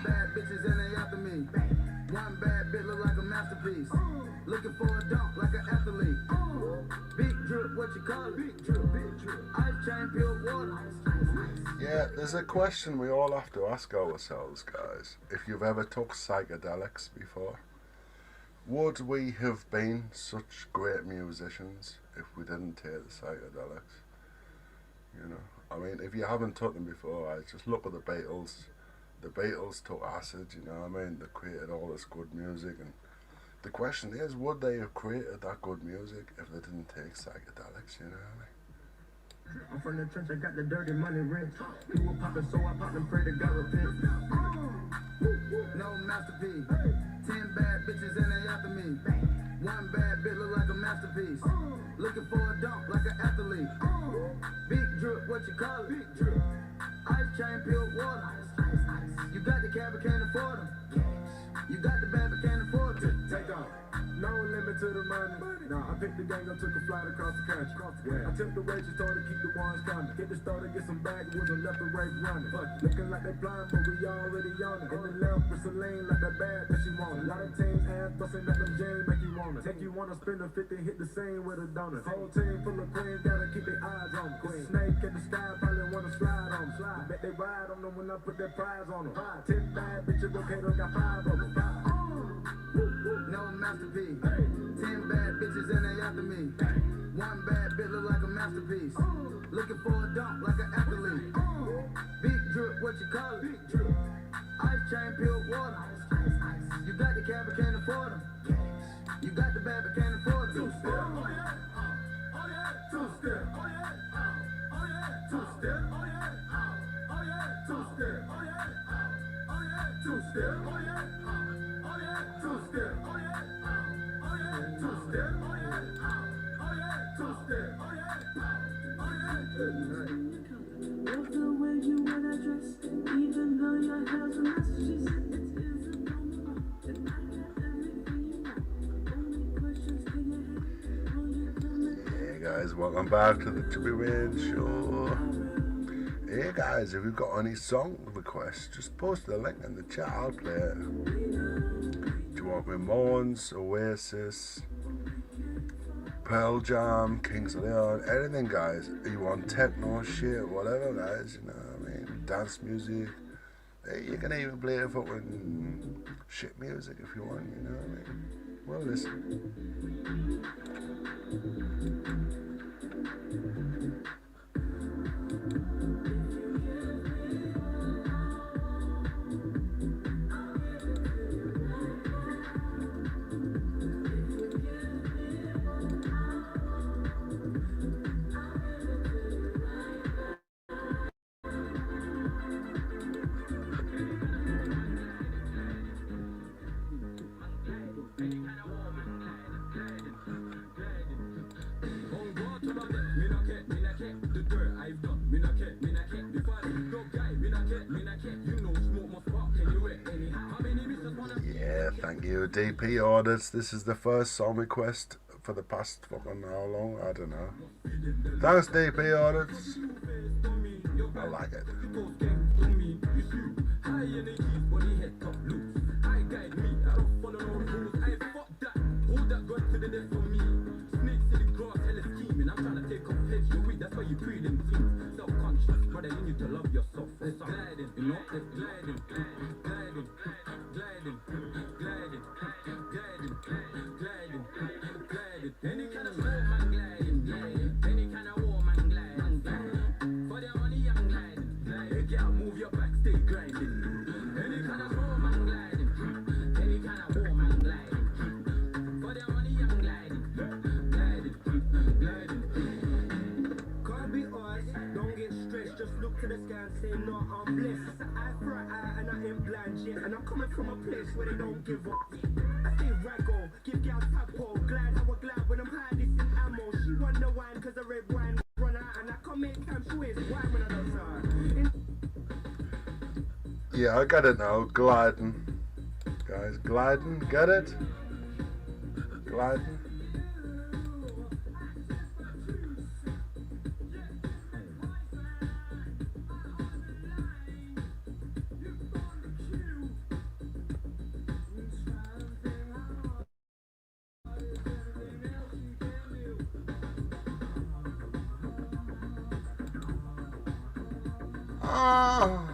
bad bitches and they after me. One bad bitch look like a masterpiece. Looking for a dunk like an athlete. Big drip, what you call it? Big drip, big drip. Ice chain, pure water. Yeah, there's a question we all have to ask ourselves, guys. If you've ever took psychedelics before, would we have been such great musicians if we didn't take the psychedelics? You know, I mean, if you haven't took them before, I just look at the Beatles. The Beatles took acid, you know what I mean? They created all this good music, and the question is, would they have created that good music if they didn't take psychedelics, you know what I mean? I'm from the trench, I got the dirty money rent. You were poppin', so I popped and pray to God repent. No masterpiece. 10 bad bitches and they after me. One bad bitch look like a masterpiece. Looking for a dunk like an athlete. Big drip, what you call it? Big drip. Ice chain, pure water. You got the cab, but can't afford them. You got the bad, but can't afford it. Take off. No limit to the money. Nah, I picked the gang up, took a flight across the country. I took the wages, told her to keep the ones coming. Get the starter, get some bags, with a left and right running. Looking like they blind, but we already on it. In the left with Celine, like that bad that she wanted. A lot of teams ass busting at them James, make you wanna. Take you wanna spend a 50, hit the same with a donut. Whole team full of queens, gotta keep their eyes on me. Snake in the sky, probably wanna slide on me. Bet they ride on them when I put their prize on them. 10 bad bitches, okay, they got 5 of them. masterpiece. 10 bad bitches and they after me. One bad bitch look like a masterpiece. Looking for a dump like an athlete. Big drip, what you call it? Ice chain, pure water. You got the cab, but can't afford them. You got the bad, but can't afford them. Two-step. Oh yeah. Oh yeah. Two-step. Oh yeah. Oh yeah. Two-step. Oh yeah. Oh yeah. Two-step. Oh yeah. Oh yeah. Two-step. Oh yeah. Oh yeah. Two-step. Oh yeah. Oh yeah. Two-step. Oh yeah. Oh yeah. Two-step. Oh yeah. Oh yeah. Love the way you wanna dress, even though your hair's a mess. She said it isn't normal, and I got everything you want. Only questions can you have? How you coming? Hey guys, welcome back to the Chubby Rain Show. Hey guys, if you've got any song requests, just post the link in the chat, I'll play it. Do you want Ramones, Oasis, Pearl Jam, Kings of Leon, anything guys? You want techno shit, whatever guys, you know what I mean? Dance music. Hey, you can even play fucking shit music if you want, you know what I mean? Well, listen. Yeah, thank you, DP Orders. This is the first song request for the past fucking how long? I don't know. Thanks, DP Orders. I like it. Yeah, I got it now. Gliding. Guys, gliding. Get it? Gliding. Ah.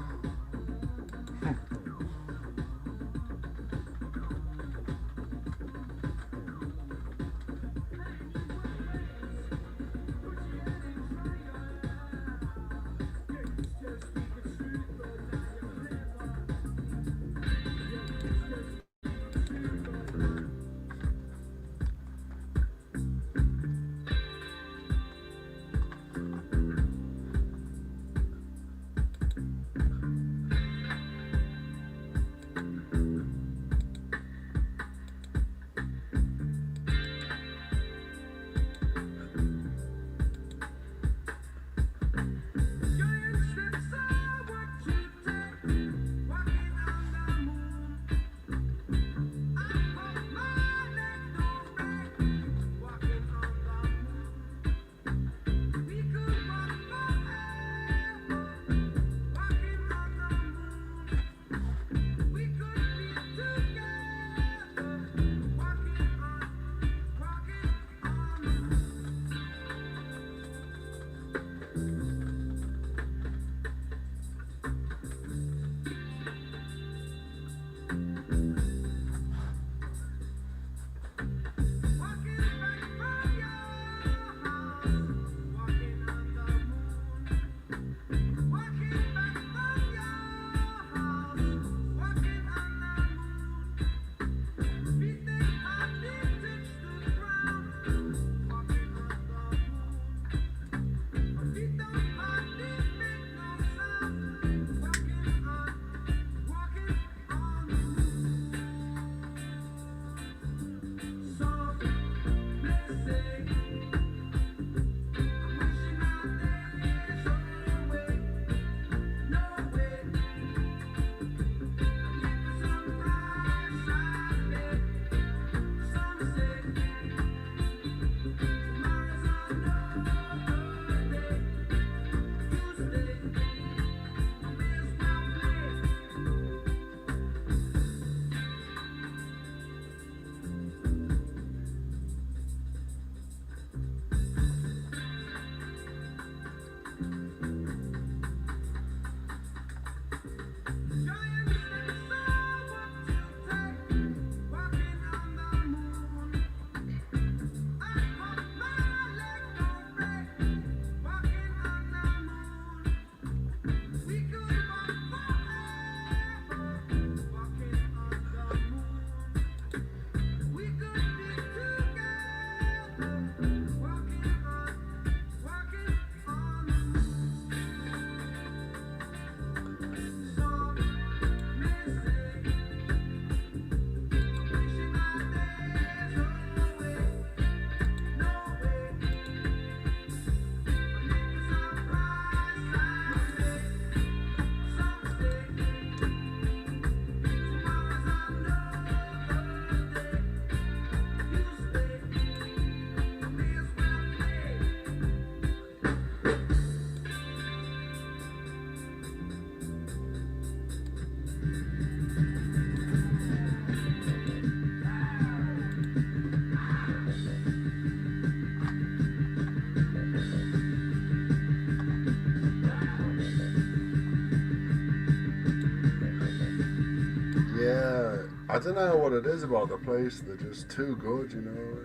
don't know what it is about the place. They're just too good, you know.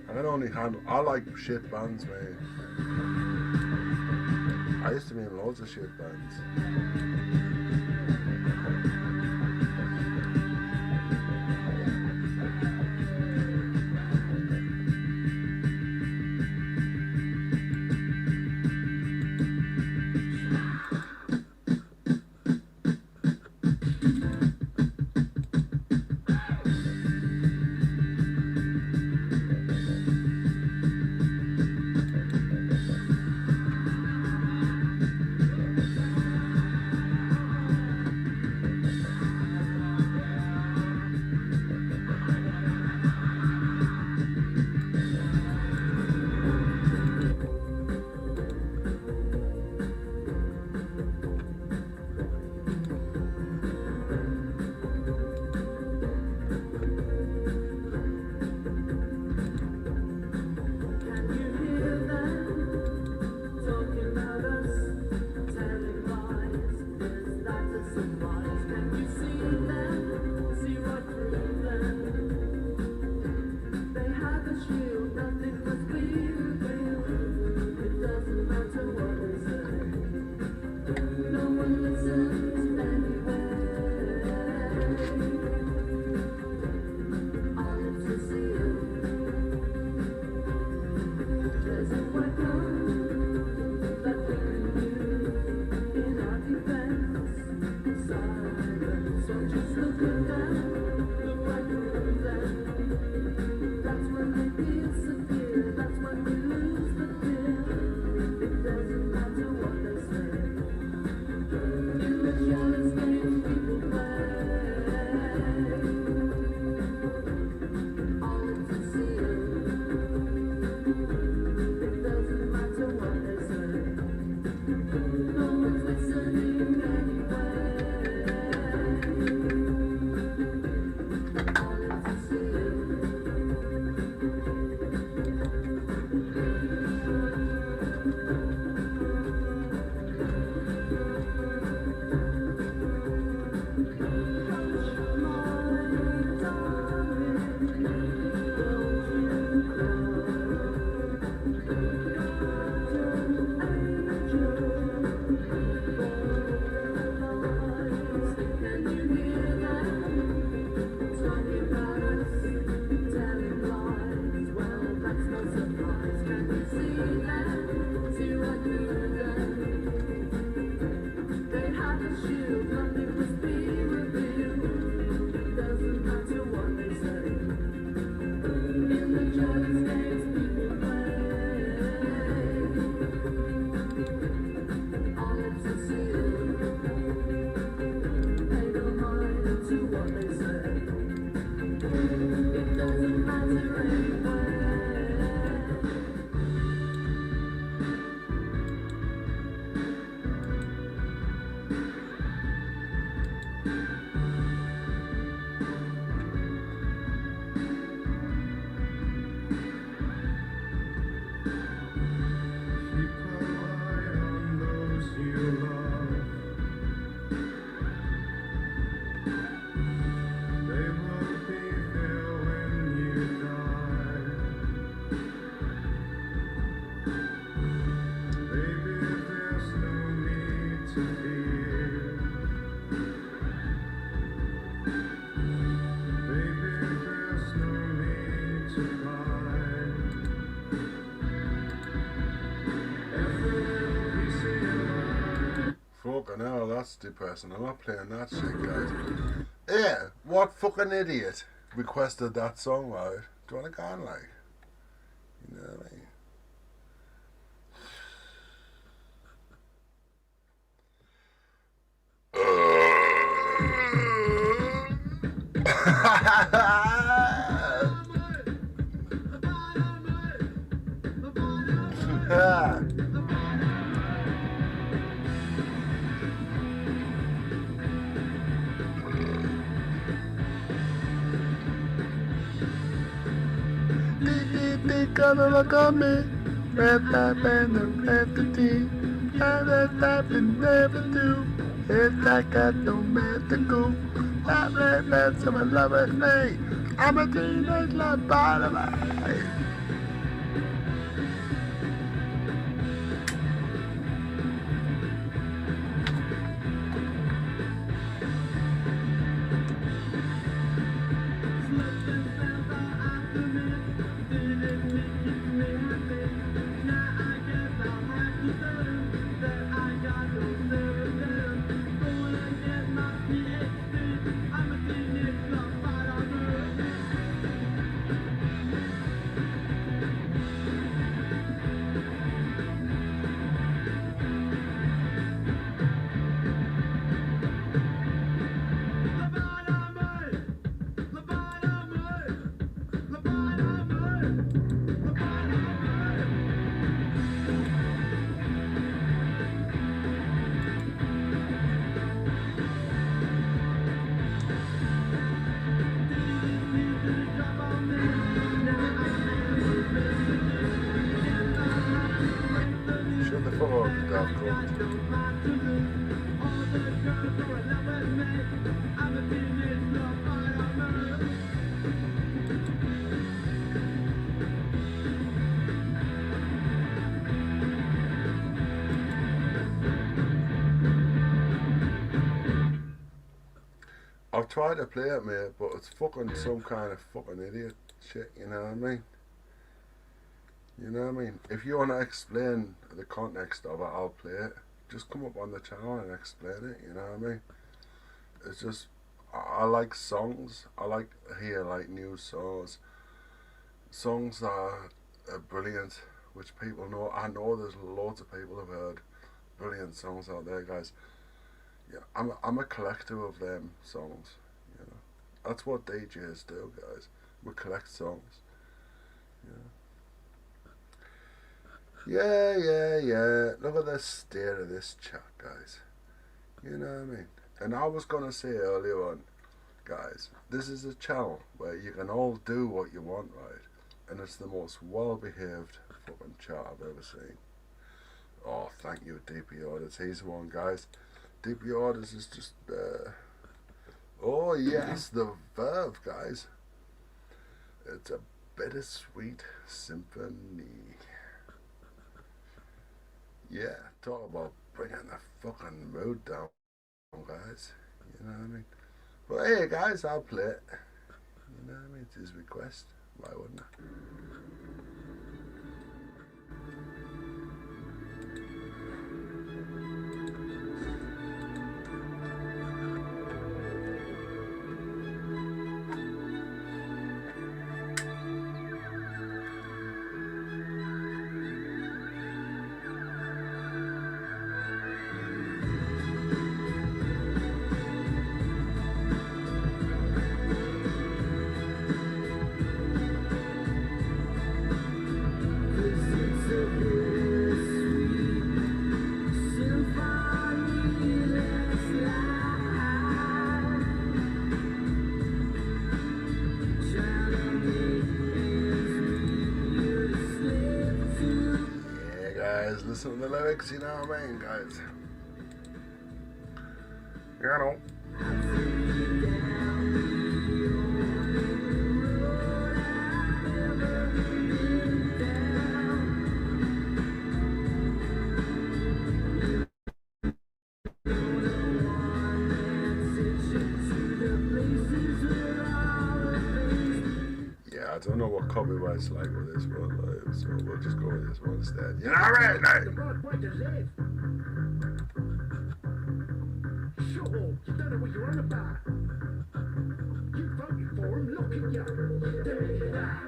I can only handle. I like shit bands, mate. I used to be in loads of shit bands. Fucking hell, that's depressing. I'm not playing that shit, guys. Yeah, what fucking idiot requested that song, right? Do you want to go on, like? You know what I mean? Gonna look on me, red tap and the red the tea, and red tap and never do. It's like I don't meant to go. Every man's in love with me. I'm a teenage lobotomy. Shut the fuck up, you daft cunt. I've tried to play it, mate, but it's fucking some kind of fucking idiot shit, you know what I mean? You know what I mean? If you want to explain the context of it, I'll play it. Just come up on the channel and explain it, you know what I mean? It's just, I like songs. I like to hear like new songs. Songs that are brilliant, which people know. I know there's loads of people who've heard brilliant songs out there, guys. Yeah, I'm a collector of them songs, you know. That's what DJs do, guys. We collect songs, you know. Yeah. Look at the state of this chat, guys. You know what I mean? And I was gonna say earlier on, guys, this is a channel where you can all do what you want, right? And it's the most well-behaved fucking chat I've ever seen. Oh, thank you, DP Orders. He's the one, guys. DP Orders is just, oh yes, the verve, guys. It's a bittersweet symphony. Yeah, talk about bringing the fucking mood down, guys. You know what I mean? But hey, guys, I'll play it. You know what I mean? It's his request. Why wouldn't I? Listen to the lyrics, you know what I mean, guys? You know. Yeah, I don't know what copyright's like with this one, like, so we'll just go with this one instead. You know what I mean? Like, Sure, you don't know what you're on about. You voted for him, look at you. Dirty rat.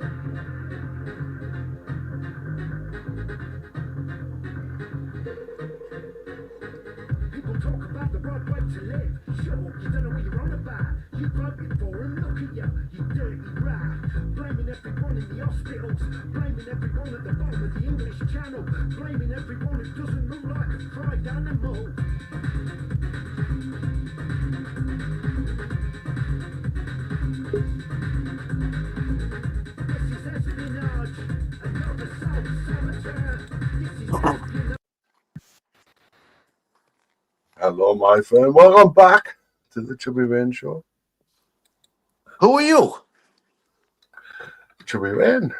People talk about the right way to live. Sure, you don't know what you're on about. You voted for him, look at you. You dirty rat. Blaming everyone in the hospitals. Blaming everyone at the bottom of the English Channel. Blaming everyone who doesn't look like a fried animal. hello, my friend. Welcome back to the Chubby Rain Show. Who are you? Should we win?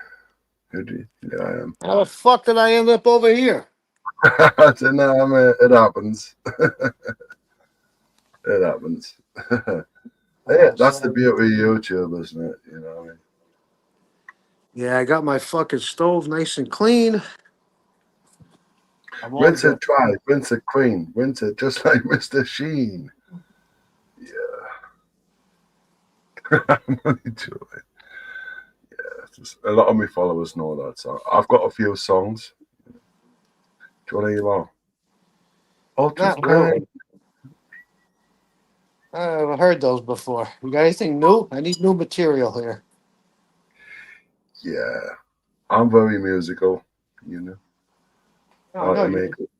Who do you think I am? How the fuck did I end up over here? I don't know, mate. It happens. It happens. Yeah, that's the beauty of YouTube, isn't it? You know what I mean? Yeah, I got my fucking stove nice and clean. I'm all Rinse good. it dry, rinse it clean, rinse it just like Mr. Sheen. Yeah. I'm only joking. Yeah, just, a lot of my followers know that. So I've got a few songs. Do you want to hear more? Ultra's Not really. Glow. I've heard those before. You got anything new? I need new material here. Yeah. I'm very musical, you know. I Oh like no, to make it.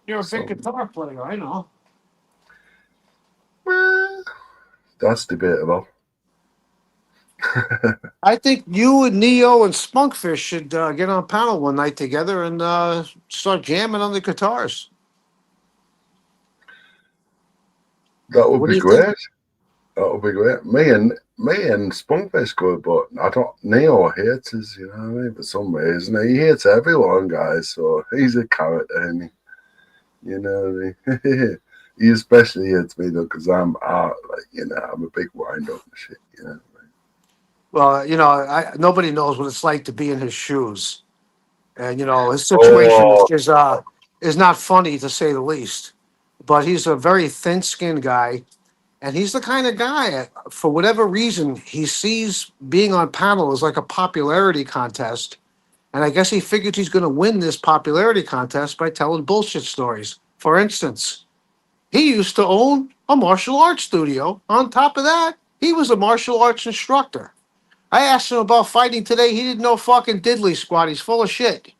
you're a big So, guitar player. I know. well, that's debatable. I think you and Neo and Spunkfish should get on panel one night together and start jamming on the guitars. That would What do be you think? great. That would be great. Me and Spunkfish good, but I don't. Neo hates us, you know what I mean? For some reason, he hates everyone, guys. So he's a character, and you know what I mean. He especially hates me though, because I'm I'm a big wind up and shit, you know. Well, nobody knows what it's like to be in his shoes, and his situation Oh, is not funny to say the least. But he's a very thin-skinned guy, and he's the kind of guy, for whatever reason, he sees being on panel as like a popularity contest. And I guess he figured he's going to win this popularity contest by telling bullshit stories. For instance, he used to own a martial arts studio. On top of that, he was a martial arts instructor. I asked him about fighting today. He didn't know fucking diddly squat. He's full of shit.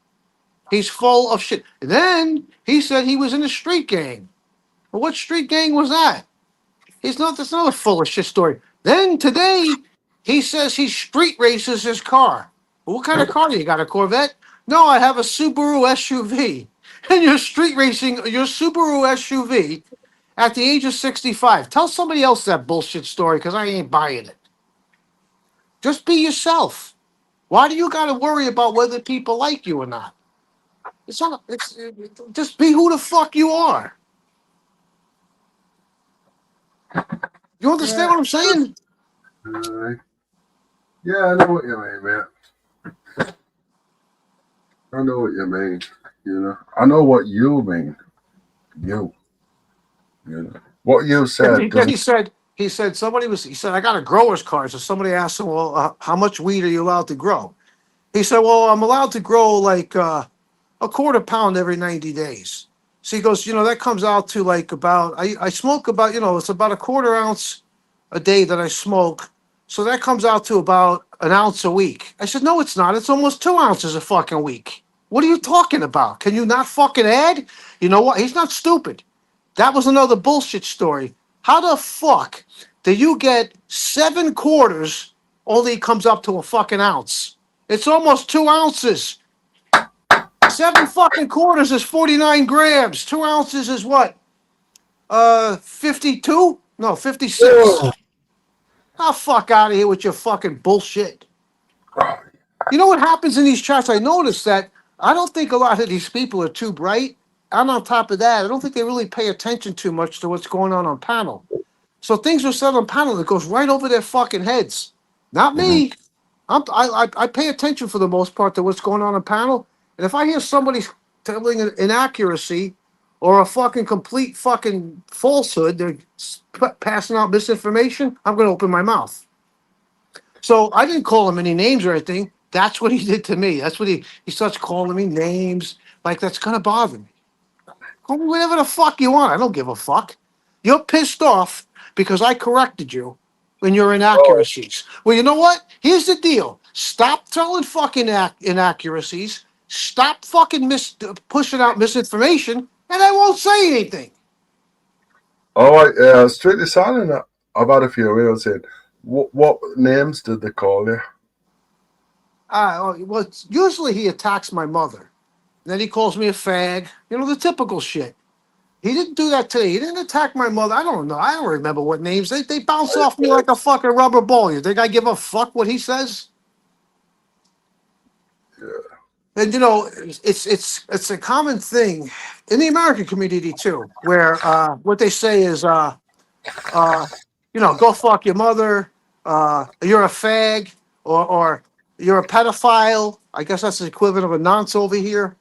He's full of shit. And then he said he was in a street gang. Well, what street gang was that? He's not. That's not a full of shit story. Then today, he says he street races his car. Well, what kind of car do you got? A Corvette? No, I have a Subaru SUV. And you're street racing your Subaru SUV at the age of 65. Tell somebody else that bullshit story because I ain't buying it. Just be yourself. Why do you got to worry about whether people like you or not? It's not. Just be who the fuck you are. You understand yeah, what I'm saying? uh, yeah, I know what you mean, man. I know what you mean. You know, I know what you mean. You know, what you said Then doesn't. he said he said I got a grower's card. So somebody asked him, well, how much weed are you allowed to grow? He said, well, I'm allowed to grow like a quarter pound every 90 days. So he goes, that comes out to like about, I smoke about, it's about a quarter ounce a day that I smoke. So that comes out to about an ounce a week. I said, no, it's not. It's almost 2 ounces a fucking week. What are you talking about? Can you not fucking add? You know what? He's not stupid. That was another bullshit story. How the fuck do you get 7 quarters only comes up to a fucking ounce? It's almost 2 ounces. 7 fucking quarters is 49 grams. 2 ounces is what? 52? No, 56. Oh, Oh, fuck out of here with your fucking bullshit. You know what happens in these charts? I noticed that I don't think a lot of these people are too bright. And on top of that, I don't think they really pay attention too much to what's going on panel. So things are said on panel that goes right over their fucking heads. Not mhm. me. I pay attention for the most part to what's going on panel. And if I hear somebody telling an inaccuracy or a fucking complete fucking falsehood, they're passing out misinformation, I'm going to open my mouth. So I didn't call him any names or anything. That's what he did to me. That's what he starts calling me names. Like, that's going to bother me. Call me whatever the fuck you want. I don't give a fuck. You're pissed off because I corrected you in your Oh, inaccuracies. Well, you know what? Here's the deal. Stop telling fucking inaccuracies. Stop fucking pushing out misinformation, and I won't say anything. all right. Yeah, strictly silent. I've had a few emails saying, what names did they call you? Well, usually he attacks my mother. Then he calls me a fag. The typical shit. He didn't do that today. He didn't attack my mother. I don't know. I don't remember what names. They bounce off me like a fucking rubber ball. You think I give a fuck what he says? And you know, it's a common thing in the American community too, where what they say is uh, go fuck your mother, you're a fag, or you're a pedophile. I guess that's the equivalent of a nonce over here.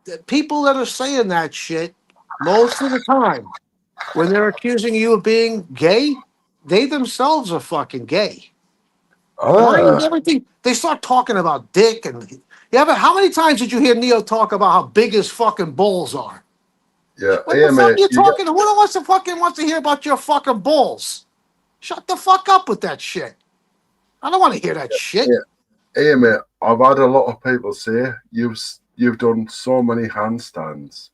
The people that are saying that shit, most of the time, when they're accusing you of being gay, they themselves are fucking gay. Why is Ah, everything? They start talking about dick and yeah, but how many times did you hear Neo talk about how big his fucking balls are? yeah. What the Hey, fuck are mate, you you got. talking? Who wants to hear about your fucking balls? Shut the fuck up with that shit. I don't want to hear that shit. Yeah. Hey, mate, I've had a lot of people say you've done so many handstands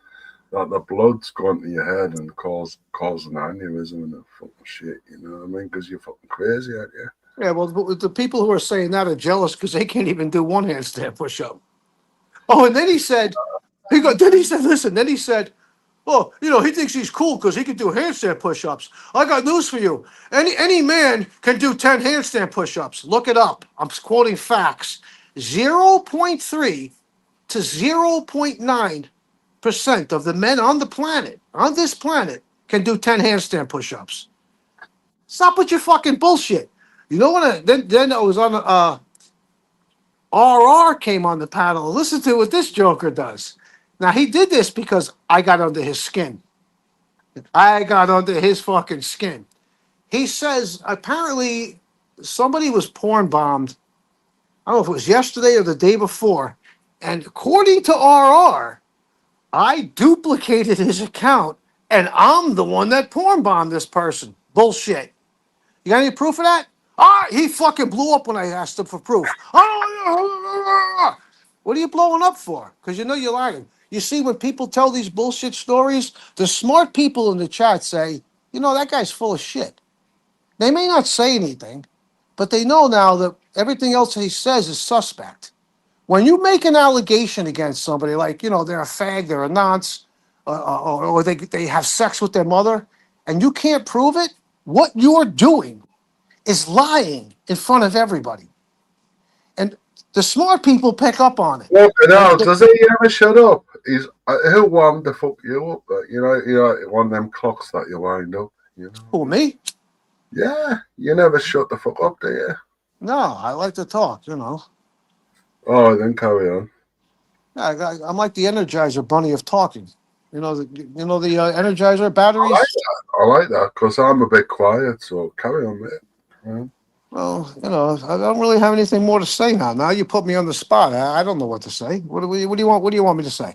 that the blood's gone to your head and cause an aneurysm and that fucking shit. You know what I mean? Because you're fucking crazy, aren't you? Yeah, well, the people who are saying that are jealous because they can't even do one handstand push up. Oh, and then he said, listen, then he said, oh, he thinks he's cool because he can do handstand push-ups. I got news for you. Any man can do 10 handstand push-ups. Look it up. I'm quoting facts. 0.3 to 0.9% of the men on this planet, can do 10 handstand push-ups. Stop with your fucking bullshit. You know what? Then I was on RR came on the panel. Listen to what this joker does. Now he did this because I got under his skin. I got under his fucking skin. He says apparently somebody was porn bombed. I don't know if it was yesterday or the day before. And according to RR, I duplicated his account and I'm the one that porn bombed this person. Bullshit. You got any proof of that? He fucking blew up when I asked him for proof. What are you blowing up for? Because you know you're lying. You see, when people tell these bullshit stories, the smart people in the chat say, that guy's full of shit. They may not say anything, but they know now that everything else he says is suspect. When you make an allegation against somebody, like, they're a fag, they're a nonce, or they have sex with their mother, and you can't prove it, what you're doing is lying in front of everybody. And the smart people pick up on it. Well, And no, does he ever shut up? He's who wanted to fuck you up? One of them clocks that you wind up. who, me? Yeah, you never shut the fuck up, do you? No, I like to talk, Oh, then carry on. I'm like the Energizer bunny of talking. The Energizer batteries? I like that because I'm a bit quiet. So carry on, mate. Yeah. Well, I don't really have anything more to say now. Now you put me on the spot. I don't know what to say. What do you want? What do you want me to say?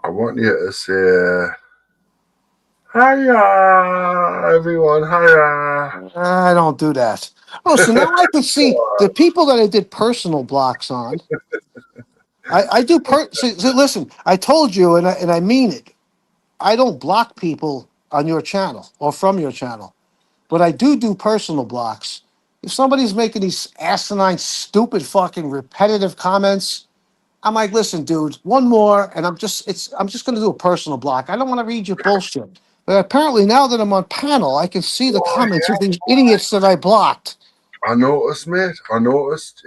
I want you to say, hiya, everyone, hiya. I don't do that. Oh, so now I can see the people that I did personal blocks on. I do see, listen, I told you, and I mean it. I don't block people on your channel or from your channel, but I do personal blocks. If somebody's making these asinine, stupid, fucking repetitive comments, I'm like, listen, dude, one more, and I'm just going to do a personal block. I don't want to read your bullshit. But apparently, now that I'm on panel, I can see the Oh, comments yeah. of these idiots that I blocked. I noticed, mate. I noticed.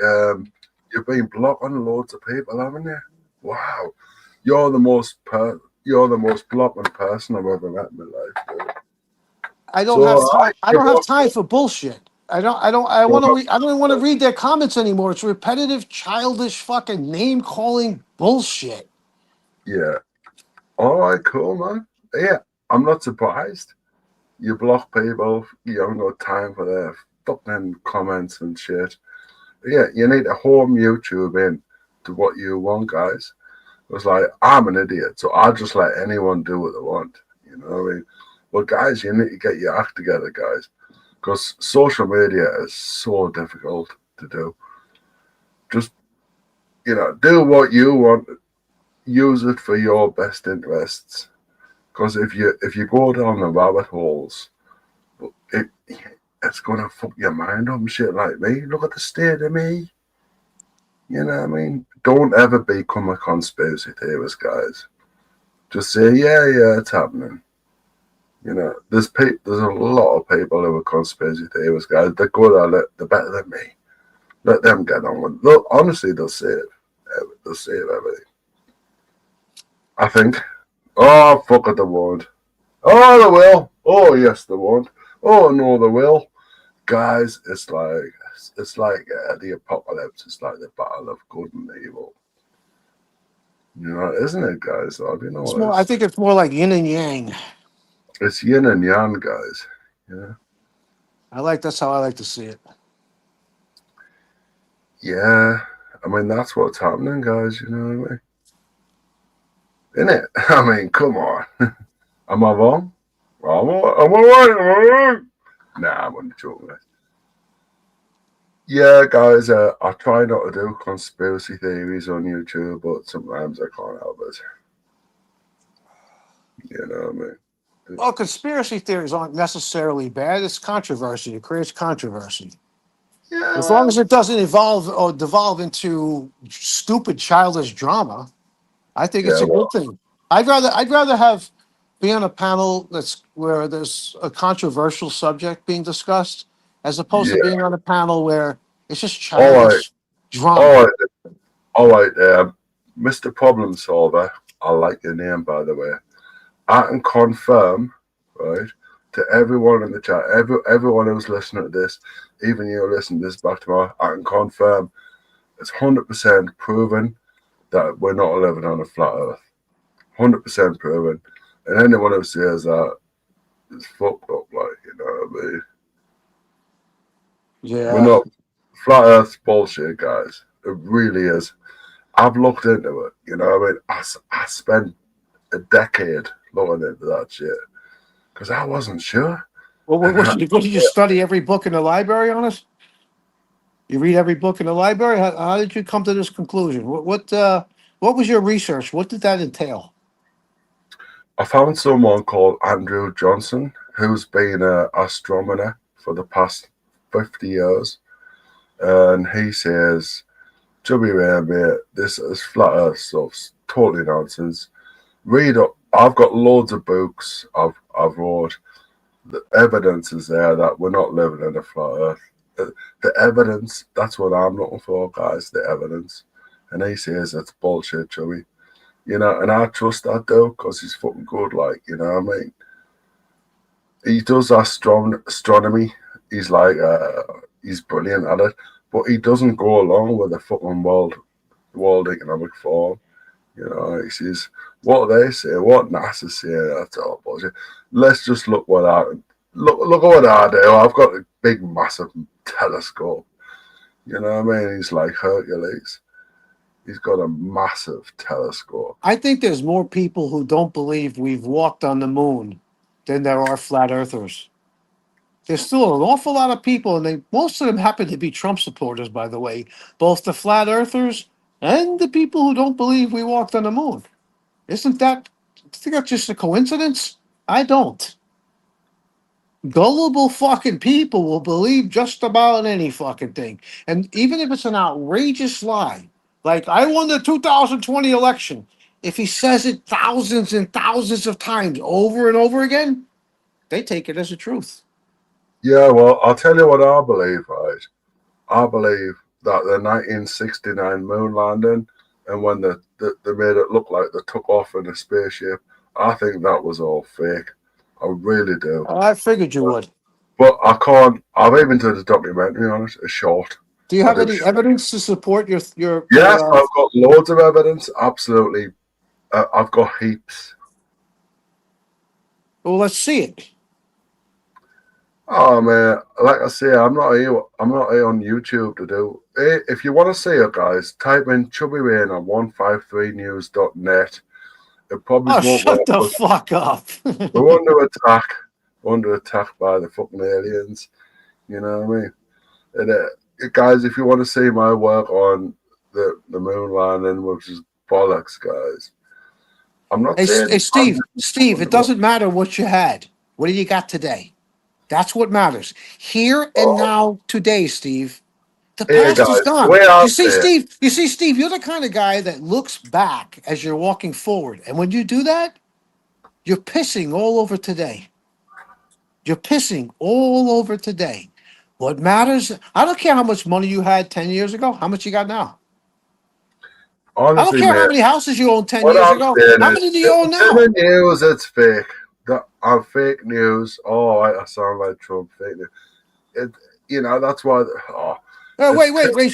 You've been blocking loads of people, haven't you? Wow, you're the most blocking person I've ever met in my life. Dude. I don't So have time. I you don't have time for bullshit. I don't. I want to. I don't want to read their comments anymore. It's repetitive, childish, fucking name calling bullshit. Yeah. All right, cool, man. Yeah, I'm not surprised. You block people. You haven't got time for their fucking comments and shit. Yeah, you need to home YouTube in to what you want, guys. It's like, I'm an idiot, so I'll just let anyone do what they want. You know what I mean? But guys, you need to get your act together, guys. Because social media is so difficult to do. Just, do what you want. Use it for your best interests. Because if you go down the rabbit holes, it's gonna fuck your mind up and shit like me. Look at the state of me. You know what I mean? Don't ever become a conspiracy theorist, guys. just say, yeah, it's happening. You know, there's a lot of people who are conspiracy theorists, guys. They're good at it. They're better than me. Let them get on with it. Look, honestly, they'll save everything. I think. Oh, fuck it, they won't. Oh, they will. Oh, yes, they won't. Oh, no, they will. Guys, it's like the apocalypse. It's like the battle of good and evil. You know, isn't it, guys? I mean, It's all more. I this. think it's more like yin and yang. It's yin and yang, guys. Yeah. That's how I like to see it. Yeah. I mean, that's what's happening, guys. You know what I mean? Isn't it? I mean, come on. Am I wrong? Am I right? Am I wrong? Nah, I'm only joking. Yeah, guys, I try not to do conspiracy theories on YouTube, but sometimes I can't help it. You know what I mean? Well, conspiracy theories aren't necessarily bad. It's controversy. It creates controversy. Yeah, As long well, as it doesn't evolve or devolve into stupid childish drama, I think it's yeah, a well, good thing. I'd rather have be on a panel that's where there's a controversial subject being discussed, as opposed to yeah. being on a panel where it's just All right, childish drama. all right, all right. Mr. Problem Solver, I like your name, by the way. I can confirm, right, to everyone in the chat, everyone who's listening to this, even you listening to this back tomorrow, I can confirm it's 100% proven that we're not living on a flat Earth. 100% proven. And anyone who says that is fucked up, like, you know what I mean? We're Yeah. not. Flat Earth's bullshit, guys. It really is. I've looked into it, you know what I mean? I spent a decade looking into that shit because I wasn't sure. Well, And what did you study every book in the library on it? You read every book in the library. How did you come to this conclusion? What was your research? What did that entail? I found someone called Andrew Johnson who's been an astronomer for the past 50 years. And he says, Chubby man, mate, this is flat earth stuff's totally nonsense. Read up. I've got loads of books I've wrote. The evidence is there that we're not living in a flat earth. The evidence, that's what I'm looking for, guys, the evidence. And he says it's bullshit, Chubby. You know, and I trust that though, because he's fucking good, like, you know what I mean? He does astronomy. He's like, he's brilliant at it, but he doesn't go along with the fucking World Economic Forum. You know, he says, what they say, what NASA say, that's all bullshit. Let's just look what look at what I do. I've got a big, massive telescope. You know what I mean? He's like Hercules. He's got a massive telescope. I think there's more people who don't believe we've walked on the moon than there are flat earthers. There's still an awful lot of people, and most of them happen to be Trump supporters, by the way, both the flat earthers and the people who don't believe we walked on the moon. Isn't that, I think that's just a coincidence? I don't. Gullible fucking people will believe just about any fucking thing. And even if it's an outrageous lie, like I won the 2020 election, if he says it thousands and thousands of times over and over again, they take it as a truth. Yeah, well, I'll tell you what I believe, right? I believe that the 1969 moon landing and when they made it look like they took off in a spaceship, I think that was all fake. I really do. I figured you would. But I can't. I've even done a documentary on it, a short. Do you I have did any short. evidence to support your Yes, I've got loads of evidence. Absolutely, I've got heaps. well, let's see it. Oh man, like I say, I'm not here. I'm not here on YouTube to do. If you want to see it, guys, type in Chubby Rain on 153news.net. It probably Oh, won't shut work. the But fuck up. we're under attack. We're under attack by the fucking aliens. You know what I mean? And guys, if you want to see my work on the moon landing, which is bollocks, guys. I'm not Hey, saying. hey, Steve, it doesn't matter what you had. What do you got today? That's what matters. Here and now, today, Steve. The Hey past is guys, the gone. way I You see, say it, Steve, you're the kind of guy that looks back as you're walking forward. And when you do that, You're pissing all over today. You're pissing all over today. What matters, I don't care how much money you had 10 years ago, how much you got now. I don't Honestly, care how mate, many houses you owned 10 what years I'm ago. saying How is, many do you own now? the news, it's fake. I'm fake news. Oh, I sound like Trump. Fake news. That's why. Oh, it's Wait.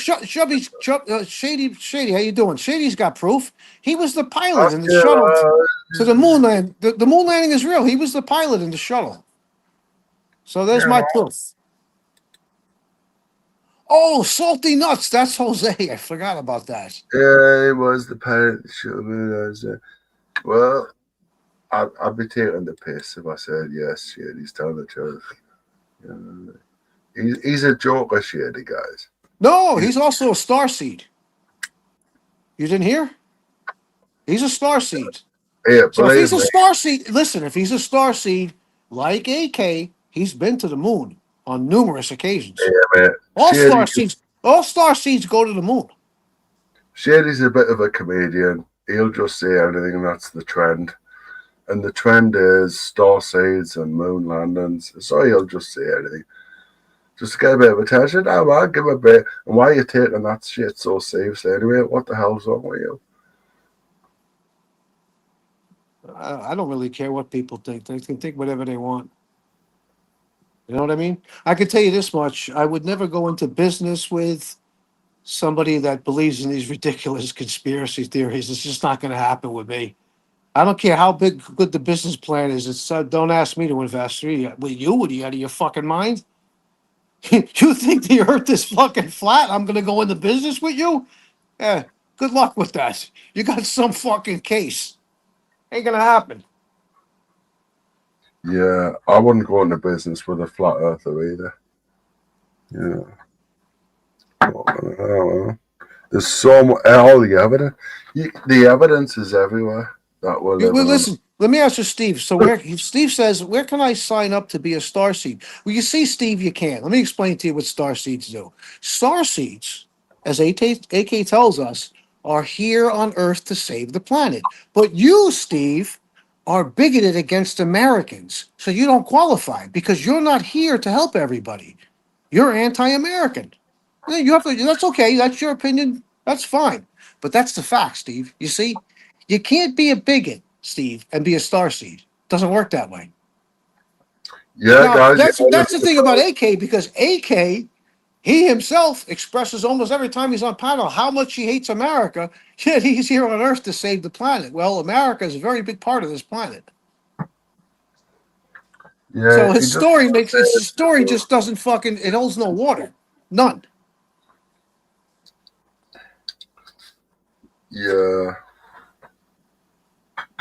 Shady, how you doing? Shady's got proof. He was the pilot that's in the shuttle to the it. moon land. The moon landing is real. He was the pilot in the shuttle. So there's my proof. Oh, salty nuts. That's Jose. I forgot about that. Yeah, he was the parent. Well, I'd be taking the piss if I said yes. Shit, he's telling the truth. He's a joker, Shady, guys. No, he's also a star seed. You didn't hear? He's a star seed. Yeah, So if believe he's a me. star seed, listen, if he's a star seed like AK, he's been to the moon on numerous occasions. Yeah, man. All star seeds go to the moon. Shady's a bit of a comedian. He'll just say anything, and that's the trend. And the trend is star seeds and moon landings. So he'll just say anything. Just to get a bit of attention. Oh, man, give him a bit. And why are you taking that shit so seriously anyway? What the hell's wrong with you? I don't really care what people think. They can think whatever they want. You know what I mean? I can tell you this much. I would never go into business with somebody that believes in these ridiculous conspiracy theories. It's just not going to happen with me. I don't care how good the business plan is. It's don't ask me to invest. With you? What are you out of your fucking mind? You think the earth is fucking flat? I'm going to go into business with you? Yeah, good luck with that. You got some fucking case. Ain't going to happen. Yeah, I wouldn't go into business with a flat earther either. Yeah. I don't know. There's so much, all the evidence. The evidence is everywhere that we're living on. Listen, let me ask you, Steve. So Steve says, where can I sign up to be a starseed? Well, you see, Steve, you can't. Let me explain to you what starseeds do. Starseeds, as AK tells us, are here on Earth to save the planet. But you, Steve, are bigoted against Americans, so you don't qualify because you're not here to help everybody. You're anti-American. You have to. That's okay. That's your opinion. That's fine. But that's the fact, Steve. You see, you can't be a bigot, Steve, and be a starseed. Doesn't work that way. Yeah, Now, guys. that's the thing about AK because AK, he himself expresses almost every time he's on panel how much he hates America. Yet he's here on Earth to save the planet. Well, America is a very big part of this planet. Yeah, So his story just doesn't fucking. It holds no water. None. Yeah.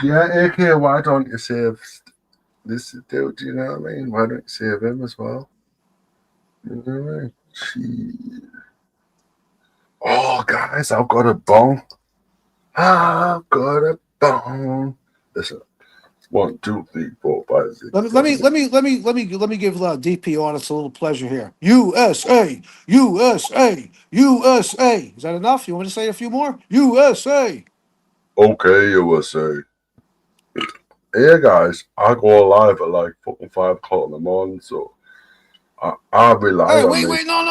Yeah, AK, why don't you save this dude? You know what I mean? Why don't you save him as well? You know what I mean? Gee. Oh, guys, I've got a bone. I've got a bone. Listen, 1, 2, 3, 4, 5, 6. Let me give DP artists a little pleasure here. USA, USA, USA. Is that enough? You want me to say a few more? USA. Okay, USA. Hey guys, I go live at like fucking 5 o'clock in the morning, so I rely Hey, on wait, these. no,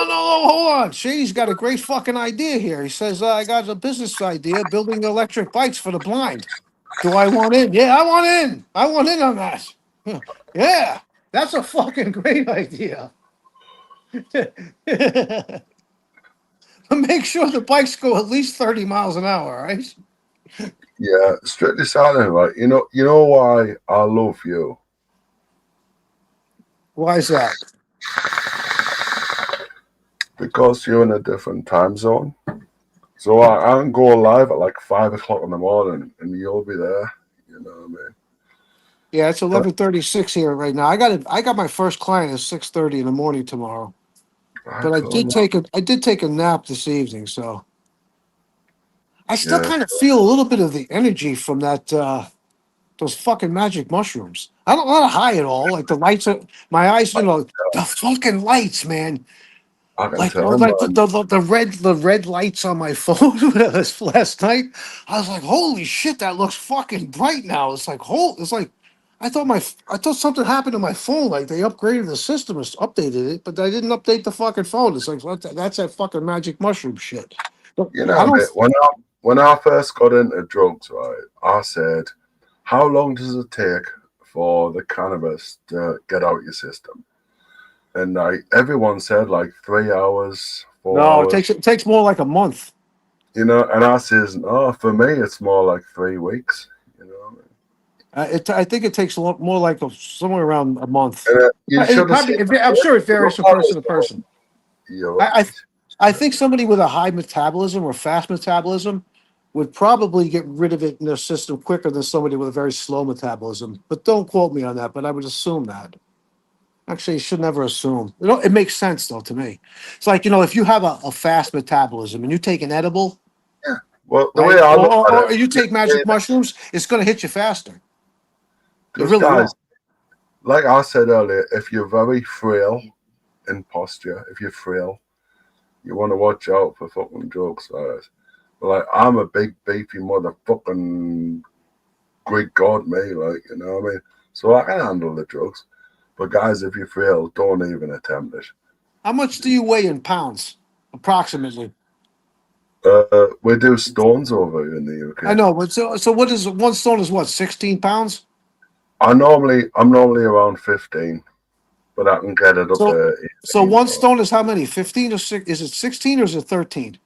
hold on. Shady's got a great fucking idea here. He says, I got a business idea, building electric bikes for the blind. Do I want in? Yeah, I want in. I want in on that. Yeah, that's a fucking great idea. Make sure the bikes go at least 30 miles an hour, right? Yeah, strictly silent, right? You know why I love you? Why is that? Because you're in a different time zone. So I can go live at like 5 o'clock in the morning and you'll be there. You know what I mean? Yeah, it's 11:36 here right now. I got my first client at 6:30 in the morning tomorrow. But I did take a nap this evening, so I still kind of feel a little bit of the energy from that those fucking magic mushrooms. I don't want to high at all. Like the lights are my eyes, the fucking lights, man. I can Like tell, the red lights on my phone last night. I was like, holy shit, that looks fucking bright now. It's like I thought something happened to my phone. Like they upgraded the system or updated it, but I didn't update the fucking phone. It's like that's that fucking magic mushroom shit. But You I know, don't. mate, when I first got into drugs, right, I said, how long does it take for the cannabis to get out your system? And like everyone said, like 3 hours, four No, hours, it takes more like a month. you know. And I says, oh, for me, it's more like 3 weeks, you know. I think it takes a lot more like somewhere around a month. And you It should have seen probably, I'm sure it varies from person to the person. You're I, right. I think somebody with a high metabolism or fast metabolism would probably get rid of it in their system quicker than somebody with a very slow metabolism. But don't quote me on that. But I would assume that. Actually, you should never assume. It makes sense though to me. It's like if you have a fast metabolism and you take an edible, Well, the way right, I or, look or, at or you take it, magic mushrooms, it's going to hit you faster. It because really guys, will. like I said earlier, if you're very frail in posture, if you're frail, you want to watch out for fucking drugs, right? But like, I'm a big beefy motherfucking Greek god, me, like, you know what I mean? So I can handle the drugs. But guys, if you frail, don't even attempt it. How much do you weigh in pounds, approximately? We do stones over here in the I UK. know, but so what is one stone is what 16 pounds? I'm normally around 15, but I can get it up So to so 18 one or stone is how many? 15 or six? Is it 16 or is it 13?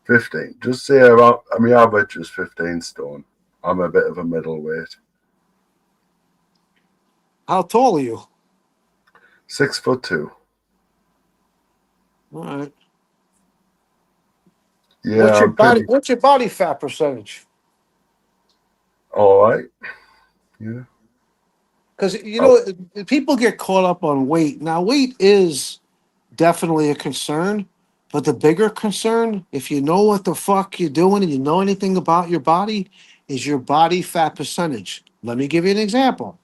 15. Just say around. I mean, average is 15 stone. I'm a bit of a middleweight. How tall are you? 6'2". All right. Yeah, I'm pretty What's your body fat percentage? all right. Yeah. Because Oh, people get caught up on weight. Now, weight is definitely a concern, but the bigger concern, if you know what the fuck you're doing and you know anything about your body, is your body fat percentage. Let me give you an example.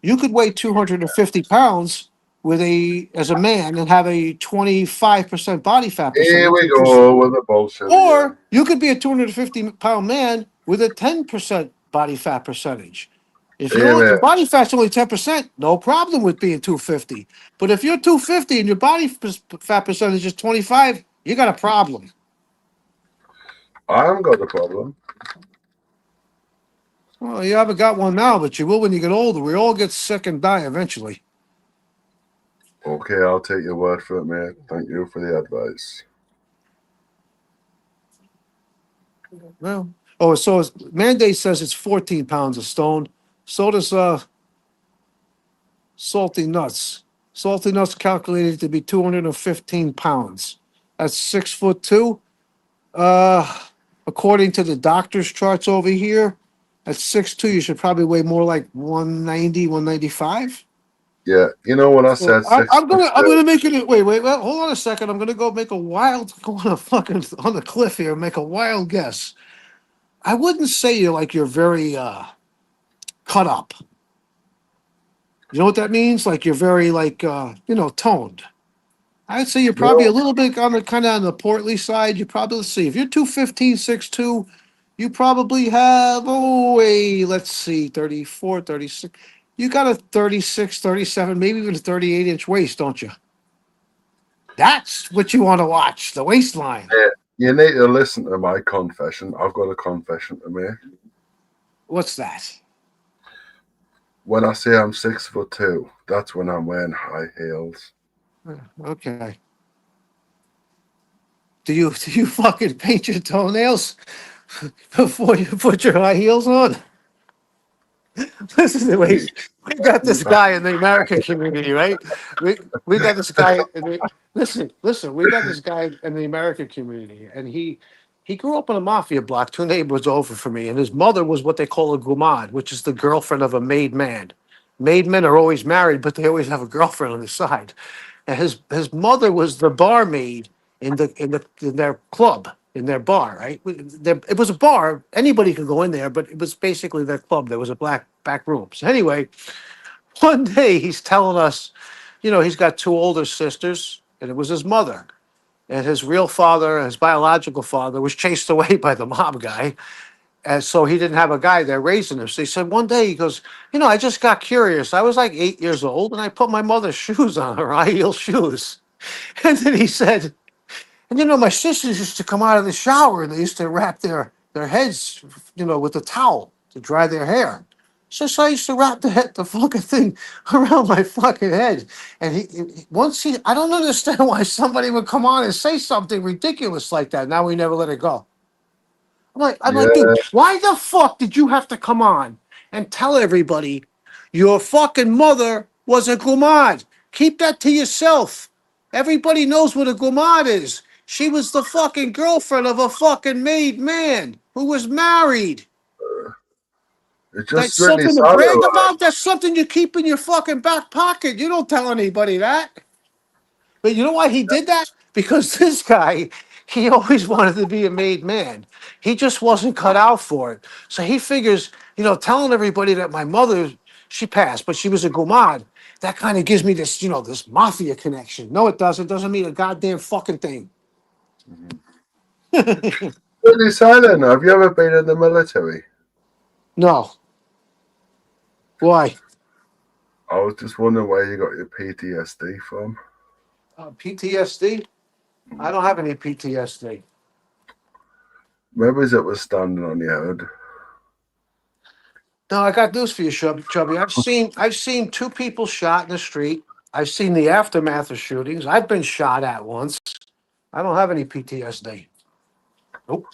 You could weigh 250 pounds as a man and have a 25% body fat here percentage, we which is, go with the bullshit again. or you could be a 250-pound man with a 10% body fat percentage. If Hey, your man, body fat's only 10%, no problem with being 250. But if you're 250 and your fat percentage is 25, you got a problem. I haven't got the problem. Well, you haven't got one now, but you will when you get older. We all get sick and die eventually. Okay, I'll take your word for it, mate. Thank you for the advice. Well, Mandate says it's 14 pounds of stone. So does salty nuts. Salty nuts calculated to be 215 pounds. That's 6'2". Uh, According to the doctor's charts over here, at 6'2", you should probably weigh more like 190, 195. Yeah, you know when I So said six I'm foot gonna I'm two, gonna make it. Wait, hold on a second. I'm gonna go make a wild go on the cliff here and make a wild guess. I wouldn't say you're very cut up. You know what that means? Like you're very toned. I'd say you're you probably a know, little bit on the kind of on the portly side. You probably let's see if you're 215, 6'2", you probably have let's see 34, 36. You got a 36, 37, maybe even a 38-inch waist, don't you? That's what you want to watch, the waistline. yeah, you need to listen to my confession. I've got a confession to make. What's that? When I say I'm 6'2", that's when I'm wearing high heels. Okay. Do you fucking paint your toenails before you put your high heels on? Listen to me. We got this guy in the American community, right? We got this guy in the listen, we got this guy in the American community, and he grew up in a mafia block, two neighborhoods over from me, and his mother was what they call a gumad, which is the girlfriend of a made man. Made men are always married, but they always have a girlfriend on the side. And his mother was the barmaid in their club, in their bar, right? It was a bar. Anybody could go in there, but it was basically their club. There was a black back room. So anyway, one day he's telling us, he's got two older sisters, and it was his mother. And his real father, his biological father, was chased away by the mob guy. And so he didn't have a guy there raising him. So he said one day, he goes, I just got curious. I was like 8 years old and I put my mother's shoes on, her high heel shoes. And then he said, and my sisters used to come out of the shower and they used to wrap their heads, with a towel to dry their hair. So I used to wrap the fucking thing around my fucking head. And I don't understand why somebody would come on and say something ridiculous like that. Now we never let it go. I'm like, dude, Yeah, why the fuck did you have to come on and tell everybody your fucking mother was a gumad? Keep that to yourself. Everybody knows what a gumad is. She was the fucking girlfriend of a fucking made man who was married. it That's just really something to sounded brag like. about. That's something you keep in your fucking back pocket. You don't tell anybody that. But you know why he did that? Because this guy, he always wanted to be a made man. He just wasn't cut out for it. So he figures, telling everybody that my mother, she passed, but she was a gumad, that kind of gives me this, this mafia connection. No, it doesn't. It doesn't mean a goddamn fucking thing. Really silent. Have you ever been in the military? No. Why? I was just wondering where you got your PTSD from. PTSD? I don't have any PTSD. Maybe it was standing on your head. No, I got news for you, Chubby. I've seen two people shot in the street. I've seen the aftermath of shootings. I've been shot at once. I don't have any PTSD. Nope.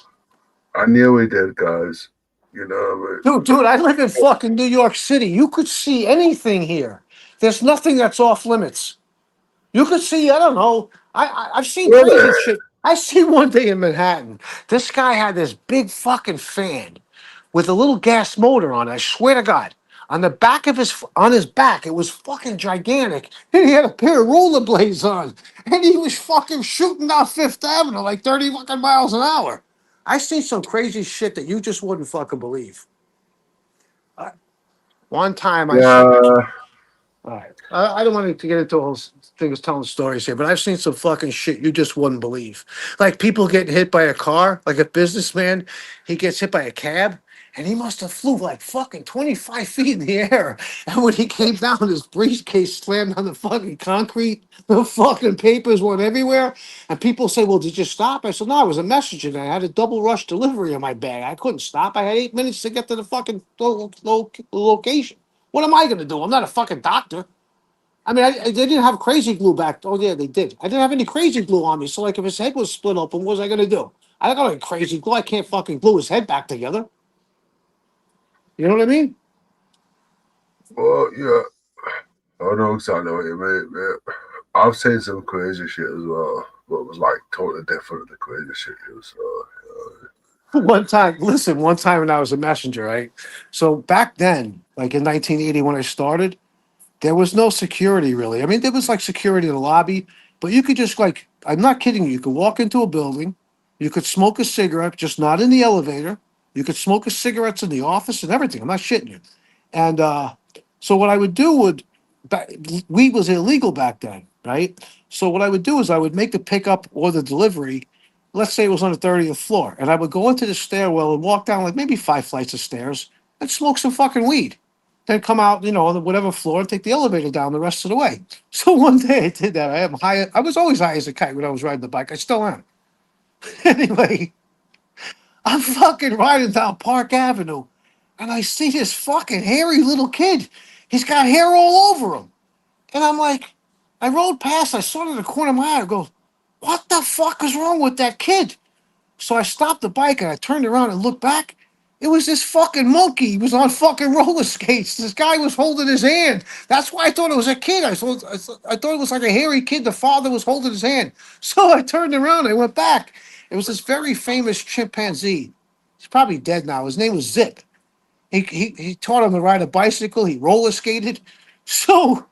I knew we did, guys. You know, Dude, I live in fucking New York City. You could see anything here. There's nothing that's off limits. You could see, I don't know. I've seen crazy really? shit. I seen one day in Manhattan. This guy had this big fucking fan with a little gas motor on it. I swear to God. On his back, it was fucking gigantic. And he had a pair of rollerblades on. And he was fucking shooting down Fifth Avenue like 30 fucking miles an hour. I seen some crazy shit that you just wouldn't fucking believe. One time I saw. Yeah. All right. I don't want to get into all things telling stories here, but I've seen some fucking shit you just wouldn't believe. Like people getting hit by a car, like a businessman, he gets hit by a cab, and he must have flew like fucking 25 feet in the air. And when he came down, his briefcase slammed on the fucking concrete. The fucking papers went everywhere. And people say, well, did you stop? I said, no, I was a messenger. And I had a double rush delivery in my bag. I couldn't stop. I had 8 minutes to get to the fucking location. What am I going to do? I'm not a fucking doctor. I mean, they didn't have crazy glue back. Oh, yeah, they did. I didn't have any crazy glue on me. So, like, if his head was split open, what was I going to do? I got any crazy glue. I can't fucking glue his head back together. You know what I mean? Well, yeah. I know exactly what you mean, mate. I've seen some crazy shit as well, but it was like totally different than the crazy shit you saw. One time when I was a messenger, right? So back then, like in 1980 when I started, there was no security really. I mean, there was like security in the lobby, but you could just like, I'm not kidding you, you could walk into a building, you could smoke a cigarette, just not in the elevator. You could smoke a cigarettes in the office and everything. I'm not shitting you. And so what I would do weed was illegal back then, right? So what I would do is I would make the pickup or the delivery. Let's say it was on the 30th floor, and I would go into the stairwell and walk down like maybe 5 flights of stairs and smoke some fucking weed. Then come out, on the whatever floor and take the elevator down the rest of the way. So one day I did that. I was always high as a kite when I was riding the bike. I still am. Anyway, I'm fucking riding down Park Avenue, and I see this fucking hairy little kid. He's got hair all over him. And I'm like, I rode past, I saw it in the corner of my eye. I go, what the fuck is wrong with that kid? So I stopped the bike and I turned around and looked back. It was this fucking monkey. He was on fucking roller skates. This guy was holding his hand. That's why I thought it was a kid. I thought it was like a hairy kid. The father was holding his hand. So I turned around. I went back. It was this very famous chimpanzee. He's probably dead now. His name was Zip. He taught him to ride a bicycle. He roller skated. So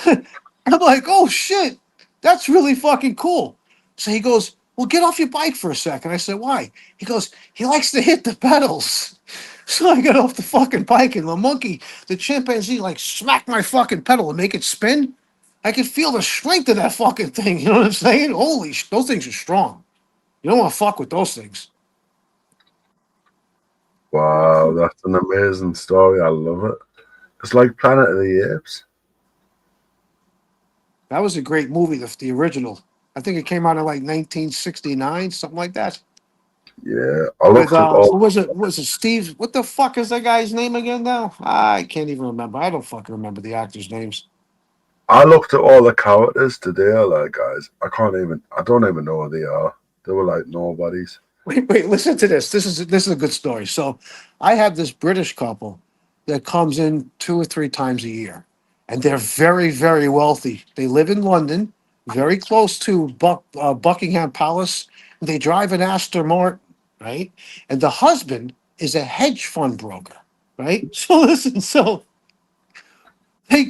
I'm like, oh shit, that's really fucking cool. So he goes, well, get off your bike for a second. I said, why? He goes, he likes to hit the pedals. So I got off the fucking bike and the chimpanzee, like smacked my fucking pedal and make it spin. I could feel the strength of that fucking thing. You know what I'm saying? Those things are strong. You don't want to fuck with those things. Wow, that's an amazing story. I love it. It's like Planet of the Apes. That was a great movie, the original. I think it came out in like 1969, something like that. Yeah, I With looked at all. who was it? Was it Steve? What the fuck is that guy's name again now? I can't even remember. I don't fucking remember the actors' names. I looked at all the characters today, like guys. I can't even. I don't even know who they are. They were like nobodies. Wait, listen to this. This is a good story. So, I have this British couple that comes in 2 or 3 times a year, and they're very, very wealthy. They live in London, very close to Buckingham Palace. They drive an Aston Martin, right? And the husband is a hedge fund broker, right? So listen, so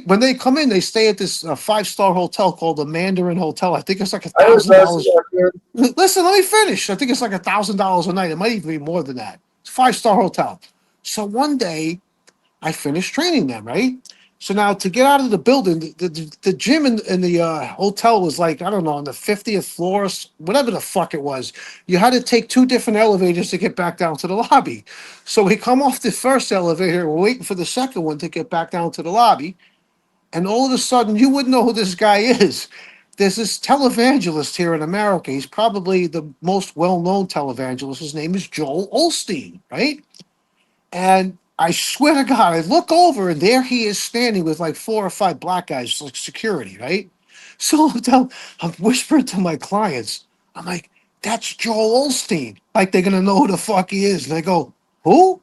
when they come in, they stay at this 5-star hotel called the Mandarin Hotel. I think it's like a I was thousand listening dollars. to Listen, let me finish. I think it's like $1,000 a night. It might even be more than that. It's a 5-star hotel. So one day I finished training them, right? So now to get out of the building, the gym in the hotel was like, I don't know, on the 50th floor, whatever the fuck it was. You had to take 2 different elevators to get back down to the lobby. So we come off the first elevator, we're waiting for the second one to get back down to the lobby. And all of a sudden, you wouldn't know who this guy is. There's this televangelist here in America. He's probably the most well-known televangelist. His name is Joel Osteen, right? And I swear to God, I look over and there he is standing with like 4 or 5 black guys, like security, right? So I'm whispering to my clients, I'm like, that's Joel Osteen. Like they're gonna know who the fuck he is. And they go, who?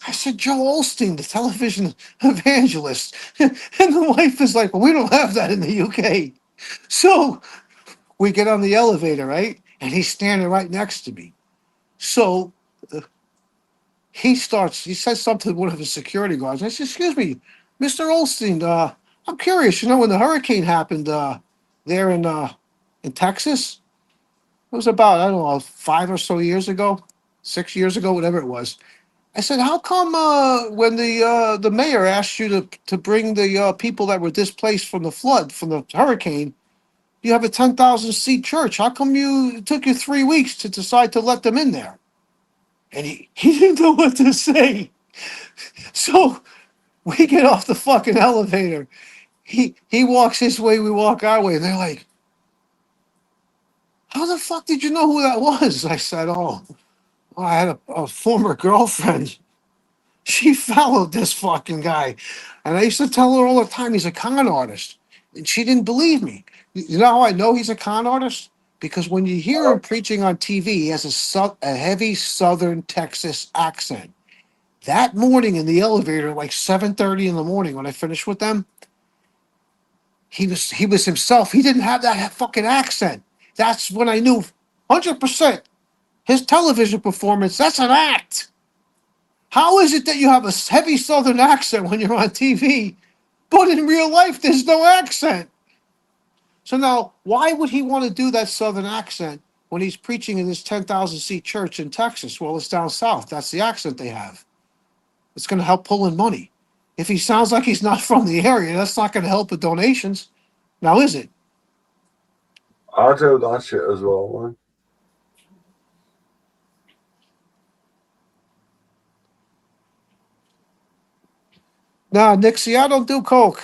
I said, Joel Osteen, the television evangelist. And the wife is like, well, we don't have that in the UK. So we get on the elevator, right? And he's standing right next to me. So he says something to one of his security guards. I said, excuse me, Mr. Olstein, I'm curious, when the hurricane happened there in Texas, it was about, I don't know, 5 or so years ago, 6 years ago, whatever it was. I said, how come when the mayor asked you to bring the people that were displaced from the flood, from the hurricane, you have a 10,000 seat church. How come it took you 3 weeks to decide to let them in there? And he didn't know what to say. So we get off the fucking elevator. He walks his way, we walk our way. And they're like, how the fuck did you know who that was? I said, I had a former girlfriend. She followed this fucking guy. And I used to tell her all the time he's a con artist. And she didn't believe me. You know how I know he's a con artist? Because when you hear him preaching on TV, he has a heavy Southern Texas accent. That morning in the elevator, like 7:30 in the morning, when I finished with them, he was himself. He didn't have that fucking accent. That's when I knew 100% his television performance. That's an act. How is it that you have a heavy Southern accent when you're on TV, but in real life there's no accent? So now, why would he want to do that Southern accent when he's preaching in this 10,000 seat church in Texas? Well, it's down south. That's the accent they have. It's going to help pull in money. If he sounds like he's not from the area, that's not going to help with donations. Now, is it? I'll do that shit as well, man. Nah, Nixie, I don't do coke.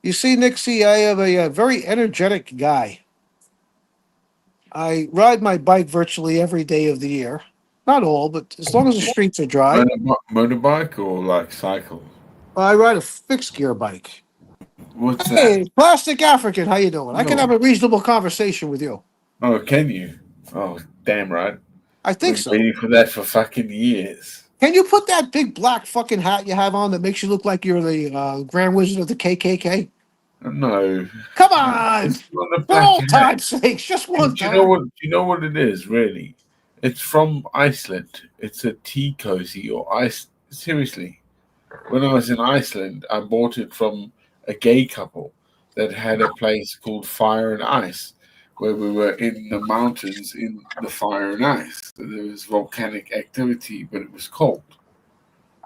You see, Nixie, I am a very energetic guy. I ride my bike virtually every day of the year. Not all, but as long as the streets are dry. Motorbike or like cycle? I ride a fixed gear bike. What's Hey, that? Plastic African, how you doing? I can No. have a reasonable conversation with you. Oh, can you? Oh, damn right. I think Been so. waiting for that for fucking years. Can you put that big black fucking hat you have on that makes you look like you're the Grand Wizard of the KKK? No. Come on! It's not a For black all hat. time's sakes, just one Do you know time. what? Do you know what it is? Really, it's from Iceland. It's a tea cozy or ice. Seriously, when I was in Iceland, I bought it from a gay couple that had a place called Fire and Ice, where we were in the mountains in the fire and ice. So there was volcanic activity, but it was cold.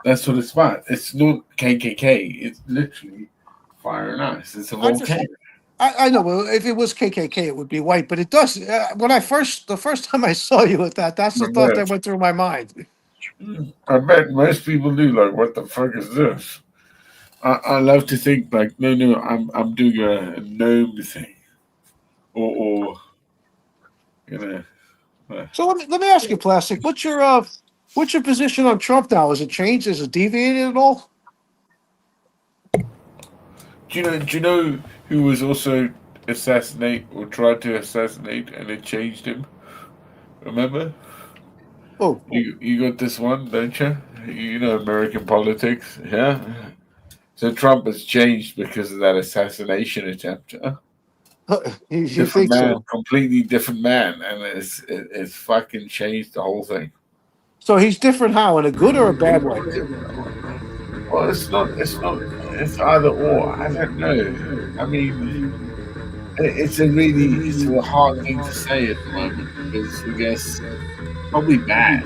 That's what it's about. It's not KKK. It's literally fire and ice. It's a I just- volcano. I know, well, if it was KKK, it would be white, but it does. When the first time I saw you with that, that's the thought that went through my mind. I bet most people do. Like, what the fuck is this? I love to think like, no, I'm doing a gnome thing, or you know. So let me ask you, Plastic. What's your position on Trump now? Has it changed? Has it deviated at all? Do you know who was also assassinate or tried to assassinate and it changed him? Remember? Oh, You got this one, don't you? You know American politics, yeah. So Trump has changed because of that assassination attempt. Huh? you Different think man, so? completely different man, and it's fucking changed the whole thing. So he's different how? In a good or a bad way? Well, it's either or. I don't know. I mean, it's a hard thing to say at the moment because I guess probably bad.